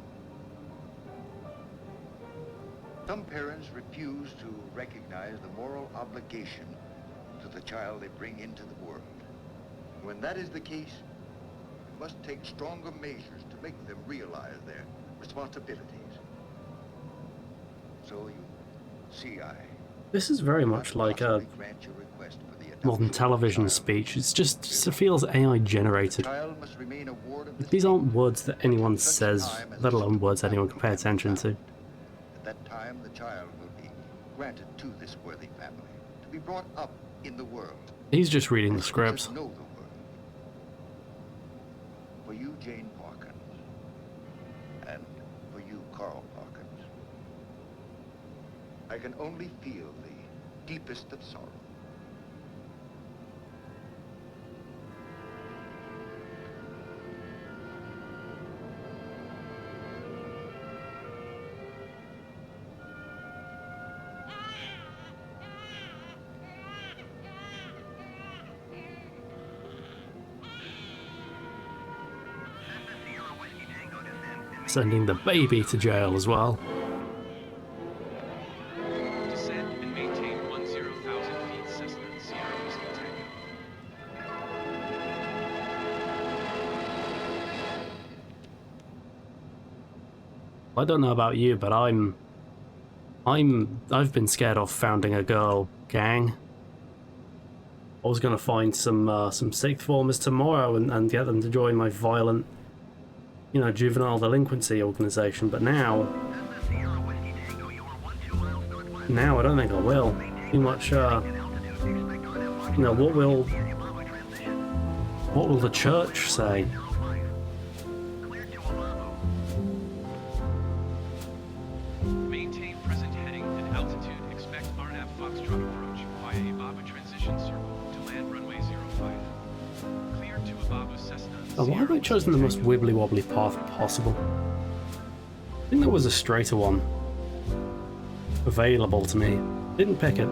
[SPEAKER 14] Some parents refuse to recognize the moral obligation to the child they bring into the world. When that is the case, we must take stronger measures to make them realize their responsibilities. So you see,
[SPEAKER 2] This is very much like a modern television speech. It feels AI generated. These aren't words that anyone says, let alone words anyone can pay attention to.
[SPEAKER 14] At that time, the child will be granted to this worthy family, to be brought up in the world.
[SPEAKER 2] He's just reading the scripts.
[SPEAKER 14] Know the world. For you, Jane Parkins, and for you, Carl Parkins, I can only feel the deepest of sorrow.
[SPEAKER 2] Sending the baby to jail as well.
[SPEAKER 3] Descend and maintain 10,000 feet Cessna Sierra Whiskey Tango.
[SPEAKER 2] I don't know about you, but I've been scared off founding a girl gang. I was gonna find some sixth formers tomorrow and get them to join my violent, you know, juvenile delinquency organization, but now I don't think I will. Too much, you know, what will the church say?
[SPEAKER 3] Maintain present heading and altitude. Expect RNAV Foxtrot approach via Ibabu transition circle to land runway 05. Clear to Ibabu Cessna.
[SPEAKER 2] Oh, why have I chosen the most wibbly-wobbly path possible? I think there was a straighter one available to me. Didn't pick it.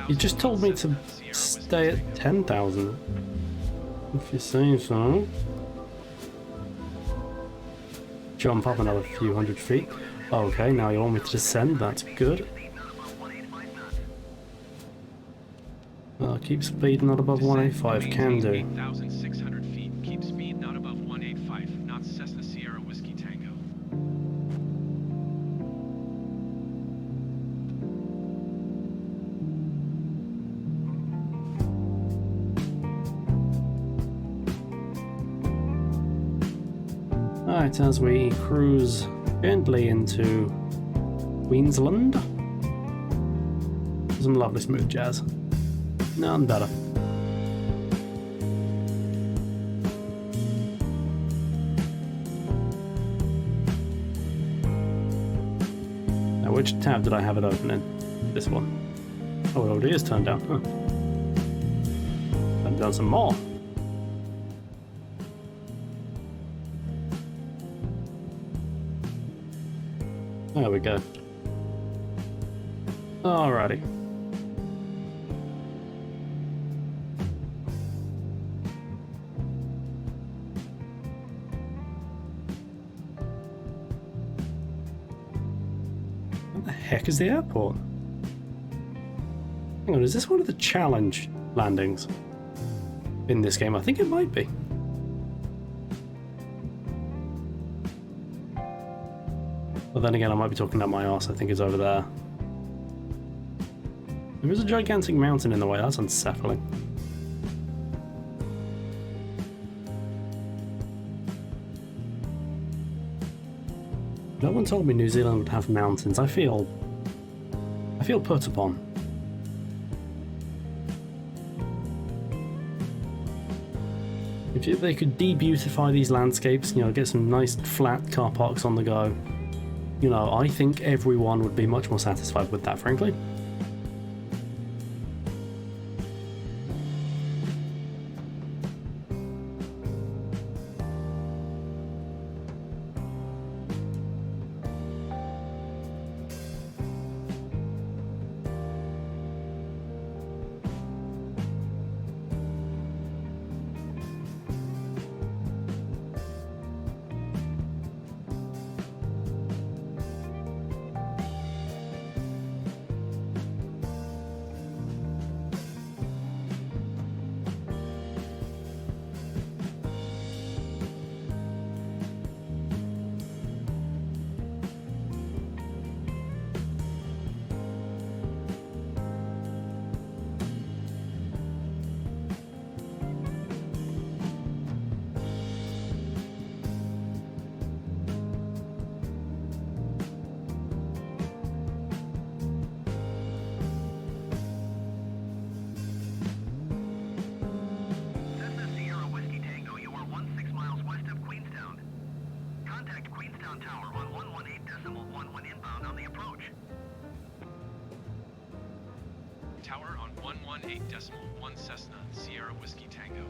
[SPEAKER 2] You just told me to stay at 10,000. If you say so. Jump up another few hundred feet. Okay, now you want me to descend, that's good. Keep speed not above 185, can do.
[SPEAKER 3] 8,600 feet. Keep speed not above 185. Not Cessna Sierra Whiskey Tango.
[SPEAKER 2] Alright, as we cruise gently into Queensland. Some lovely smooth jazz. None better. Now, which tab did I have it open in? This one. Oh, it already is turned down. Huh. Turned down some more. There we go. Alrighty. What the heck is the airport? Hang on, is this one of the challenge landings in this game? I think it might be. But then again, I might be talking about my arse. I think it's over there. There is a gigantic mountain in the way. That's unsettling. No one told me New Zealand would have mountains. I feel put upon. If they could de-beautify these landscapes, you know, get some nice flat car parks on the go, you know, I think everyone would be much more satisfied with that, frankly.
[SPEAKER 3] Tower on 118.1 Cessna, Sierra Whiskey Tango.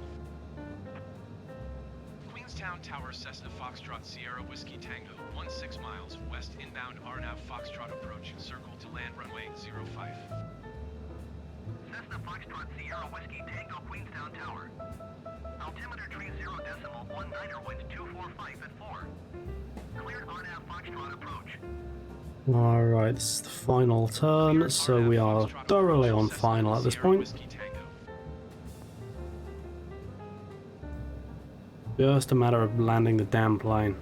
[SPEAKER 3] Queenstown Tower, Cessna Foxtrot, Sierra Whiskey Tango, 16 miles west inbound RNAV Foxtrot approach, circle to land runway 05.
[SPEAKER 10] Cessna Foxtrot Sierra Whiskey Tango Queenstown Tower. Altimeter tree 0.19 winds 245 at 4. Cleared RNAV Foxtrot approach.
[SPEAKER 2] Alright, this is the final turn, so we are thoroughly on final at this point. Just a matter of landing the damn plane.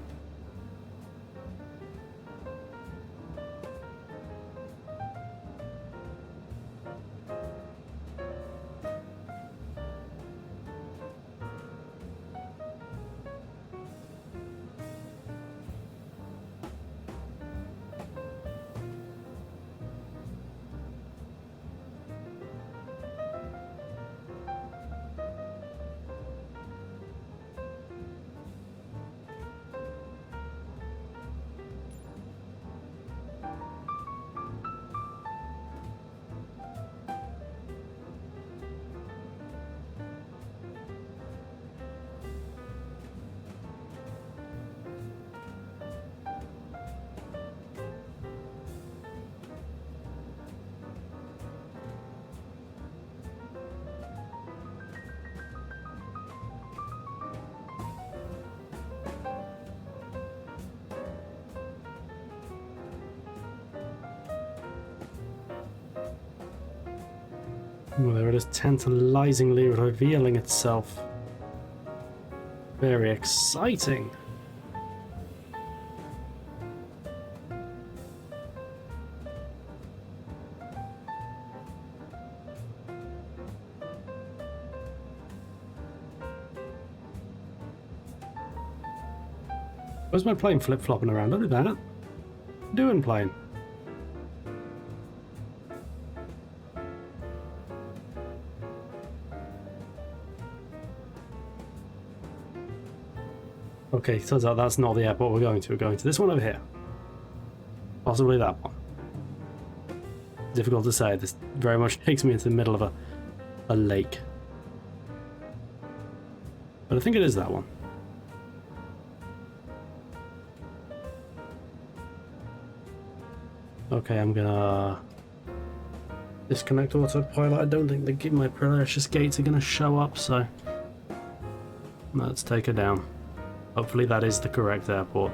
[SPEAKER 2] Oh, there it is, tantalizingly revealing itself. Very exciting. Where's my plane flip-flopping around? Don't do that. What are you doing, plane? Okay, turns out that's not the airport we're going to. We're going to this one over here. Possibly that one. Difficult to say. This very much takes me into the middle of a lake. But I think it is that one. Okay, I'm gonna disconnect autopilot. I don't think my precious gates are gonna show up, so let's take her down. Hopefully that is the correct airport.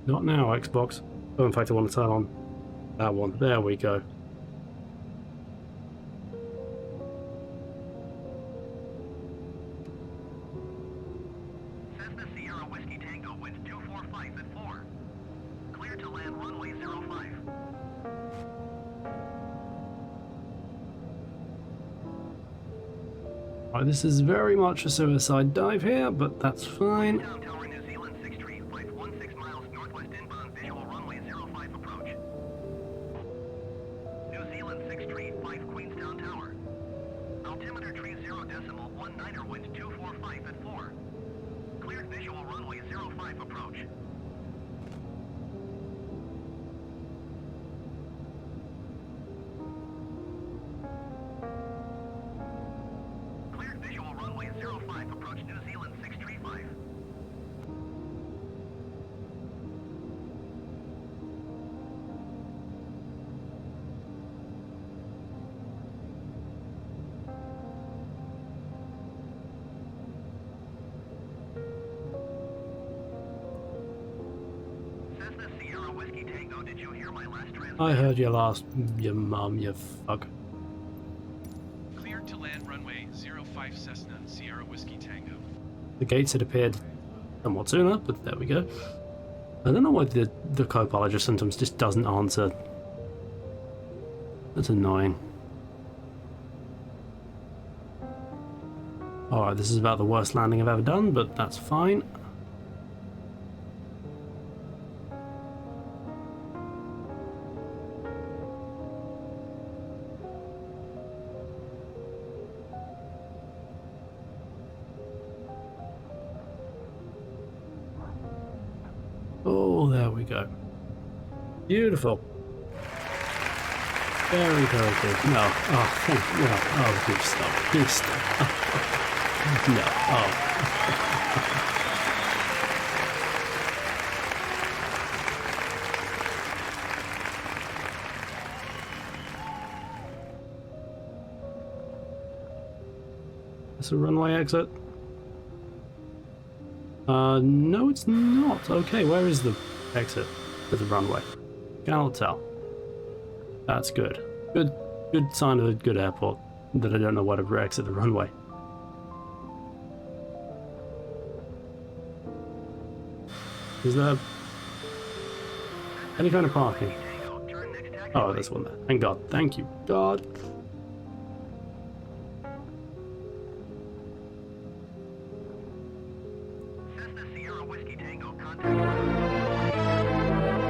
[SPEAKER 2] Not now, Xbox. Oh, in fact, I want to turn on that one. There we go.
[SPEAKER 10] Cessna Sierra Whiskey Tango, wind 245 at 4. Clear to land runway 05.
[SPEAKER 2] Right, this is very much a suicide dive here, but that's fine.
[SPEAKER 10] Down Tower, New Zealand 63516 miles northwest inbound, visual runway 05 approach. New Zealand 635 Queenstown Tower. Altimeter 30.19 wind 245 at 4. Cleared visual runway 05 approach. Cleared visual runway 05 approach New Zealand 635. Cessna Sierra Whiskey Tango, did you hear my last transmission?
[SPEAKER 2] I heard you last, you mum, you fuck.
[SPEAKER 3] Cleared to land runway 05 Cessna Sierra Whiskey Tango.
[SPEAKER 2] The gates had appeared somewhat sooner, but there we go. I don't know why the co-pilot just sometimes just doesn't answer. That's annoying. Alright, this is about the worst landing I've ever done, but that's fine. Oh, there we go. Beautiful. Very, very good. No. Oh, thank you. No. Oh, good stuff. Good stuff. No. Oh. It's a runway exit. No, it's not. Okay, where is the exit for the runway? Cannot tell. That's good. Good sign of a good airport, that I don't know where to exit the runway. Is there any kind of parking? Oh, there's one there. Thank God. Thank you, God.
[SPEAKER 10] Cessna Sierra Whiskey Tango, contact.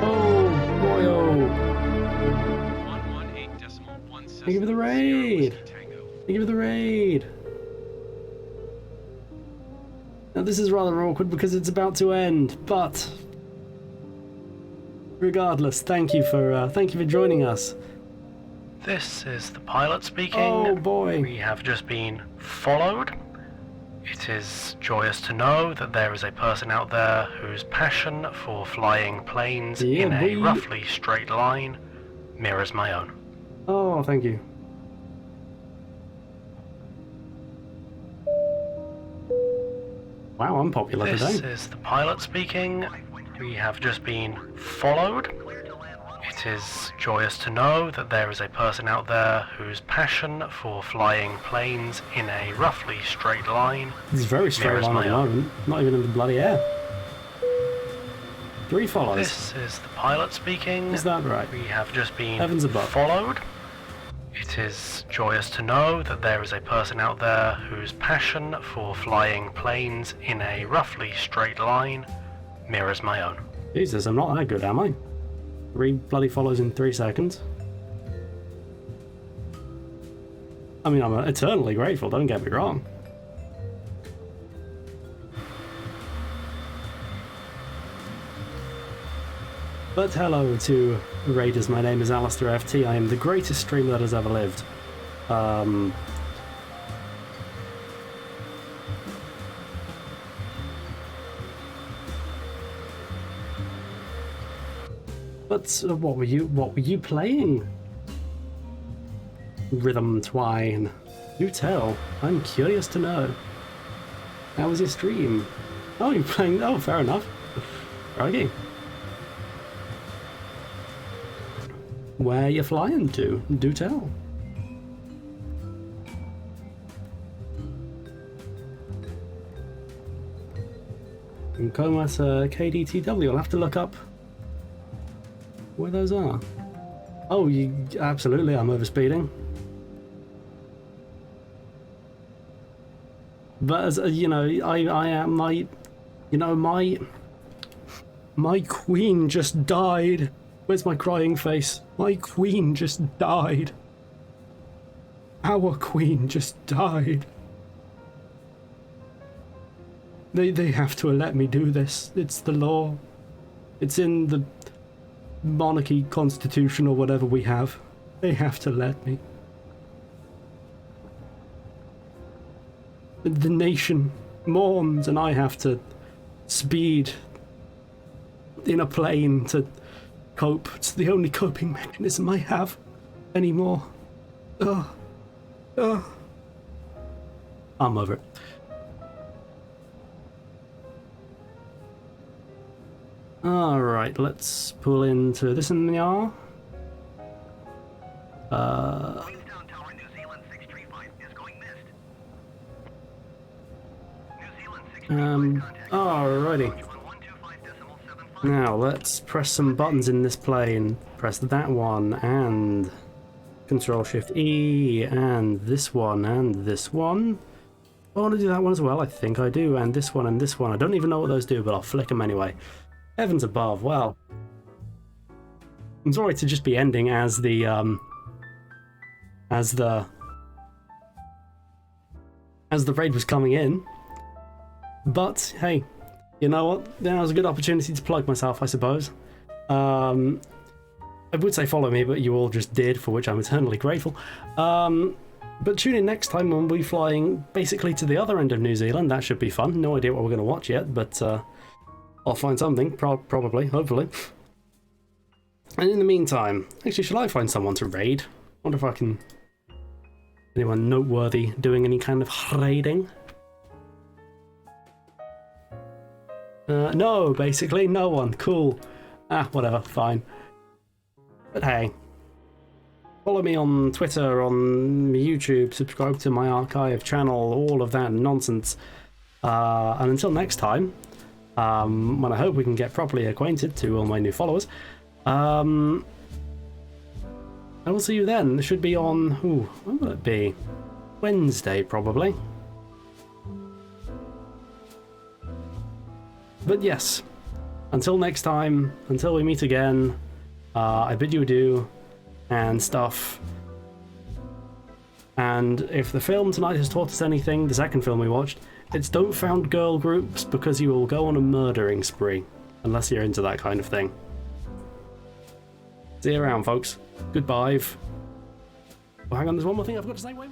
[SPEAKER 2] Oh, boy, oh.
[SPEAKER 3] 118.1
[SPEAKER 2] Thank you for the raid. Thank you for the raid. Now this is rather awkward because it's about to end, but regardless, thank you for joining us. This is the pilot speaking. Oh boy. We have just been followed. It is joyous to know that there is a person out there whose passion for flying planes in a roughly straight line mirrors my own. Oh, thank you. Wow, I'm popular today. This is the pilot speaking. We have just been followed. It is joyous to know that there is a person out there whose passion for flying planes in a roughly straight line. It's a very straight line at the moment. Not even in the bloody air. 3 follows. This is the pilot speaking. Is that right? We have just been heavens above followed. It is joyous to know that there is a person out there whose passion for flying planes in a roughly straight line mirrors my own. Jesus, I'm not that good, am I? 3 bloody follows in 3 seconds. I mean, I'm eternally grateful, don't get me wrong. But hello to Raiders, my name is Alistair FT, I am the greatest streamer that has ever lived. But what were you playing? Rhythm Twine. You tell. I'm curious to know. How was your stream? Oh, you're playing. Oh, fair enough. Okay. where you're flying to. Do tell. From Coma to KDTW, I'll have to look up where those are. Oh, absolutely, I'm overspeeding. But as you know, I am my queen just died. Where's my crying face? My queen just died. Our queen just died. They have to let me do this. It's the law. It's in the monarchy constitution or whatever we have. They have to let me. The nation mourns and I have to speed in a plane to cope. It's the only coping mechanism I have anymore. I'm over it. Alright, let's pull into this in the R.
[SPEAKER 10] Queenstown Tower, New Zealand 635 is going missed. New Zealand 635
[SPEAKER 2] Alrighty. Now let's press some buttons in this plane. Press that one and Control Shift E and this one and this one. I want to do that one as well. I think I do, and this one and this one. I don't even know what those do, but I'll flick them anyway. Heavens above. Well, I'm sorry to just be ending as the raid was coming in, but hey, you know what? That was a good opportunity to plug myself, I suppose. I would say follow me, but you all just did, for which I'm eternally grateful. But tune in next time when we'll be flying basically to the other end of New Zealand. That should be fun. No idea what we're going to watch yet, but I'll find something, probably, hopefully. And in the meantime, actually, shall I find someone to raid? Wonder if I can... anyone noteworthy doing any kind of raiding? No, basically, no one. Cool. Whatever, fine. But hey, follow me on Twitter, on YouTube, subscribe to my archive channel, all of that nonsense. And until next time, when I hope we can get properly acquainted to all my new followers, I will see you then. It should be on, when will it be? Wednesday, probably. But yes, until next time, until we meet again, I bid you adieu and stuff. And if the film tonight has taught us anything, the second film we watched, it's don't found girl groups because you will go on a murdering spree, unless you're into that kind of thing. See you around, folks. Goodbye. Oh, hang on, there's one more thing I've got to say. Wait.